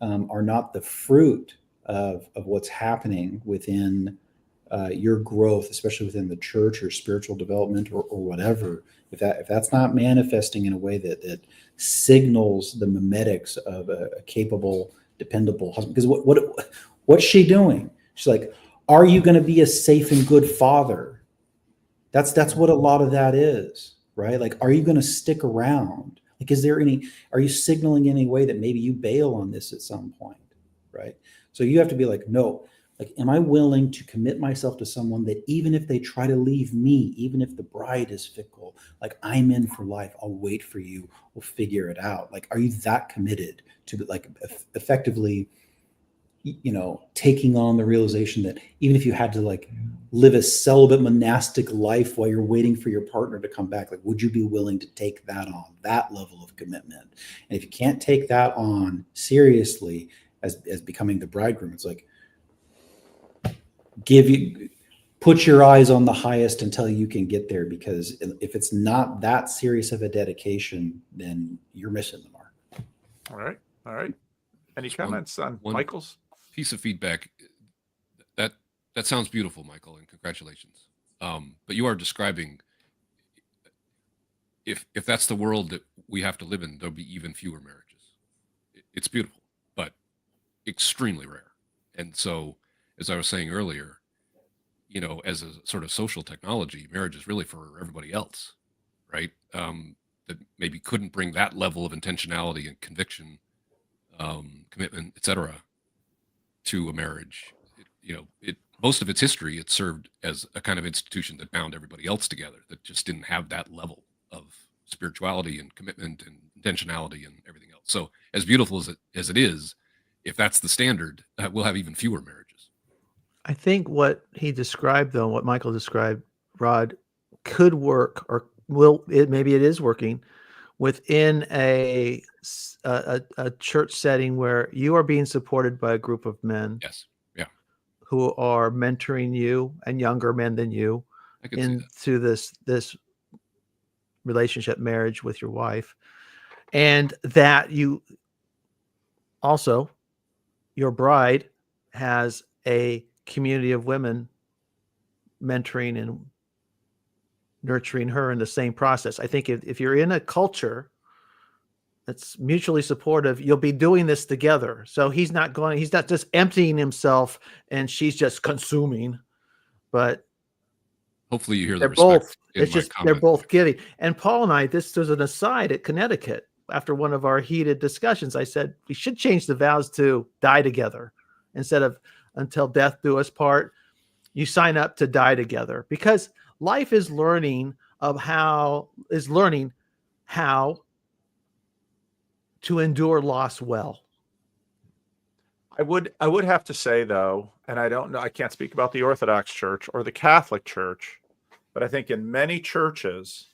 are not the fruit of what's happening within your growth, especially within the church or spiritual development or whatever, if that's not manifesting in a way that signals the mimetics of a capable, dependable husband, because what's she doing? She's like, are you going to be a safe and good father? That's what a lot of that is, right? Like, are you going to stick around? Like, are you signaling in any way that maybe you bail on this at some point, right? So you have to be like, no, like, am I willing to commit myself to someone that even if they try to leave me, even if the bride is fickle, like, I'm in for life, I'll wait for you, we'll figure it out. Like, are you that committed to, like, effectively, taking on the realization that even if you had to, like, live a celibate monastic life while you're waiting for your partner to come back, like, would you be willing to take that on, that level of commitment? And if you can't take that on seriously as becoming the bridegroom, it's like, put your eyes on the highest until you can get there, because if it's not that serious of a dedication, then you're missing the mark. All right. Any comments on Michael's piece of feedback? That sounds beautiful, Michael, and congratulations. But you are describing, if that's the world that we have to live in, there'll be even fewer marriages. It's beautiful, but extremely rare. And so, as I was saying earlier, as a sort of social technology, marriage is really for everybody else, right? That maybe couldn't bring that level of intentionality and conviction, commitment, etc., to a marriage. Most of its history, it served as a kind of institution that bound everybody else together, that just didn't have that level of spirituality and commitment and intentionality and everything else. So, as beautiful as it is, if that's the standard, we'll have even fewer marriages. I think what he described, though, what Michael described, Rod, could work, or maybe it is working within a church setting where you are being supported by a group of men. Yes. Yeah. Who are mentoring you, and younger men than you, into this relationship, marriage with your wife, and that you also, your bride has a community of women mentoring and nurturing her in the same process. I think if you're in a culture that's mutually supportive, you'll be doing this together. So he's not just emptying himself and she's just consuming, but hopefully you hear the respect. They're both giving. And Paul and I, this was an aside at Connecticut. After one of our heated discussions, I said, we should change the vows to die together instead of until death do us part. You sign up to die together, because life is learning is learning how to endure loss well. I would have to say, though, and I don't know, I can't speak about the Orthodox Church or the Catholic Church, but I think in many churches,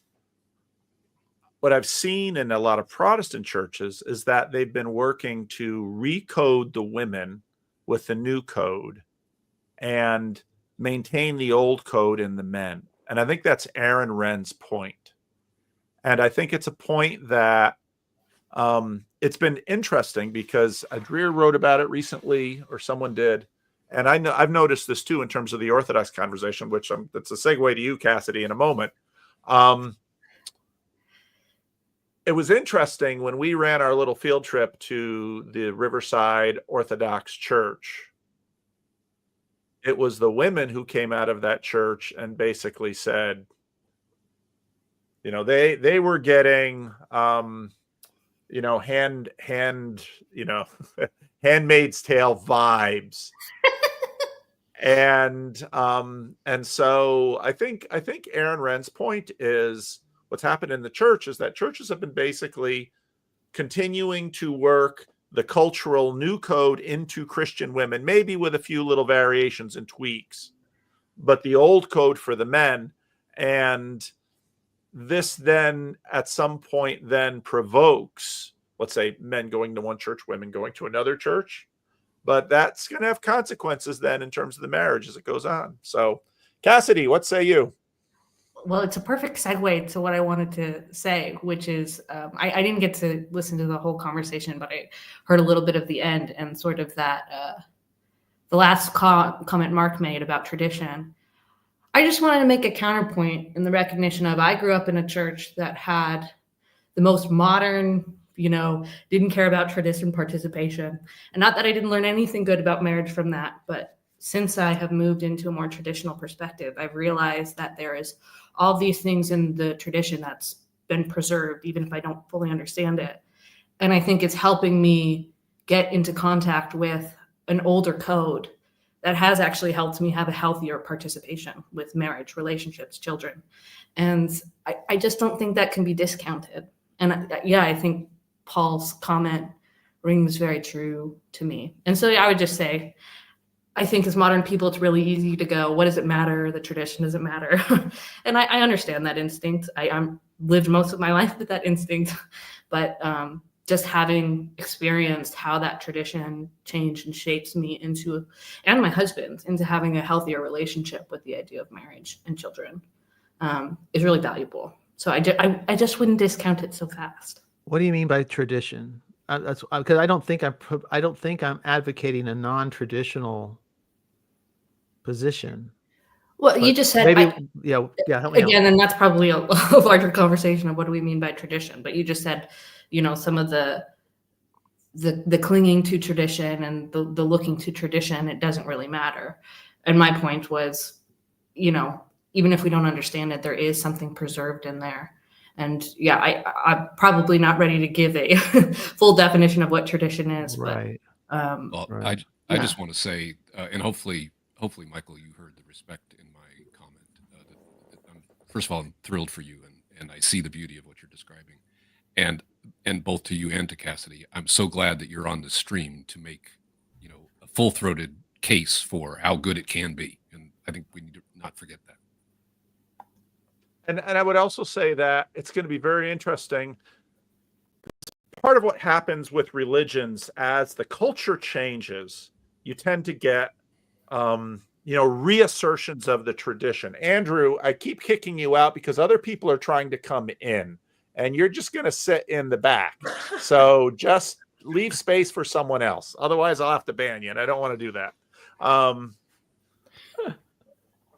what I've seen in a lot of Protestant churches is that they've been working to recode the women with the new code and maintain the old code in the men. And I think that's Aaron Wren's point. And I think it's a point that it's been interesting because Adria wrote about it recently, or someone did. And I've noticed this too in terms of the Orthodox conversation, which that's a segue to you, Cassidy, in a moment. It was interesting when we ran our little field trip to the Riverside Orthodox Church. It was the women who came out of that church and basically said, you know, they were getting, you know, you know, Handmaid's Tale vibes. And so I think Aaron Wren's point is what's happened in the church is that churches have been basically continuing to work the cultural new code into Christian women, maybe with a few little variations and tweaks, but the old code for the men. And this then at some point then provokes, let's say, men going to one church, women going to another church. But that's going to have consequences then in terms of the marriage as it goes on. So, Cassidy, what say you? Well, it's a perfect segue to what I wanted to say, which is I didn't get to listen to the whole conversation, but I heard a little bit of the end and sort of that the last comment Mark made about tradition. I just wanted to make a counterpoint in the recognition of I grew up in a church that had the most modern, you know, didn't care about tradition participation. And not that I didn't learn anything good about marriage from that, but since I have moved into a more traditional perspective, I've realized that there is all these things in the tradition that's been preserved, even if I don't fully understand it. And I think it's helping me get into contact with an older code that has actually helped me have a healthier participation with marriage, relationships, children. And I just don't think that can be discounted. And yeah, I think Paul's comment rings very true to me. And so yeah, I would just say, I think as modern people, it's really easy to go, what does it matter? The tradition doesn't matter. And I understand that instinct. I'm lived most of my life with that instinct, but just having experienced how that tradition changed and shapes me into, and my husband, into having a healthier relationship with the idea of marriage and children is really valuable. So I just wouldn't discount it so fast. What do you mean by tradition? That's because I don't think I'm advocating a non-traditional position. Well, you just said maybe, yeah. Help me again, out. and that's probably a larger conversation of what do we mean by tradition. But you just said, you know, some of the clinging to tradition and the looking to tradition, it doesn't really matter. And my point was, you know, even if we don't understand it, there is something preserved in there. And yeah, I'm probably not ready to give a full definition of what tradition is. Right. But, Well, right. I just want to say, and hopefully, Michael, you heard the respect in my comment. First of all, I'm thrilled for you, and I see the beauty of what you're describing. And both to you and to Cassidy, I'm so glad that you're on the stream to make, you know, a full-throated case for how good it can be. And I think we need to not forget that. And I would also say that it's going to be very interesting. Part of what happens with religions as the culture changes, you tend to get, you know, reassertions of the tradition. Andrew, I keep kicking you out because other people are trying to come in and you're just going to sit in the back. So just leave space for someone else. Otherwise, I'll have to ban you, and I don't want to do that.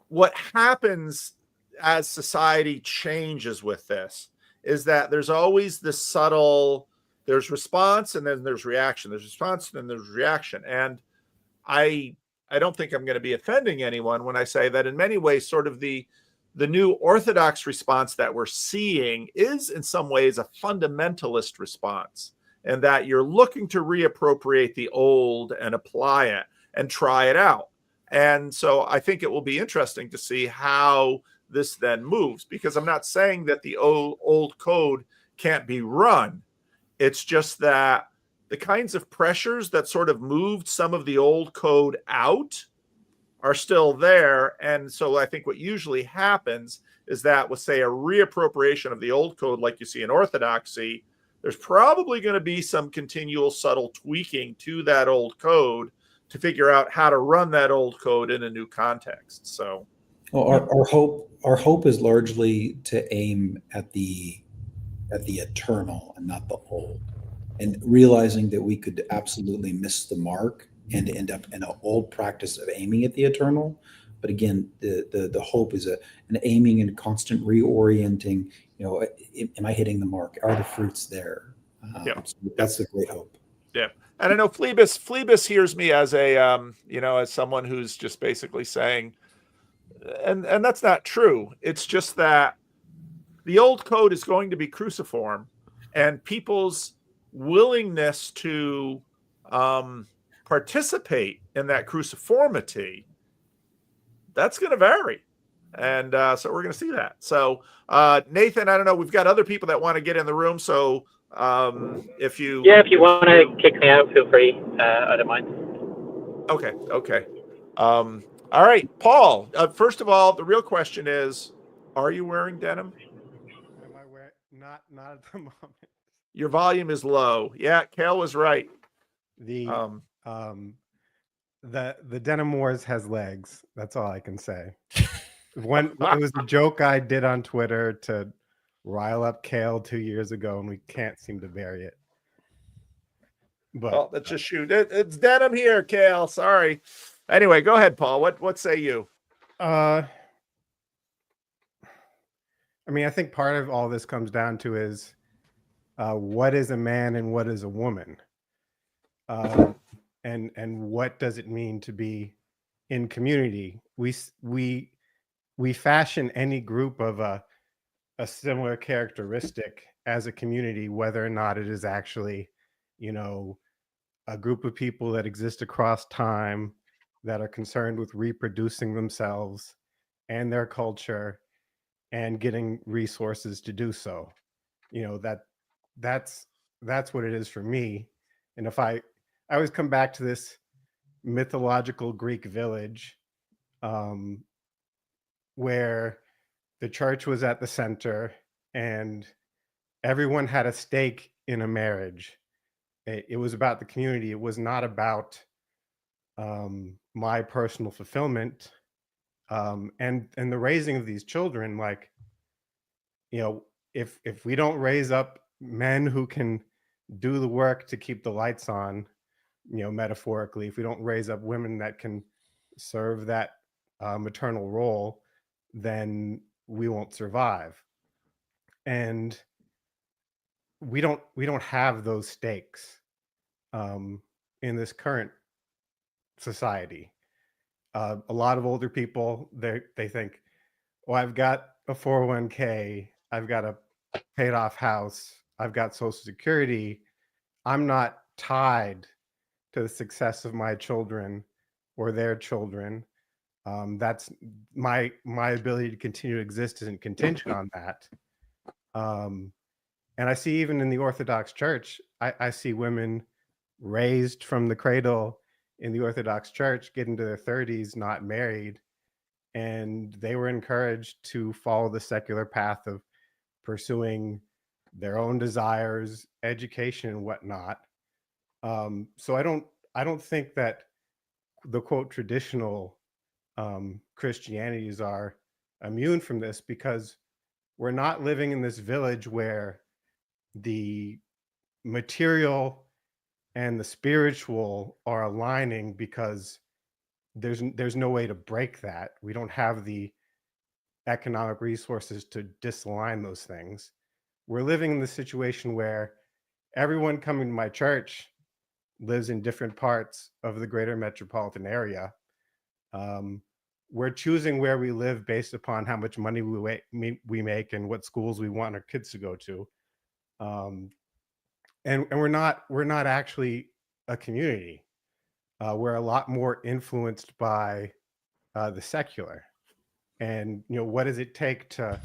What happens as society changes with this is that there's always this subtle, there's response and then there's reaction. There's response and then there's reaction. And I don't think I'm going to be offending anyone when I say that in many ways, sort of the new Orthodox response that we're seeing is in some ways a fundamentalist response, and that you're looking to reappropriate the old and apply it and try it out. And so I think it will be interesting to see how this then moves, because I'm not saying that the old code can't be run. It's just that the kinds of pressures that sort of moved some of the old code out are still there. And so I think what usually happens is that with, say, a reappropriation of the old code, like you see in Orthodoxy, there's probably going to be some continual subtle tweaking to that old code to figure out how to run that old code in a new context. So, well, our hope is largely to aim at the eternal and not the old, and realizing that we could absolutely miss the mark and end up in an old practice of aiming at the eternal. But again, the hope is an aiming and constant reorienting. Am I hitting the mark? Are the fruits there? So that's the great hope. Yeah. And I know Phlebas hears me as a, as someone who's just basically saying, and that's not true. It's just that the old code is going to be cruciform, and people's willingness to participate in that cruciformity, that's going to vary. And so we're going to see that. So Nathan, I don't know, we've got other people that want to get in the room. So if you want to kick me out, feel free. I don't mind. Okay. All right, Paul. First of all, the real question is, are you wearing denim? Am I wearing? Not at the moment. Your volume is low. Yeah, Kale was right. The Denim Wars has legs. That's all I can say. When it was a joke I did on Twitter to rile up Kale 2 years ago, and we can't seem to bury it. But let's just shoot it. It's denim here, Kale. Sorry. Anyway, go ahead, Paul. What say you? I mean, I think part of all this comes down to is what is a man and what is a woman, and what does it mean to be in community? We fashion any group of a similar characteristic as a community, whether or not it is actually, a group of people that exist across time, that are concerned with reproducing themselves and their culture and getting resources to do so. That's what it is for me. And if I always come back to this mythological Greek village, where the church was at the center and everyone had a stake in a marriage. It was about the community. It was not about my personal fulfillment, and the raising of these children. Like, if we don't raise up men who can do the work to keep the lights on, metaphorically, if we don't raise up women that can serve that maternal role, then we won't survive. And we don't have those stakes in this current society. A lot of older people, they think, well, I've got a 401k, I've got a paid off house, I've got Social Security, I'm not tied to the success of my children or their children. That's my ability to continue to exist isn't contingent on that. And I see even in the Orthodox Church, I see women raised from the cradle in the Orthodox Church get into their 30s, not married, and they were encouraged to follow the secular path of pursuing their own desires, education, and whatnot. So I don't think that the quote traditional Christianities are immune from this, because we're not living in this village where the material and the spiritual are aligning, because there's no way to break that. We don't have the economic resources to disalign those things. We're living in the situation where everyone coming to my church lives in different parts of the greater metropolitan area. We're choosing where we live based upon how much money we make and what schools we want our kids to go to. And we're not actually a community. We're a lot more influenced by the secular. And what does it take to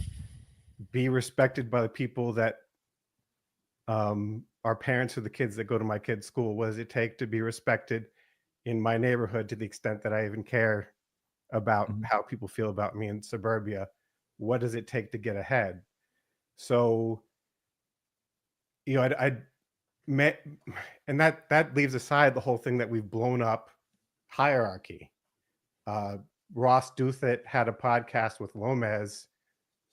be respected by the people that are parents of the kids that go to my kids' school? What does it take to be respected in my neighborhood, to the extent that I even care about how people feel about me in suburbia? What does it take to get ahead? So, I met, and that leaves aside the whole thing that we've blown up hierarchy. Ross Douthat had a podcast with Lomez,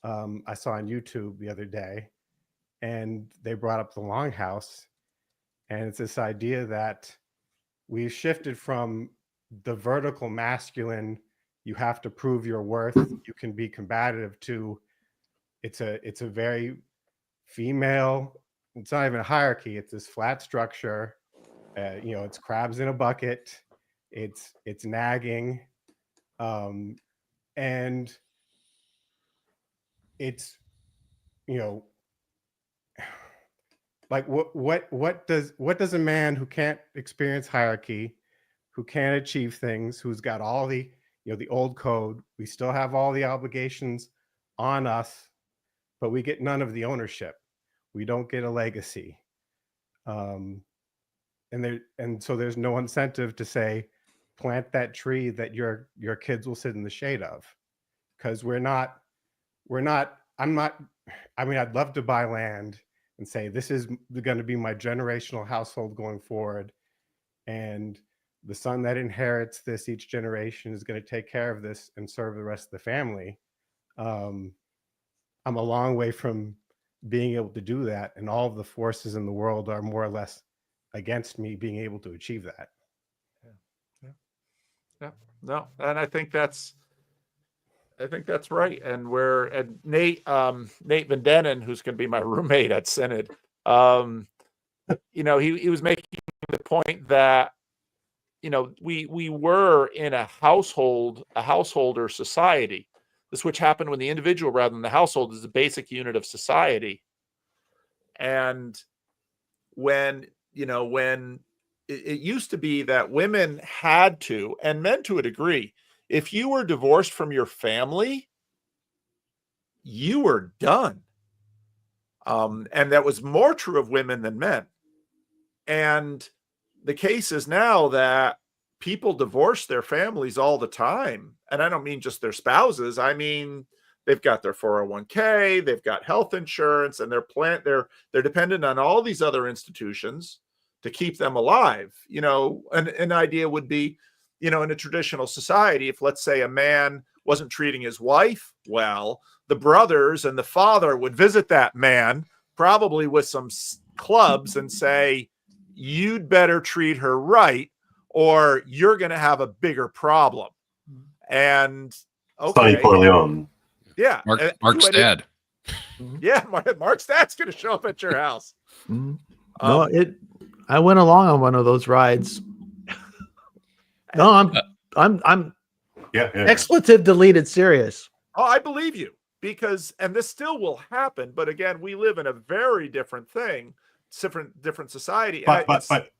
I saw on YouTube the other day, and they brought up the Longhouse, and it's this idea that we've shifted from the vertical masculine, you have to prove your worth, you can be combative, to it's a very female, it's not even a hierarchy, it's this flat structure. It's crabs in a bucket, it's nagging, and it's like what does a man who can't experience hierarchy, who can't achieve things, who's got all the the old code, we still have all the obligations on us, but we get none of the ownership, we don't get a legacy, and so there's no incentive to say, plant that tree that your kids will sit in the shade of, because I'd love to buy land and say, this is going to be my generational household going forward, and the son that inherits this each generation is going to take care of this and serve the rest of the family. I'm a long way from being able to do that, and all of the forces in the world are more or less against me being able to achieve that. Yeah. No, and I think that's right. And Nate Van Dennen, who's going to be my roommate at Synod, he was making the point that we were in a householder society. This, which happened when the individual rather than the household is the basic unit of society. And when it used to be that women had to, and men to a degree, if you were divorced from your family, you were done. And that was more true of women than men. And the case is now that people divorce their families all the time. And I don't mean just their spouses. I mean, they've got their 401k, they've got health insurance, and they're dependent on all these other institutions to keep them alive. An idea would be, in a traditional society, if, let's say, a man wasn't treating his wife well, the brothers and the father would visit that man, probably with some clubs, and say, you'd better treat her right, or you're going to have a bigger problem. And Sonny Corleone. Yeah. Mark's dad. Yeah, Mark's dad's going to show up at your house. I went along on one of those rides. No, I'm expletive deleted serious. Oh, I believe you, and this still will happen, but again, we live in a very different thing, different society. But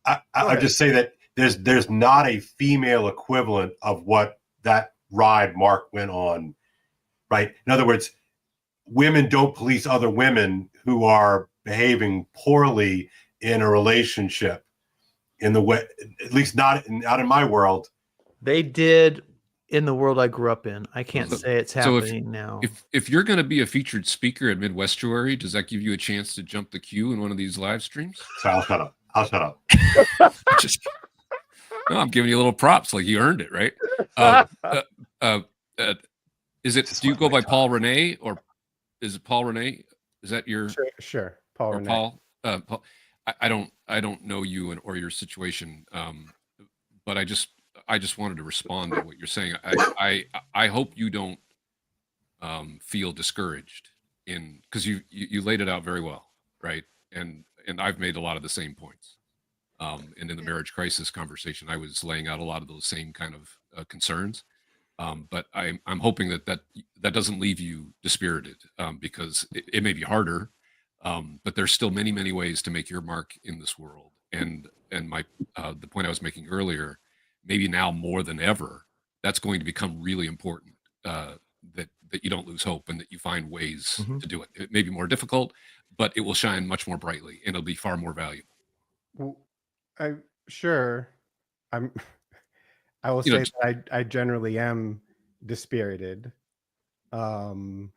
I just say that there's not a female equivalent of what that ride Mark went on, right? In other words, women don't police other women who are behaving poorly in a relationship, in the way, at least not in my world. They did in the world I grew up in. I can't say it's happening now. If you're going to be a featured speaker at Midwestuary, does that give you a chance to jump the queue in one of these live streams? So I'll shut up. No, I'm giving you a little props, like you earned it, right? Is it? Do you go by Paul Rene, or is it Paul Rene? Is that your? Sure. Paul Rene. Paul. Paul. I don't know you or your situation, but I just wanted to respond to what you're saying. I hope you don't feel discouraged because you laid it out very well, right? And I've made a lot of the same points. And in the marriage crisis conversation, I was laying out a lot of those same kind of concerns. But I'm hoping that doesn't leave you dispirited, because it may be harder, but there's still many, many ways to make your mark in this world. And my the point I was making earlier, maybe now more than ever, that's going to become really important. that you don't lose hope and that you find ways Mhm. to do it. It may be more difficult, but it will shine much more brightly and it'll be far more valuable. Well, sure. I'm. I will You know, say that I generally am dispirited. And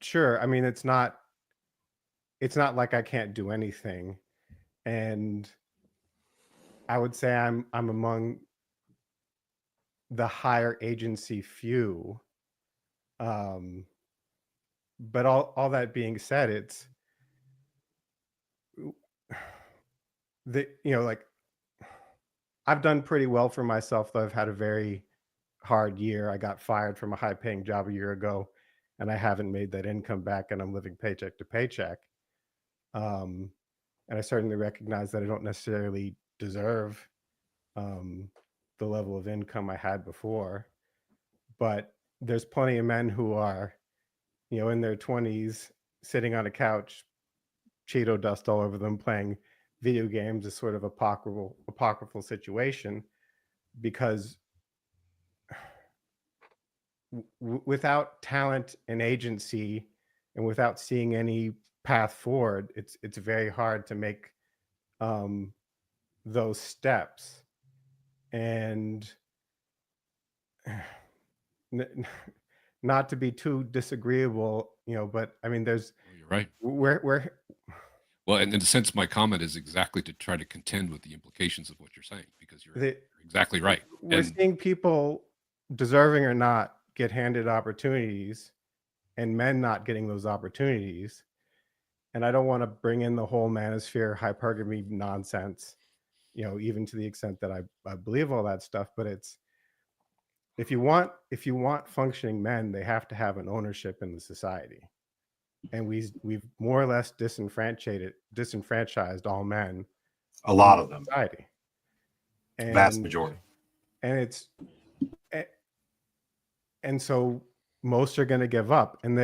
sure, I mean it's not like I can't do anything. And I would say I'm among the higher agency few. But all that being said, it's like I've done pretty well for myself, though I've had a very hard year. I got fired from a high-paying job a year ago, and I haven't made that income back, and I'm living paycheck to paycheck. And I certainly recognize that I don't necessarily deserve the level of income I had before. But there's plenty of men who are, in their 20s, sitting on a couch, Cheeto dust all over them, playing video games, is sort of apocryphal situation, because without talent and agency and without seeing any path forward, it's very hard to make those steps. And not to be too disagreeable, but I mean, you're right. We're Well, and in a sense, my comment is exactly to try to contend with the implications of what you're saying, because you're exactly right. We're seeing people, deserving or not, get handed opportunities, and men not getting those opportunities. And I don't want to bring in the whole manosphere hypergamy nonsense, even to the extent that I believe all that stuff. But it's, if you want functioning men, they have to have an ownership in the society. And we've more or less disenfranchised all men. A lot of them. Society. And, vast majority. And so most are going to give up. And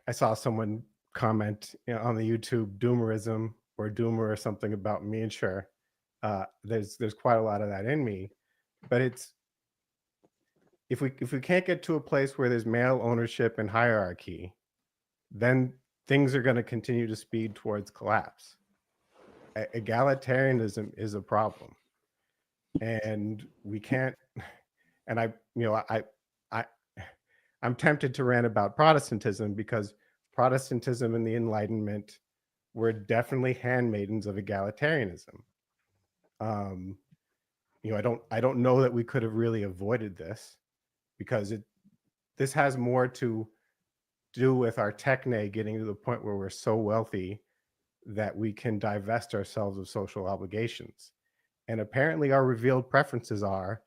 I saw someone comment on the YouTube doomerism or doomer or something about me, and sure, there's quite a lot of that in me. But it's, if we can't get to a place where there's male ownership and hierarchy, then things are going to continue to speed towards collapse. Egalitarianism is a problem, and we can't. And I'm tempted to rant about Protestantism, because Protestantism and the Enlightenment were definitely handmaidens of egalitarianism. I don't know that we could have really avoided this, because this has more to do with our techne getting to the point where we're so wealthy that we can divest ourselves of social obligations. And apparently our revealed preferences are,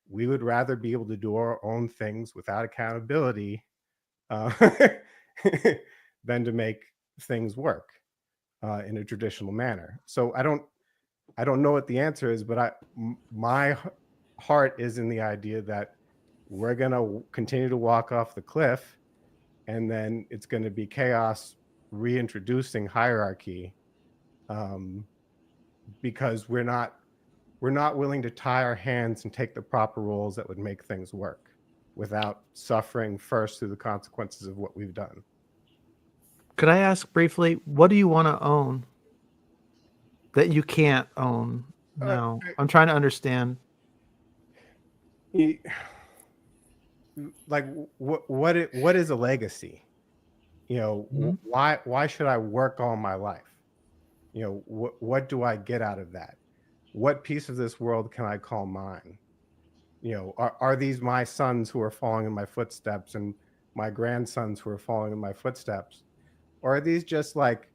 we would rather be able to do our own things without accountability than to make things work in a traditional manner. So I don't know what the answer is, but my heart is in the idea that we're going to continue to walk off the cliff, and then it's going to be chaos reintroducing hierarchy, because we're not willing to tie our hands and take the proper roles that would make things work without suffering first through the consequences of what we've done. Could I ask briefly, what do you want to own that you can't own now? I'm trying to understand. Like, what is a legacy? Why should I work all my life? What do I get out of that? What piece of this world can I call mine? Are these my sons who are following in my footsteps, and my grandsons who are following in my footsteps? Or are these just like,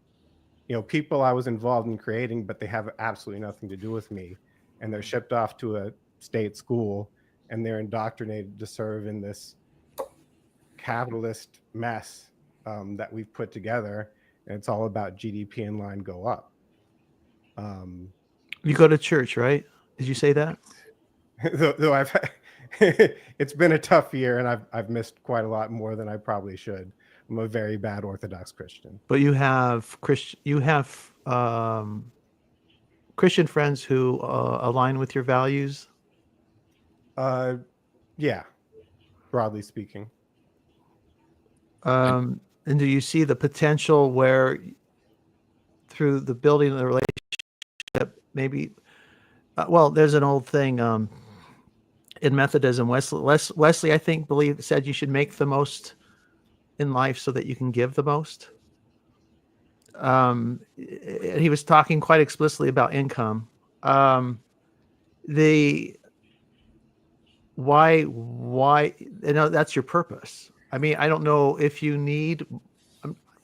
people I was involved in creating, but they have absolutely nothing to do with me, and they're shipped off to a state school, and they're indoctrinated to serve in this capitalist mess that we've put together, and it's all about GDP and line go up. You go to church, right? Did you say that? Though it's been a tough year, and I've missed quite a lot more than I probably should. I'm a very bad Orthodox Christian. But you have Christian friends who align with your values. Yeah, broadly speaking. And do you see the potential where through the building of the relationship, maybe, well, there's an old thing in Methodism, Wesley, I think, said you should make the most in life so that you can give the most. He was talking quite explicitly about income. Why, that's your purpose. I mean, I don't know if you need,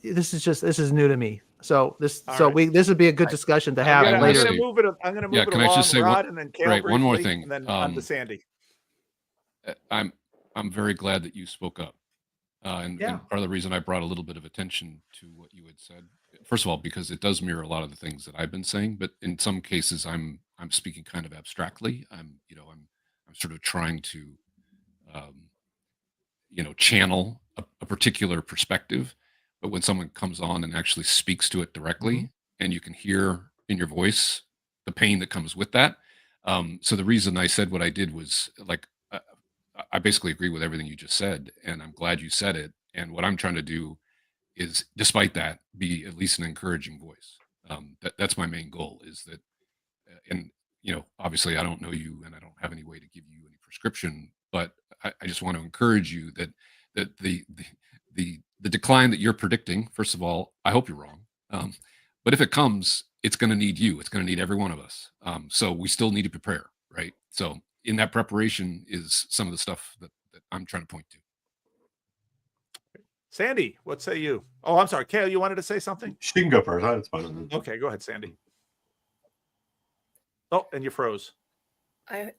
this is new to me. So this would be a good discussion to have I'm later. going to move it. I'm going to move it can I along, just say Rod, and then Kale briefly, one more thing, and then on to Sandy. I'm very glad that you spoke up, and part of the reason I brought a little bit of attention to what you had said, first of all, because it does mirror a lot of the things that I've been saying, but in some cases I'm speaking kind of abstractly. I'm sort of trying to channel a particular perspective, but when someone comes on and actually speaks to it directly, and you can hear in your voice the pain that comes with that. So the reason I said what I did was I basically agree with everything you just said, and I'm glad you said it. And what I'm trying to do is, despite that, be at least an encouraging voice. That's my main goal, is that, and obviously I don't know you and I don't have any way to give you any prescription, but I just want to encourage you that the decline that you're predicting, first of all, I hope you're wrong. But if it comes, it's going to need you. It's going to need every one of us. So we still need to prepare, right? So in that preparation is some of the stuff that I'm trying to point to. Sandy, what say you? Oh, I'm sorry, Kale, you wanted to say something? She can go first. That's fine. Okay, go ahead, Sandy. Oh, and you froze. I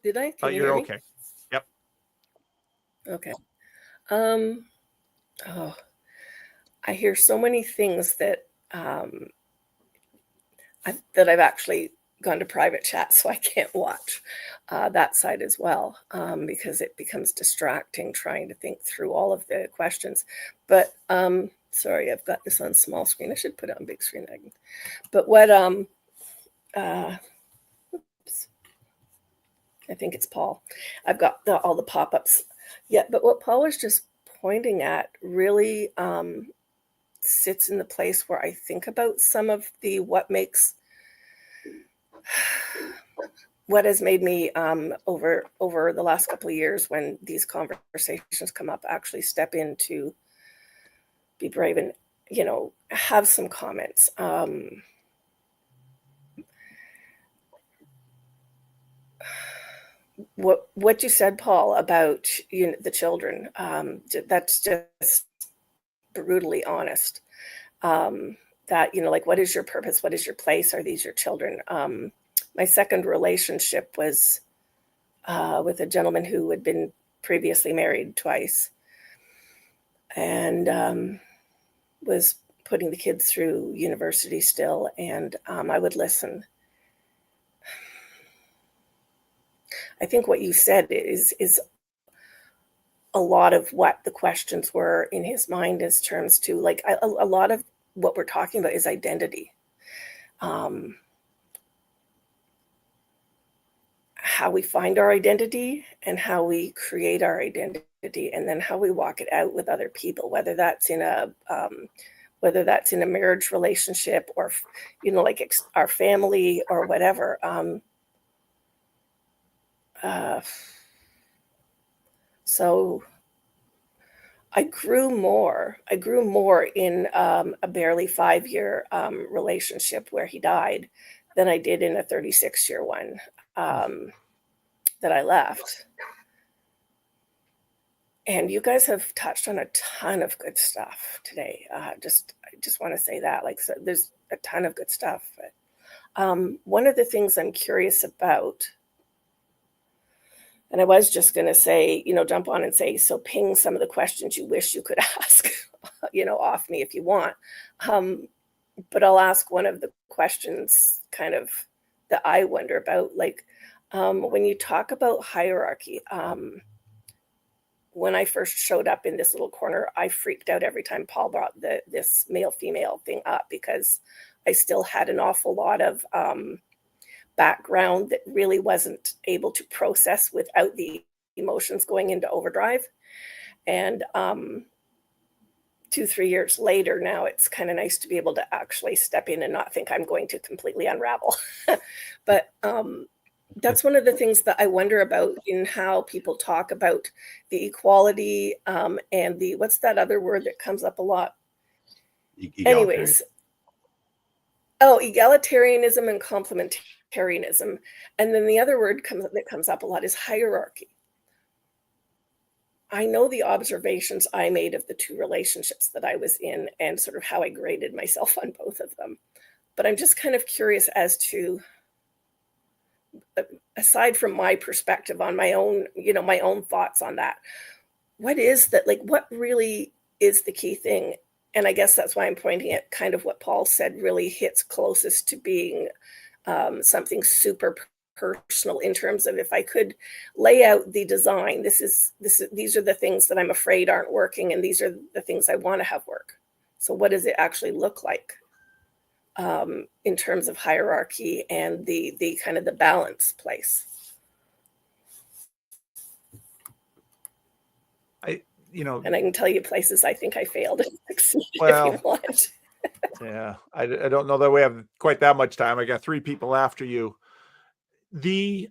did I? Can you you're hear me? okay. Yep. Okay. I hear so many things that that I've actually gone to private chat, so I can't watch that side as well, because it becomes distracting trying to think through all of the questions. But sorry, I've got this on small screen. I should put it on big screen. But what oops, I think it's Paul. I've got all the pop-ups. Yeah, but what Paul was just pointing at really sits in the place where I think about some of what has made me over the last couple of years, when these conversations come up, actually step in to be brave and have some comments. What you said, Paul, about the children, that's just brutally honest. That like, what is your purpose? What is your place? Are these your children? My second relationship was with a gentleman who had been previously married twice, and was putting the kids through university still, and I would listen. I think what you said is a lot of what the questions were in his mind, as terms to like a lot of what we're talking about is identity. How we find our identity and how we create our identity, and then how we walk it out with other people, whether that's in a marriage relationship, or like our family or whatever. So I grew more in a barely 5-year relationship where he died than I did in a 36-year one that I left. And you guys have touched on a ton of good stuff today. I just want to say that, like, so there's a ton of good stuff. But one of the things I'm curious about, and I was just going to say, jump on and say, so ping some of the questions you wish you could ask, off me if you want. But I'll ask one of the questions kind of that I wonder about, like, when you talk about hierarchy, when I first showed up in this little corner, I freaked out every time Paul brought this male-female thing up, because I still had an awful lot of background that really wasn't able to process without the emotions going into overdrive. And 2-3 years later, now it's kind of nice to be able to actually step in and not think I'm going to completely unravel. But that's one of the things that I wonder about in how people talk about the equality and the, what's that other word that comes up a lot? Anyways. Oh, egalitarianism and complementarianism. And then the other word that comes up a lot is hierarchy. I know the observations I made of the two relationships that I was in and sort of how I graded myself on both of them. But I'm just kind of curious as to, aside from my perspective on my own, my own thoughts on that, what is that, like, what really is the key thing? And I guess that's why I'm pointing at kind of what Paul said really hits closest to being something super personal in terms of, if I could lay out the design, these are the things that I'm afraid aren't working, and these are the things I want to have work. So what does it actually look like in terms of hierarchy and the kind of the balance place? And I can tell you places I think I failed if you want. Yeah, I don't know that we have quite that much time. I got 3 people after you. There's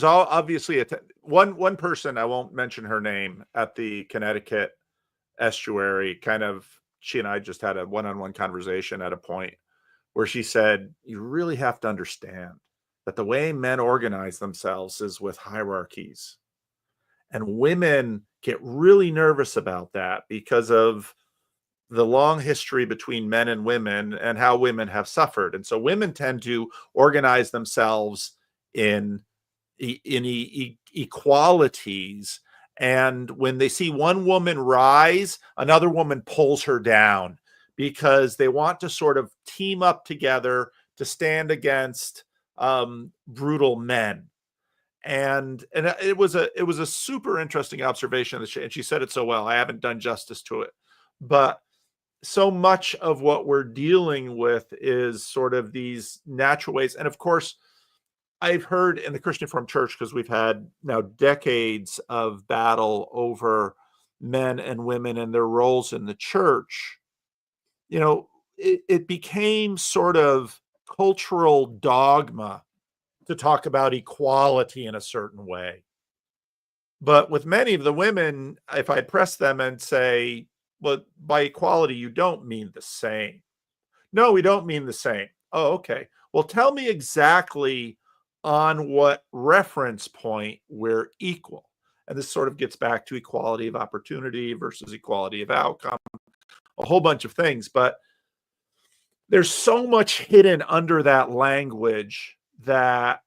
obviously one person, I won't mention her name, at the Connecticut Estuary, she and I just had a one-on-one conversation at a point where she said, you really have to understand that the way men organize themselves is with hierarchies. And women get really nervous about that because of the long history between men and women and how women have suffered. And so women tend to organize themselves in equalities. And when they see one woman rise, another woman pulls her down because they want to sort of team up together to stand against brutal men. And it was a super interesting observation, and she said it so well. I haven't done justice to it, but so much of what we're dealing with is sort of these natural ways. And of course, I've heard in the Christian Reformed Church, because we've had now decades of battle over men and women and their roles in the church, it became sort of cultural dogma to talk about equality in a certain way. But with many of the women, if I press them and say, well, by equality, you don't mean the same. No, we don't mean the same. Oh, okay. Well, tell me exactly on what reference point we're equal. And this sort of gets back to equality of opportunity versus equality of outcome, a whole bunch of things. But there's so much hidden under that language that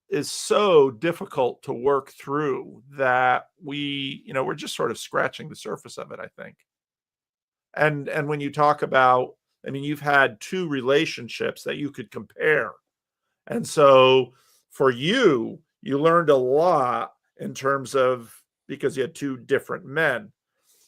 is so difficult to work through that we're just sort of scratching the surface of it, I think. And when you talk about, you've had 2 relationships that you could compare. And so for you learned a lot in terms of, because you had 2 different men.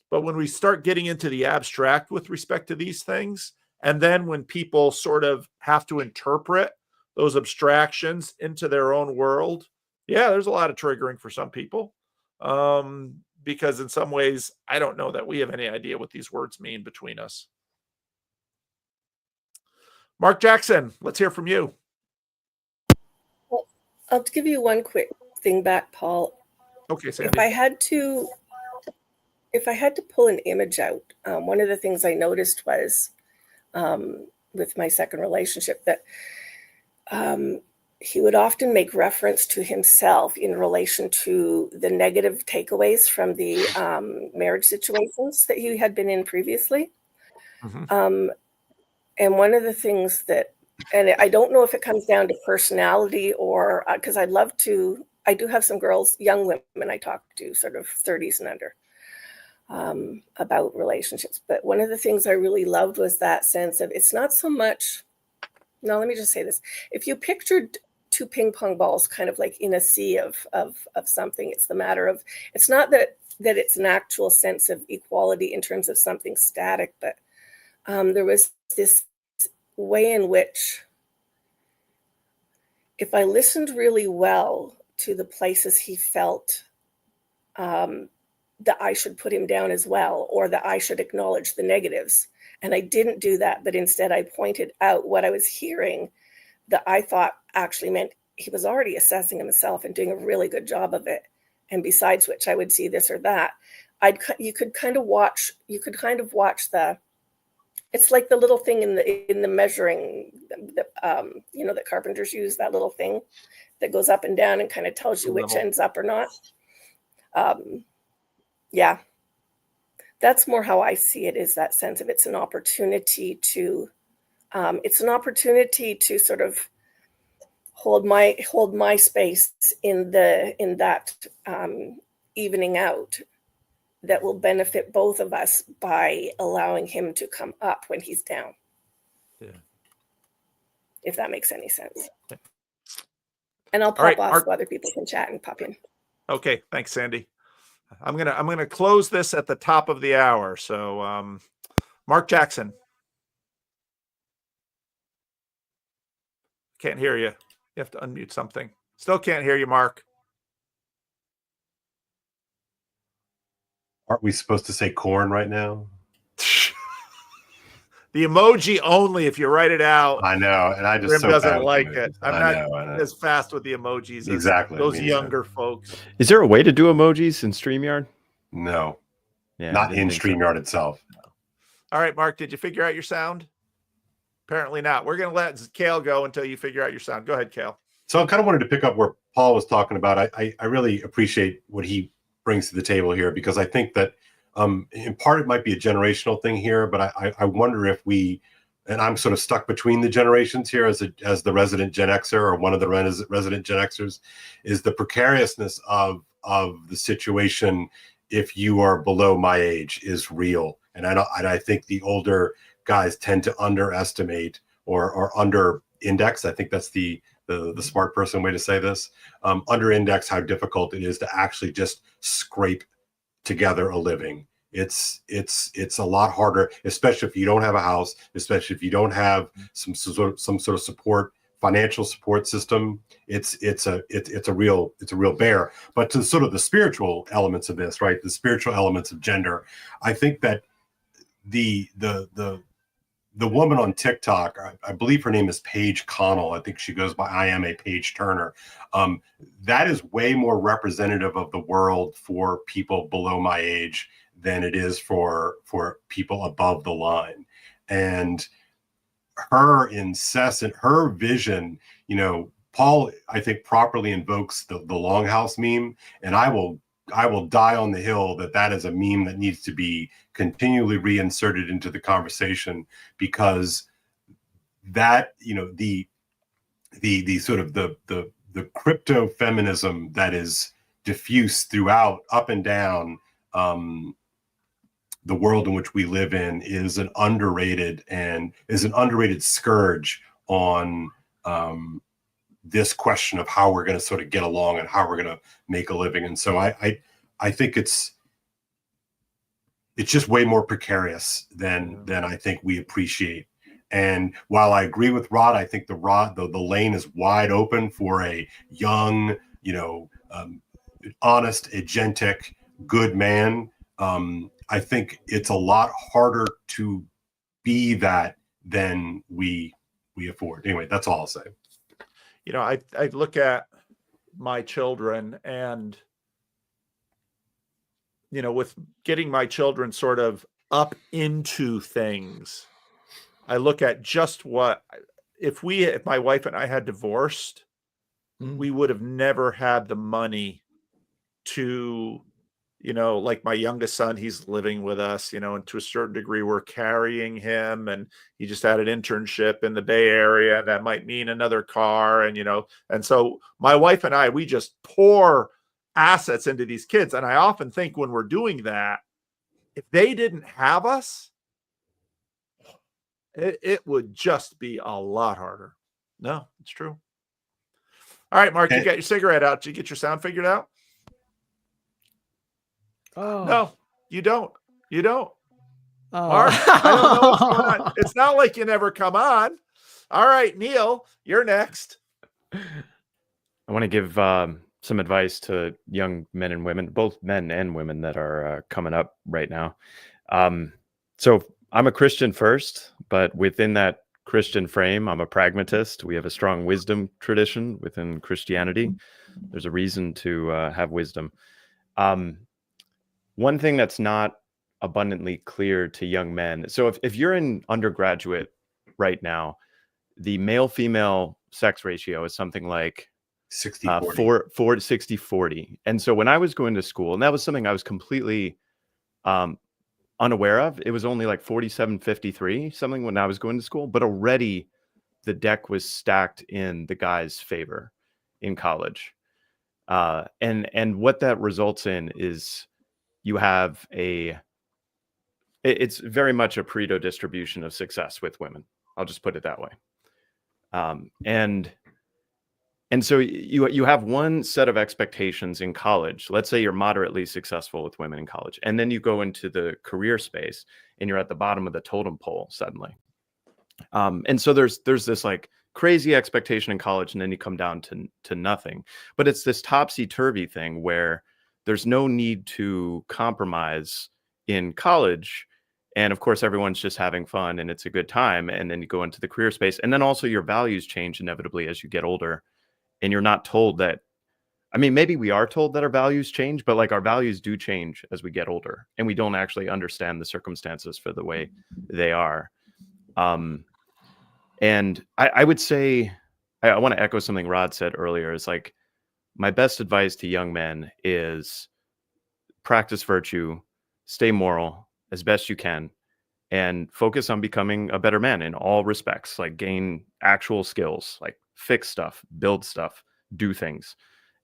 But when we start getting into the abstract with respect to these things, and then when people sort of have to interpret those abstractions into their own world, there's a lot of triggering for some people. Because in some ways, I don't know that we have any idea what these words mean between us. Mark Jackson, let's hear from you. Well, I'll give you one quick thing back, Paul. Okay, Sandy. If I had to pull an image out, one of the things I noticed was with my second relationship that he would often make reference to himself in relation to the negative takeaways from the marriage situations that he had been in previously. Mm-hmm. And one of the things that, and I don't know if it comes down to personality or, because I do have some girls, young women I talk to, sort of 30s and under, about relationships. But one of the things I really loved was that sense of, it's not so much, no, let me just say this. If you pictured 2 ping pong balls kind of like in a sea of something, it's the matter of, it's not that it's an actual sense of equality in terms of something static, but there was this way in which, if I listened really well to the places he felt that I should put him down as well, or that I should acknowledge the negatives, and I didn't do that, but instead I pointed out what I was hearing that I thought actually meant he was already assessing himself and doing a really good job of it. And besides which, I would see this or that. You could kind of watch the. It's like the little thing in the measuring, that carpenters use, that little thing that goes up and down and kind of tells you which end's up or not. Yeah, that's more how I see it, is that sense of it's an opportunity to sort of hold my space in that evening out that will benefit both of us by allowing him to come up when he's down. Yeah. If that makes any sense. And I'll pop All right, off Mark. so other people can chat and pop in. Okay, thanks, Sandy. I'm gonna close this at the top of the hour. So, Mark Jackson, can't hear you. You have to unmute something. Still can't hear you, Mark. Aren't we supposed to say corn right now? The emoji only if you write it out. I know, and I just Grim so bad doesn't with like emojis. it. I'm I not know. as fast with the emojis Exactly, as those me neither. younger folks. Is there a way to do emojis in StreamYard? No, Yeah, not in think so. StreamYard itself. All right, Mark, did you figure out your sound? Apparently not. We're going to let Kale go until you figure out your sound. Go ahead, Kale. So I kind of wanted to pick up where Paul was talking about. I really appreciate what he brings to the table here, because I think that in part it might be a generational thing here, but I wonder if we, and I'm sort of stuck between the generations here as the resident Gen Xer, or one of the resident Gen Xers, is the precariousness of the situation if you are below my age is real. And I think the older guys tend to underestimate or under index. I think that's the smart person way to say this. Under index how difficult it is to actually just scrape together a living. It's a lot harder, especially if you don't have a house, especially if you don't have some sort of support, financial support system. It's a real bear. But to sort of the spiritual elements of this, right? The spiritual elements of gender, I think that the woman on TikTok, I believe her name is Paige Connell. I think she goes by I am a Paige Turner. That is way more representative of the world for people below my age than it is for people above the line. And her vision, Paul, I think, properly invokes the Longhouse meme, and I will die on the hill that is a meme that needs to be continually reinserted into the conversation, because that, the sort of the crypto feminism that is diffuse throughout, up and down the world in which we live in, is an underrated scourge on this question of how we're going to sort of get along and how we're going to make a living. And so I think it's just way more precarious than I think we appreciate. And while I agree with Rod, I think the lane is wide open for a young, honest, agentic, good man. I think it's a lot harder to be that than we afford. Anyway, that's all I'll say. I look at my children, and with getting my children sort of up into things, I look at just what if my wife and I had divorced, we would have never had the money to, like my youngest son, he's living with us, and to a certain degree, we're carrying him, and he just had an internship in the Bay Area, and that might mean another car. And, and so my wife and I, we just pour assets into these kids. And I often think when we're doing that, if they didn't have us, it would just be a lot harder. No, it's true. All right, Mark, you got your cigarette out. Did you get your sound figured out? Oh. No, you don't. Mark, I don't know what's going on. It's not like you never come on. All right, Neil, you're next. I want to give some advice to young men and women, both men and women that are coming up right now. So I'm a Christian first, but within that Christian frame, I'm a pragmatist. We have a strong wisdom tradition within Christianity. There's a reason to have wisdom. One thing that's not abundantly clear to young men. So if you're in undergraduate right now, the male-female sex ratio is something like 60-40. And so when I was going to school, and that was something I was completely unaware of, it was only like 47-53, something when I was going to school, but already the deck was stacked in the guy's favor in college. And what that results in is you have it's very much a Pareto distribution of success with women. I'll just put it that way. And so you have one set of expectations in college. Let's say you're moderately successful with women in college, and then you go into the career space and you're at the bottom of the totem pole suddenly. And so there's this like crazy expectation in college, and then you come down to nothing. But it's this topsy-turvy thing where there's no need to compromise in college. And of course, everyone's just having fun and it's a good time. And then you go into the career space. And then also your values change inevitably as you get older. And you're not told that, I mean, maybe we are told that our values change, but like our values do change as we get older. And we don't actually understand the circumstances for the way they are. And I would say, I want to echo something Rod said earlier, is like, my best advice to young men is practice virtue, stay moral as best you can, and focus on becoming a better man in all respects, like gain actual skills, like fix stuff, build stuff, do things.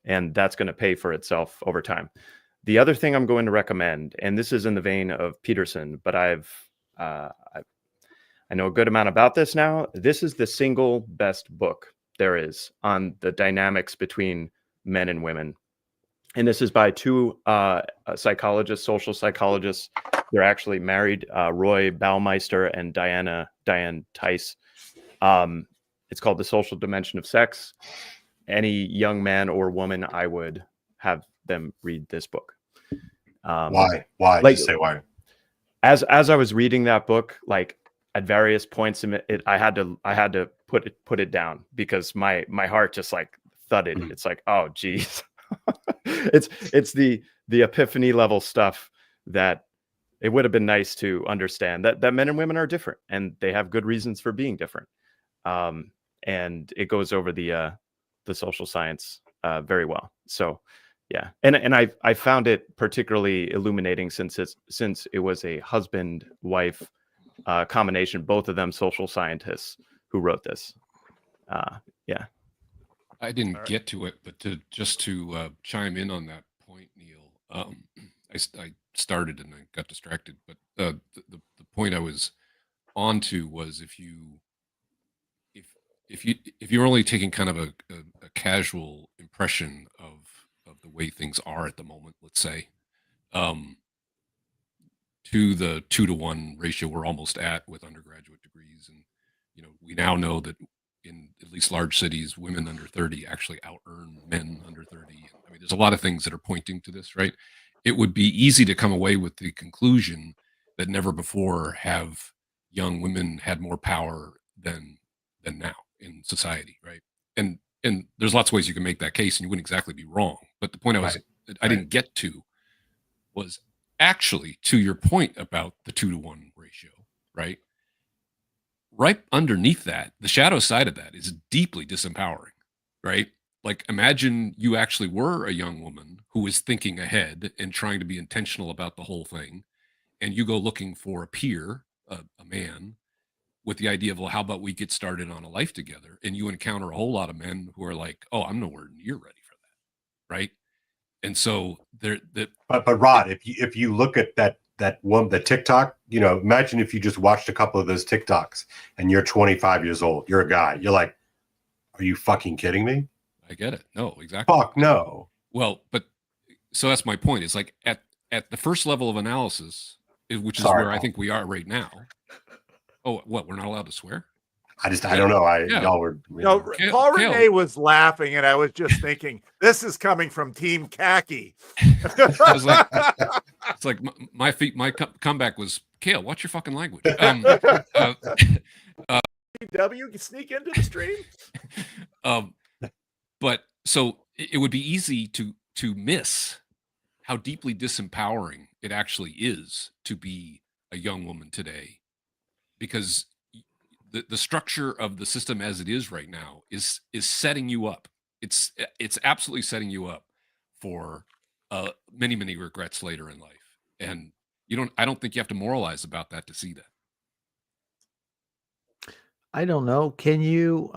And that's going to pay for itself over time. The other thing I'm going to recommend, and this is in the vein of Peterson, but I know a good amount about this now. This is the single best book there is on the dynamics between men and women. And this is by two psychologists, social psychologists. They're actually married, Roy Baumeister and Diane Tice. It's called The Social Dimension of Sex. Any young man or woman, I would have them read this book. Why? Like, Just say why. As I was reading that book, like at various points in it, I had to put it down because my heart just like thudded. It's like, oh geez. it's the epiphany level stuff that it would have been nice to understand that men and women are different and they have good reasons for being different. And it goes over the social science very well. So yeah. And I found it particularly illuminating since it was a husband-wife combination, both of them social scientists who wrote this. Yeah. I didn't get to it, but to chime in on that point, Neil, I started and I got distracted, but the point I was onto was if you're only taking kind of a casual impression of the way things are at the moment, let's say, to the 2-to-1 ratio we're almost at with undergraduate degrees, and we now know that in at least large cities, women under 30 actually out-earn men under 30. I mean, there's a lot of things that are pointing to this, right? It would be easy to come away with the conclusion that never before have young women had more power than now in society, right? And there's lots of ways you can make that case, and you wouldn't exactly be wrong. But the point I didn't get to was actually to your point about the 2-to-1 ratio, right? Right underneath that, the shadow side of that is deeply disempowering, right? Like, imagine you actually were a young woman who is thinking ahead and trying to be intentional about the whole thing, and you go looking for a peer, a man, with the idea of, well, how about we get started on a life together? And you encounter a whole lot of men who are like, oh, I'm nowhere near ready for that, right? And so But Rod, if you look at that one, the TikTok, imagine if you just watched a couple of those TikToks and you're 25 years old, you're a guy, you're like, are you fucking kidding me? I get it. No, exactly. Fuck no. Well, but so that's my point. It's like at the first level of analysis, which is Sorry, where I Paul. think we are right now. Oh, what? We're not allowed to swear? I don't know. Yeah. Y'all were. No, Kale- Paul Kale. Renee was laughing, and I was just thinking, this is coming from Team Khaki. It's like my comeback was, Kale, watch your fucking language. W, sneak into the stream. But so it would be easy to miss how deeply disempowering it actually is to be a young woman today, because the structure of the system as it is right now is setting you up. It's absolutely setting you up for many regrets later in life, and I don't think you have to moralize about that to see that. I don't know. Can you?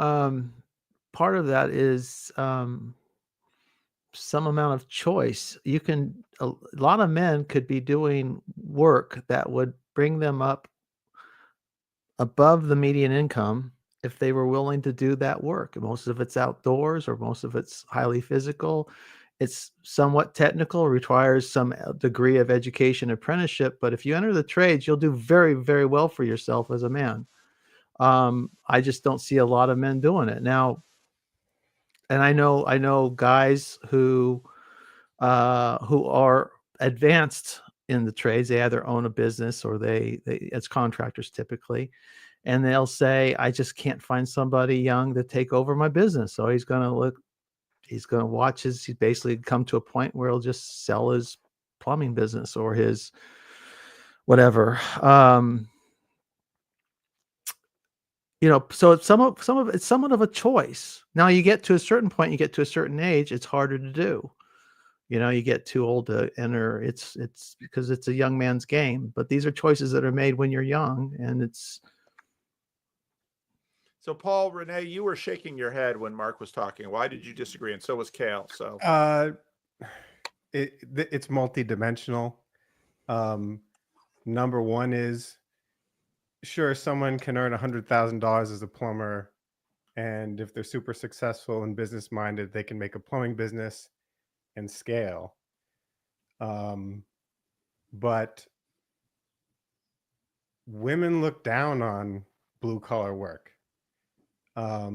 Part of that is some amount of choice. You can. A lot of men could be doing work that would bring them up above the median income if they were willing to do that work. Most of it's outdoors, or most of it's highly physical. It's somewhat technical, requires some degree of education, apprenticeship. But if you enter the trades, you'll do very, very well for yourself as a man. I just don't see a lot of men doing it now. And I know guys who are advanced in the trades. They either own a business or they as contractors typically, and they'll say, I just can't find somebody young to take over my business. So he's going to watch he basically come to a point where he'll just sell his plumbing business or his whatever. So it's it's somewhat of a choice. Now you get to a certain point, you get to a certain age, it's harder to do. You get too old to enter. It's because it's a young man's game. But these are choices that are made when you're young, and it's. So, Paul, Renee, you were shaking your head when Mark was talking. Why did you disagree? And so was Kale. So, it's multidimensional. Number one is, sure, someone can earn $100,000 as a plumber, and if they're super successful and business minded, they can make a plumbing business and scale. But women look down on blue collar work. A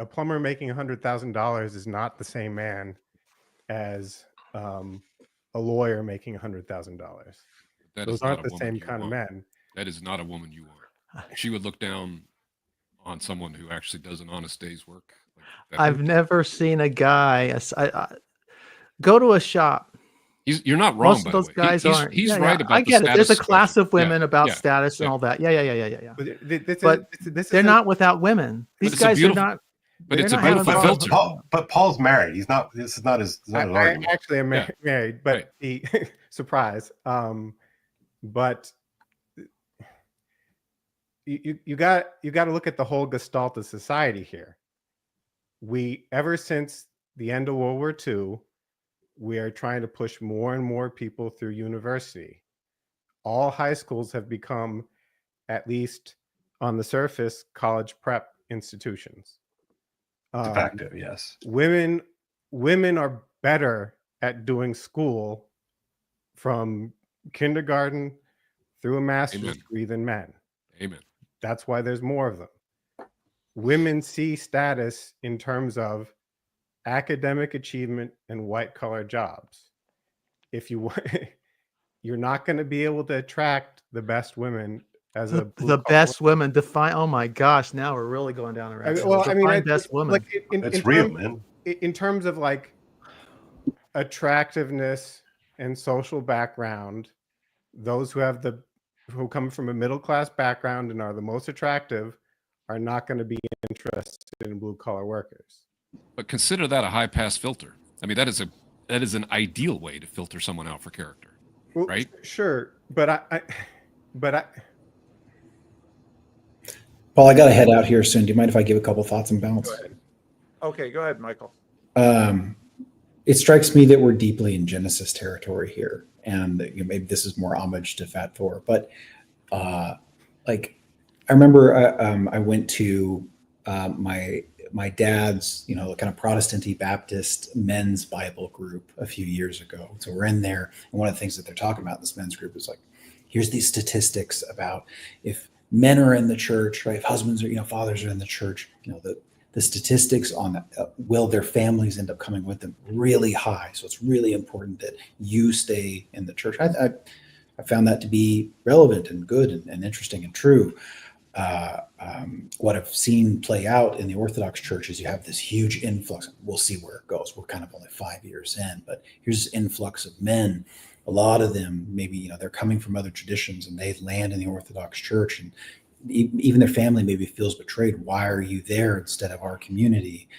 plumber making $100,000 is not the same man as a lawyer making $100,000. Those aren't the same kind of men. That is not a woman you want. She would look down on someone who actually does an honest day's work. I've never seen a guy. Go to a shop. You're not wrong. Most of those guys aren't. He's right about. I get it. There's a class spectrum. of women about status and all that. Yeah. But they're not without women. These guys are not. But it's a beautiful filter. But Paul's married. He's not. This is not his. I actually am married, but he surprise. But you got to look at the whole gestalt of society here. Ever since the end of World War II, we are trying to push more and more people through university. All high schools have become, at least on the surface, college prep institutions. De facto, yes. Women are better at doing school from kindergarten through a master's degree than men. Amen. That's why there's more of them. Women see status in terms of academic achievement and white collar jobs. If you you're not going to be able to attract the best women as the best women define. Oh my gosh! Now we're really going down a rabbit hole. Best women. Like it's real, man. In terms of like attractiveness and social background, those who come from a middle class background and are the most attractive are not going to be interested in blue collar workers. But consider that a high pass filter. I mean, that is an ideal way to filter someone out for character, right? Sure, but I Paul, I got to head out here soon. Do you mind if I give a couple thoughts and bounce? Okay, go ahead, Michael. It strikes me that we're deeply in Genesis territory here, and maybe this is more homage to Fat Thor. But like, I remember I went to my dad's, kind of Protestant-y Baptist men's Bible group a few years ago. So we're in there, and one of the things that they're talking about in this men's group is like, here's these statistics about if men are in the church, right? If husbands or fathers are in the church, the statistics on will their families end up coming with them really high. So it's really important that you stay in the church. I found that to be relevant and good and interesting and true. What I've seen play out in the Orthodox Church is you have this huge influx. We'll see where it goes. We're kind of only 5 years in, but here's this influx of men. A lot of them, maybe, they're coming from other traditions and they land in the Orthodox Church, and even their family maybe feels betrayed. Why are you there instead of our community?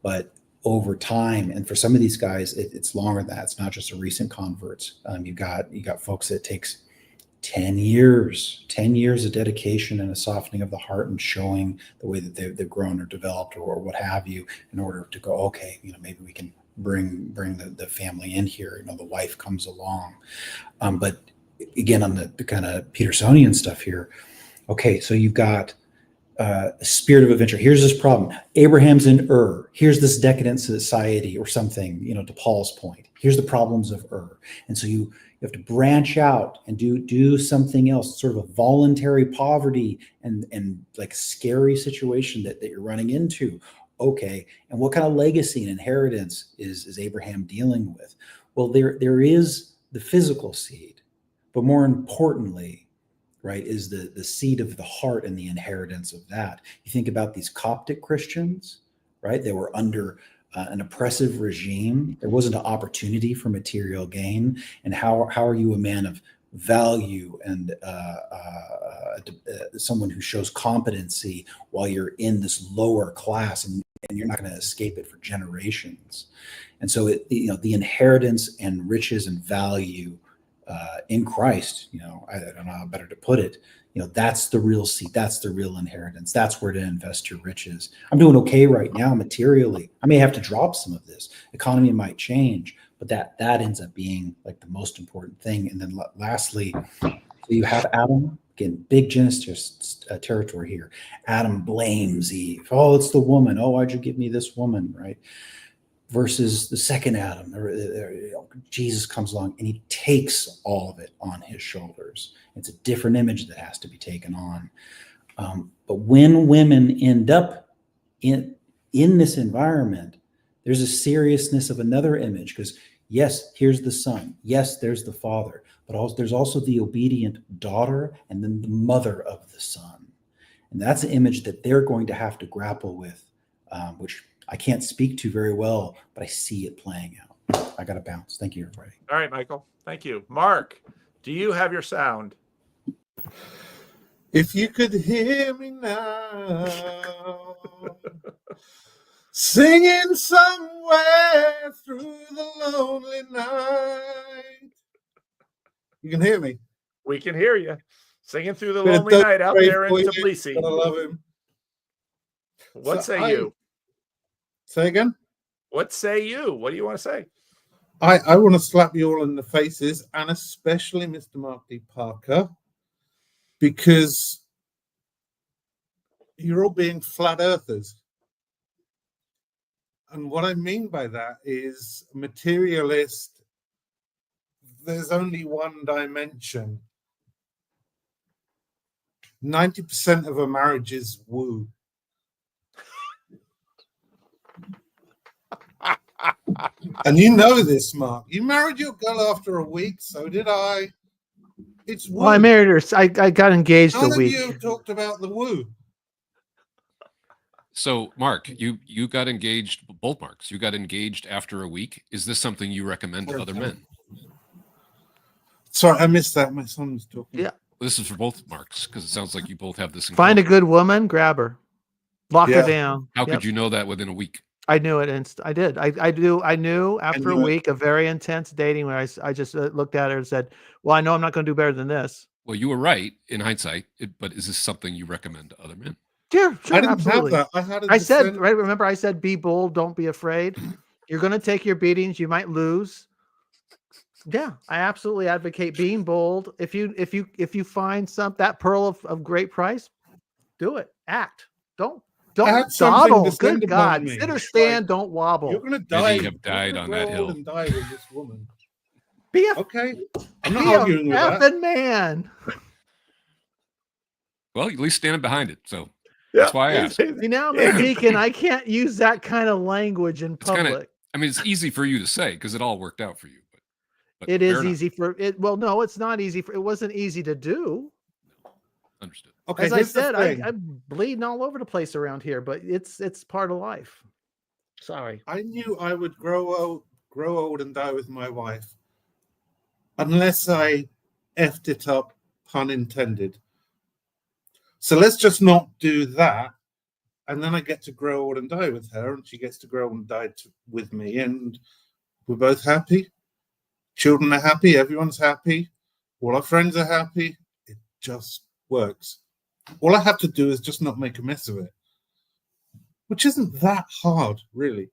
But over time, and for some of these guys, it's longer than that. It's not just a recent converts. You got folks that takes 10 years of dedication and a softening of the heart and showing the way that they've grown or developed or what have you, in order to go, okay, maybe we can bring the family in here. The wife comes along. But again, on the kind of Petersonian stuff here, okay, so you've got a spirit of adventure. Here's this problem. Abraham's in Ur. Here's this decadent society or something, to Paul's point. Here's the problems of Ur. And so you have to branch out and do something else, sort of a voluntary poverty and like scary situation that you're running into. Okay, and what kind of legacy and inheritance is Abraham dealing with? Well, there is the physical seed, but more importantly, right, is the seed of the heart and the inheritance of that. You think about these Coptic Christians, right? They were under an oppressive regime. There wasn't an opportunity for material gain. And how are you a man of value and someone who shows competency while you're in this lower class, and you're not going to escape it for generations? And so the inheritance and riches and value in Christ, I don't know how better to put it, that's the real seed, that's the real inheritance, that's where to invest your riches. I'm doing okay right now materially. I may have to drop some of this. Economy might change, but that ends up being like the most important thing. And then lastly, so you have Adam, again, big Genesis territory here. Adam blames Eve. Oh, it's the woman. Oh, why'd you give me this woman, right? Versus the second Adam, Jesus comes along and he takes all of it on his shoulders. It's a different image that has to be taken on. But when women end up in this environment, there's a seriousness of another image, because yes, here's the son. Yes, there's the father, but also there's also the obedient daughter and then the mother of the son. And that's an image that they're going to have to grapple with, which I can't speak to very well, but I see it playing out. I got to bounce. Thank you, everybody. All right, Michael. Thank you. Mark, do you have your sound? If you could hear me now, singing somewhere through the lonely night. You can hear me? We can hear you. Singing through the lonely night out there in Tbilisi. I love him. What say you? Say again? What say you? What do you want to say? I want to slap you all in the faces, and especially Mr. Mark D. Parker, because you're all being flat earthers. And what I mean by that is materialist. There's only one dimension. 90% of a marriage is woo. And you know this, Mark. You married your girl after a week, so did I. It's woo. Well, I married her. I got engaged None a week. of you talked about the woo. So, Mark, you got engaged, both Marks, you got engaged after a week. Is this something you recommend to other men? Sorry, I missed that. My son was talking. Yeah. This is for both Marks, because it sounds like you both have this. Find a good woman, grab her, lock her down. How could you know that within a week? I knew it. I did. I knew after a week of very intense dating where I just looked at her and said, well, I know I'm not going to do better than this. Well, you were right in hindsight, but is this something you recommend to other men? Sure, I didn't absolutely. have that. I said, right? Remember, I said, be bold, don't be afraid. You're going to take your beatings. You might lose. Yeah, I absolutely advocate being bold. If you find that pearl of great price, do it. Act. Don't dawdle. Good God, sit or stand. Don't wobble. You're going to die. Many have died on that hill. And die with this woman. Be a Okay. I'm not be a arguing with that. effing man. Well, at least standing behind it. So that's why I asked. See, now I'm a deacon. I can't use that kind of language in It's kind public. of, I mean, it's easy for you to say because it all worked out for you. But It fair is enough. easy for it. Well, no, it's not easy for. It wasn't easy to do. Understood. Okay, As I here's the said, thing. I'm bleeding all over the place around here, but it's part of life. Sorry. I knew I would grow old and die with my wife, unless I effed it up, pun intended. So let's just not do that, and then I get to grow old and die with her, and she gets to grow old and die with me, and we're both happy. Children are happy. Everyone's happy. All our friends are happy. It just works. All I have to do is just not make a mess of it, which isn't that hard, really.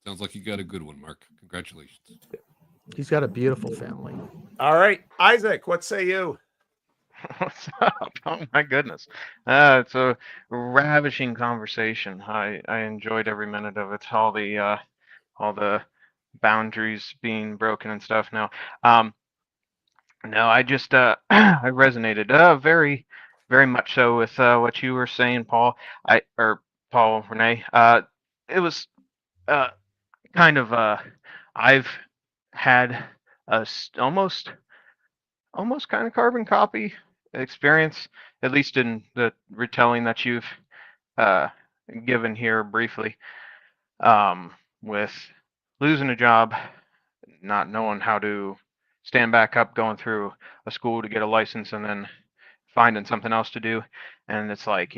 Sounds like you got a good one, Mark. Congratulations. He's got a beautiful family. All right, Isaac, what say you? What's up? Oh my goodness. It's a ravishing conversation. I enjoyed every minute of it. All the boundaries being broken and stuff. No. No, I just I resonated very very much so with what you were saying, Paul. Paul Renee. It was kind of I've had almost kind of carbon copy experience, at least in the retelling that you've uh, given here briefly, with losing a job, not knowing how to stand back up, going through a school to get a license, and then finding something else to do. And it's like,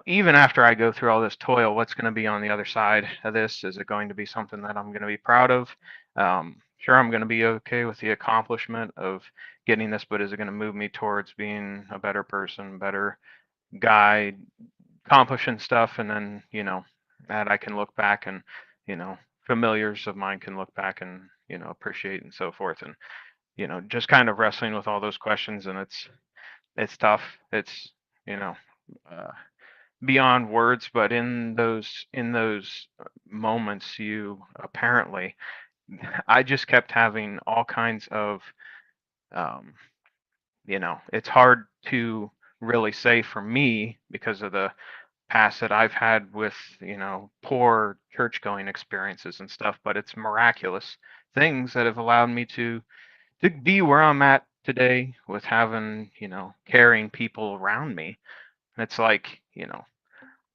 even after I go through all this toil, what's going to be on the other side of this? Is it going to be something that I'm going to be proud of? Sure, I'm going to be okay with the accomplishment of getting this, but is it going to move me towards being a better person, better guy, accomplishing stuff? And then, that I can look back and, familiars of mine can look back and, appreciate and so forth. And, just kind of wrestling with all those questions. And it's tough. It's, beyond words, but in those moments, you apparently, I just kept having all kinds of, it's hard to really say for me because of the past that I've had with, poor church going experiences and stuff, but it's miraculous things that have allowed me to be where I'm at today with having, caring people around me. And it's like,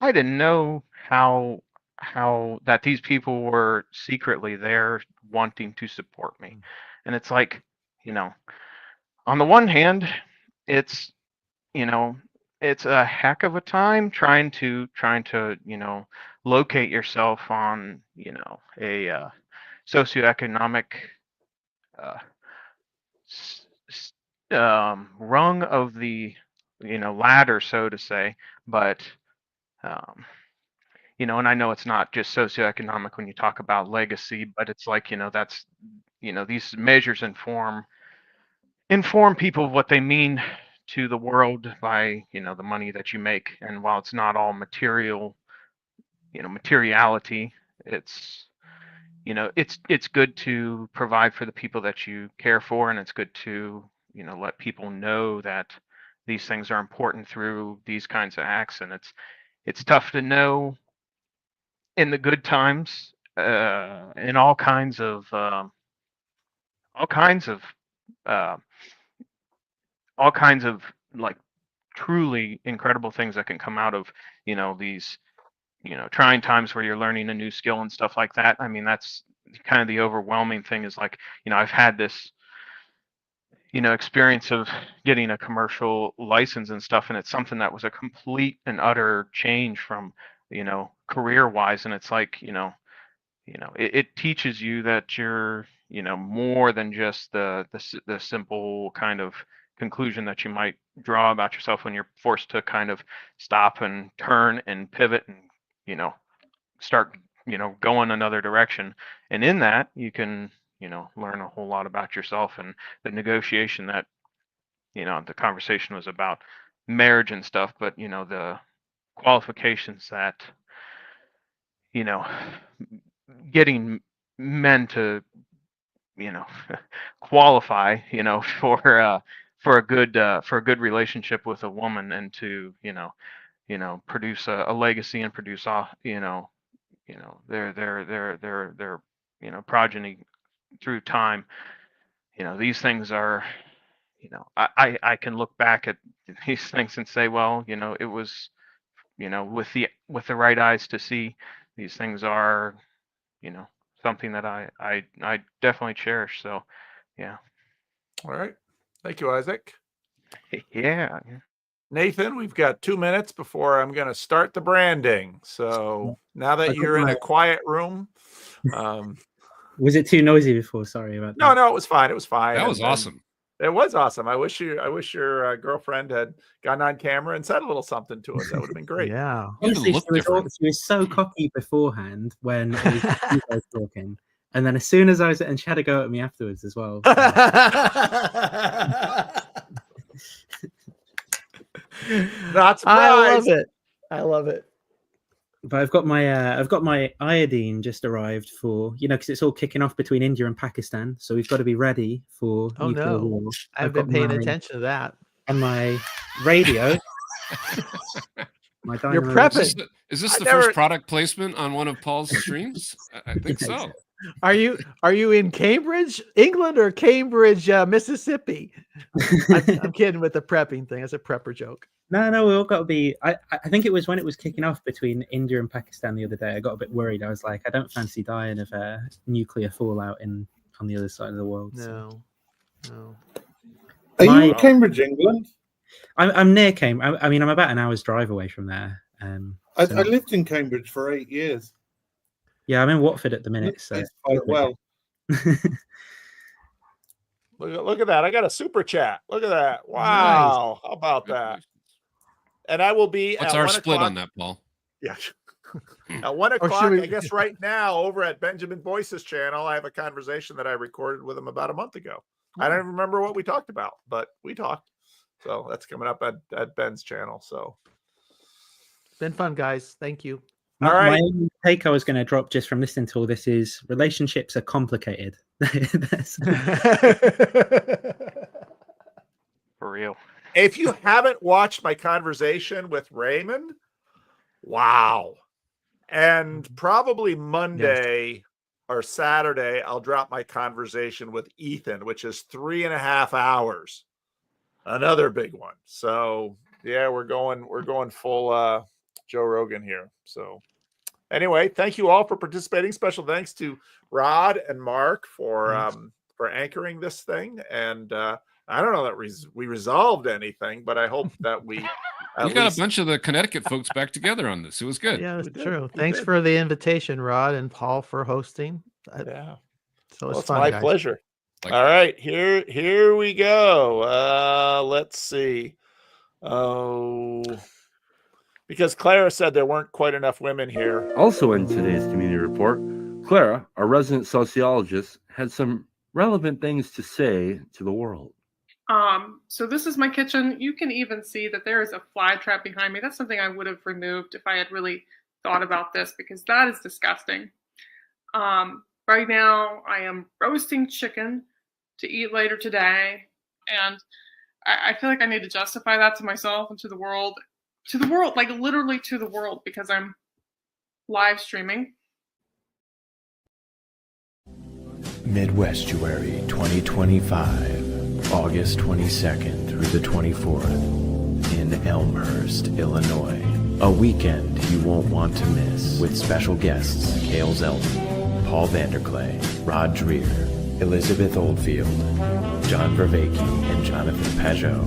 I didn't know how that these people were secretly there wanting to support me. And it's like, on the one hand, it's, it's a heck of a time trying to locate yourself on, a socioeconomic uh, rung of the ladder, so to say. But and I know it's not just socioeconomic when you talk about legacy, but it's like, that's, these measures inform people of what they mean to the world by, the money that you make. And while it's not all materiality, it's, it's good to provide for the people that you care for, and it's good to, let people know that these things are important through these kinds of acts. And it's tough to know in the good times, in all kinds of uh, all kinds of like truly incredible things that can come out of these trying times where you're learning a new skill and stuff like that. I mean, that's kind of the overwhelming thing is like, I've had this experience of getting a commercial license and stuff, and it's something that was a complete and utter change from career wise. And it's like, it teaches you that you're more than just the simple kind of conclusion that you might draw about yourself when you're forced to kind of stop and turn and pivot and start going another direction. And in that you can learn a whole lot about yourself. And the negotiation that the conversation was about marriage and stuff, but the qualifications that getting men to, qualify, for a good relationship with a woman, and to, produce a legacy and produce off, their progeny through time. These things are, I can look back at these things and say, well, it was, with the right eyes to see, these things are, something that I definitely cherish. So, yeah. All right. Thank you, Isaac. Yeah. Nathan, we've got 2 minutes before I'm going to start the branding. So now that you're in a quiet room, was it too noisy before? Sorry about that. No, it was fine. It was fine. That was awesome. It was awesome. I wish your girlfriend had gotten on camera and said a little something to us. That would have been great. Yeah. Honestly, she was so cocky beforehand when it was you guys talking. And then as soon as and she had a go at me afterwards as well. Not surprised. I love it. But I've got my iodine just arrived for, because it's all kicking off between India and Pakistan. So we've got to be ready for nuclear war. I've been paying attention to that. On my radio. You're prepping. Is this the first product placement on one of Paul's streams? I think so. Are you in Cambridge, England, or Cambridge, Mississippi? I'm kidding with the prepping thing. It's a prepper joke. No, we all got to be. I think it was when it was kicking off between India and Pakistan the other day. I got a bit worried. I was like, I don't fancy dying of nuclear fallout on the other side of the world. No. Are you in Cambridge, England? I'm near Cambridge. I mean, I'm about an hour's drive away from there. I lived in Cambridge for 8 years. Yeah, I'm in Watford at the minute. So quite well. Look at that. I got a super chat. Look at that. Wow. Nice. How about that? And I will be What's our split on that, Paul? Yeah. At 1 o'clock, I guess right now, over at Benjamin Boyce's channel, I have a conversation that I recorded with him about a month ago. I don't remember what we talked about, but we talked. So that's coming up at Ben's channel. So it's been fun, guys. Thank you. All right. My only take I was going to drop just from listening to all this is relationships are complicated. For real. If you haven't watched my conversation with Raymond, wow. And probably Monday or Saturday, I'll drop my conversation with Ethan, which is 3.5 hours. Another big one. So yeah, we're going full Joe Rogan here. So anyway, thank you all for participating. Special thanks to Rod and Mark for anchoring this thing. And I don't know that we resolved anything, but I hope that we got a bunch of the Connecticut folks back together on this. It was good. Yeah, it's true. Thanks for the invitation, Rod and Paul, for hosting. Yeah. So it's fun, my guys. Pleasure. All right, here we go. Let's see. Oh, because Clara said there weren't quite enough women here. Also in today's community report, Clara, our resident sociologist, had some relevant things to say to the world. So this is my kitchen. You can even see that there is a fly trap behind me. That's something I would have removed if I had really thought about this, because that is disgusting. Right now I am roasting chicken to eat later today. And I feel like I need to justify that to myself and to the world, like literally to the world, because I'm live streaming. Midestuary 2025, August 22nd through the 24th in Elmhurst, Illinois. A weekend you won't want to miss, with special guests Cale Zeldin, Paul Vanderklay, Rod Dreher, Elizabeth Oldfield, John Vervaeke, and Jonathan Pajot.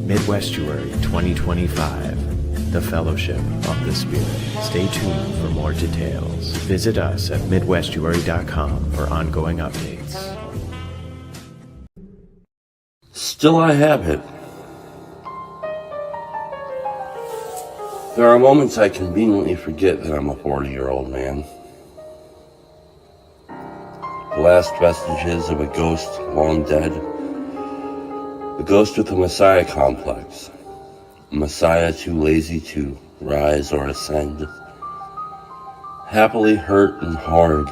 Midestuary 2025, the Fellowship of the Spirit. Stay tuned for more details. Visit us at midestuary.com for ongoing updates. Still I have it. There are moments I conveniently forget that I'm a 40-year-old man. The last vestiges of a ghost long dead. A ghost with a messiah complex. A messiah too lazy to rise or ascend. Happily hurt and hard.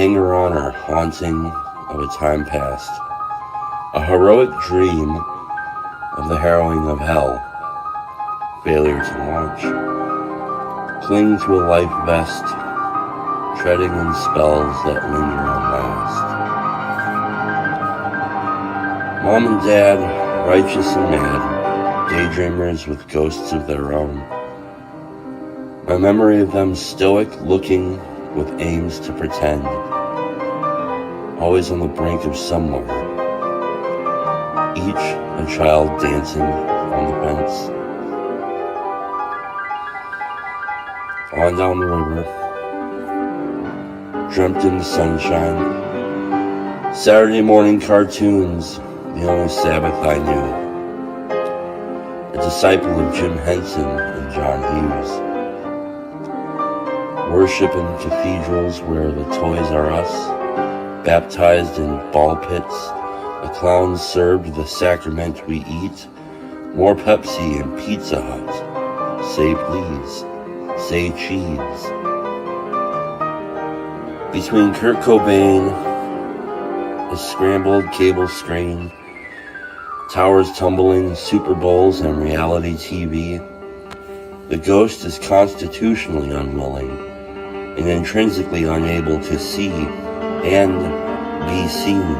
hanger-on or haunting of a time past, a heroic dream of the harrowing of hell, failure to launch, cling to a life vest, treading in spells that linger and last. Mom and Dad, righteous and mad, daydreamers with ghosts of their own. My memory of them stoic, looking with aims to pretend, always on the brink of somewhere, each a child dancing on the fence. On down the river, dreamt in the sunshine, Saturday morning cartoons, the only Sabbath I knew. A disciple of Jim Henson and John Hughes. Worship in cathedrals where the Toys R Us, baptized in ball pits, a clown served the sacrament we eat. More Pepsi and Pizza Hut. Say please, say cheese. Between Kurt Cobain, a scrambled cable screen, towers tumbling, Super Bowls, and reality TV, the ghost is constitutionally unwilling and intrinsically unable to see and be seen,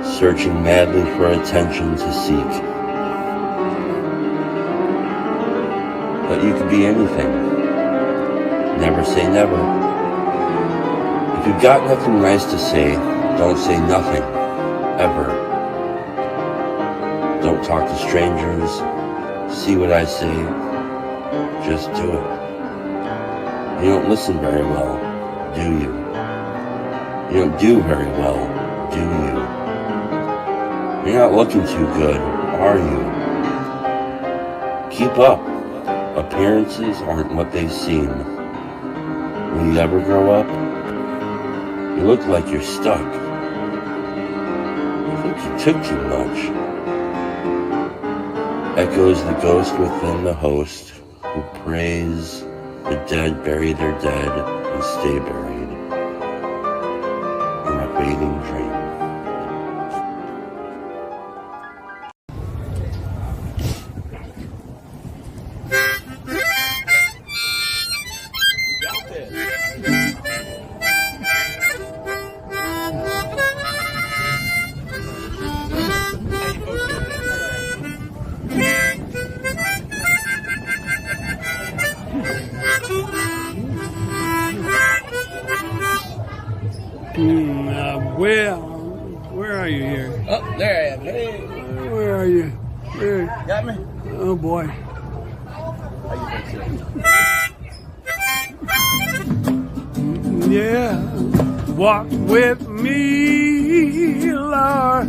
searching madly for attention to seek. But you can be anything. Never say never. If you've got nothing nice to say, don't say nothing, ever. Don't talk to strangers. See what I say. Just do it. You don't listen very well, do you? You don't do very well, do you? You're not looking too good, are you? Keep up. Appearances aren't what they seem. Will you ever grow up? You look like you're stuck. I think you took too much. Echoes the ghost within the host, who prays the dead bury their dead and stay buried in a fading dream. Where are you here? Oh, there I am. Hey. Where are you? Where? Got me? Oh boy. Yeah. Walk with me, Lord.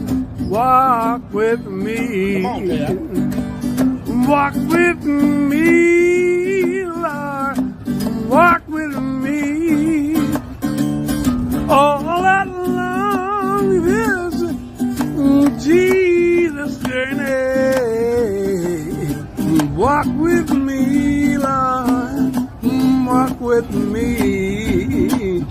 Walk with me. Come on, Peter. Walk with me, Lord. Walk with me. All along this Jesus journey. Walk with me, Lord. Walk with me.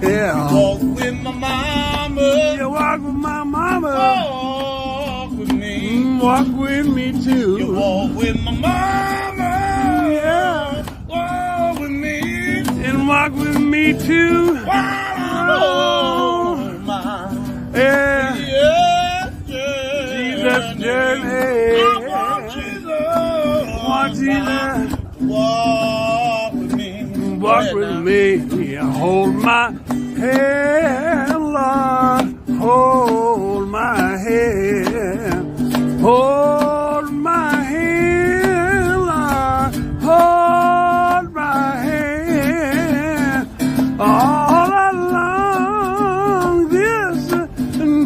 Yeah. Walk with my mama. Yeah, walk with my mama. Walk with me. Walk with me too. You walk with my mama. Yeah. Walk with me. And walk with me too. Oh, yeah. Jesus journey. Want Jesus. Walk with me. Walk with me. Yeah, hold my hand, Lord. Hold my hand. Hold my hand, Lord. Hold my hand. All along this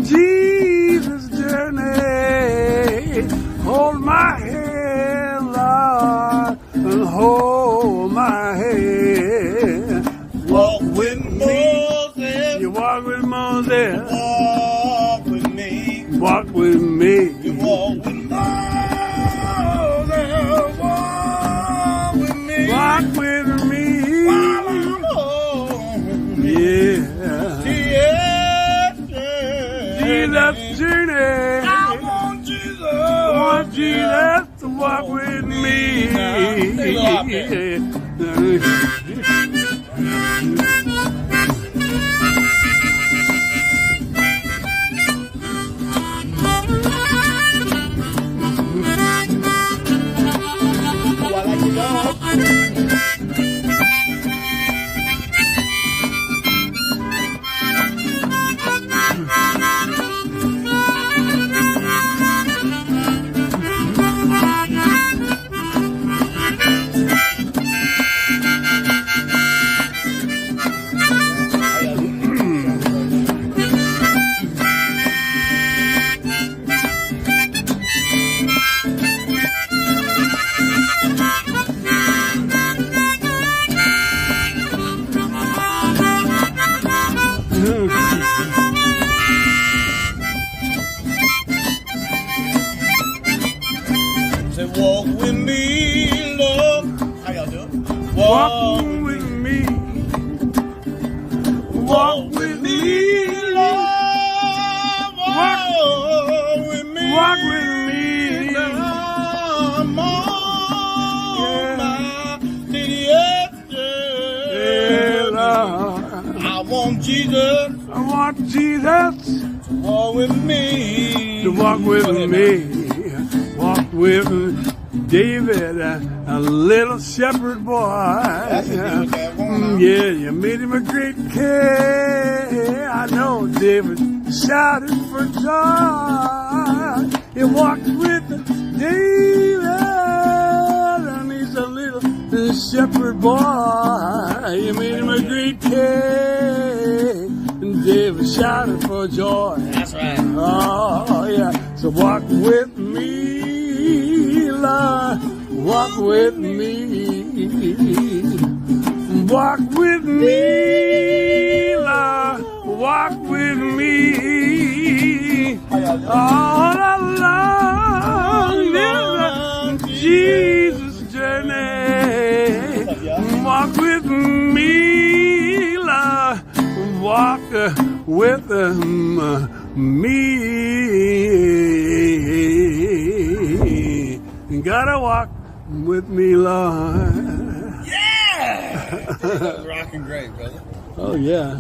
Jesus journey. Hold my hand, Lord, and hold my hand. Walk with Moses. You walk with Moses. Walk with me. Walk with me. You walk with Moses. Walk with me. Walk with me. While I'm home. Yeah. walk with me. Say, walk with me, love. How y'all doing? Walk with me. Walk with me, love. Walk with me. Walk with me. Come on, my city Yeah, I want Jesus. I want Jesus to walk with me. to walk with me. Walk with David, a little shepherd boy. Yeah, you made him a great king. I know David shouted for joy. He walked with David, and he's a little shepherd boy. You made him a great king, and David shouted for joy. That's right. Oh, yeah. So walk with me, Lord. Walk with me. Walk with me, Lord. Walk with me. All along this Jesus journey. Walk with me, Lord. Walk with me. Gotta walk with me, Lord. Yeah! That was rocking great, brother. Oh, yeah.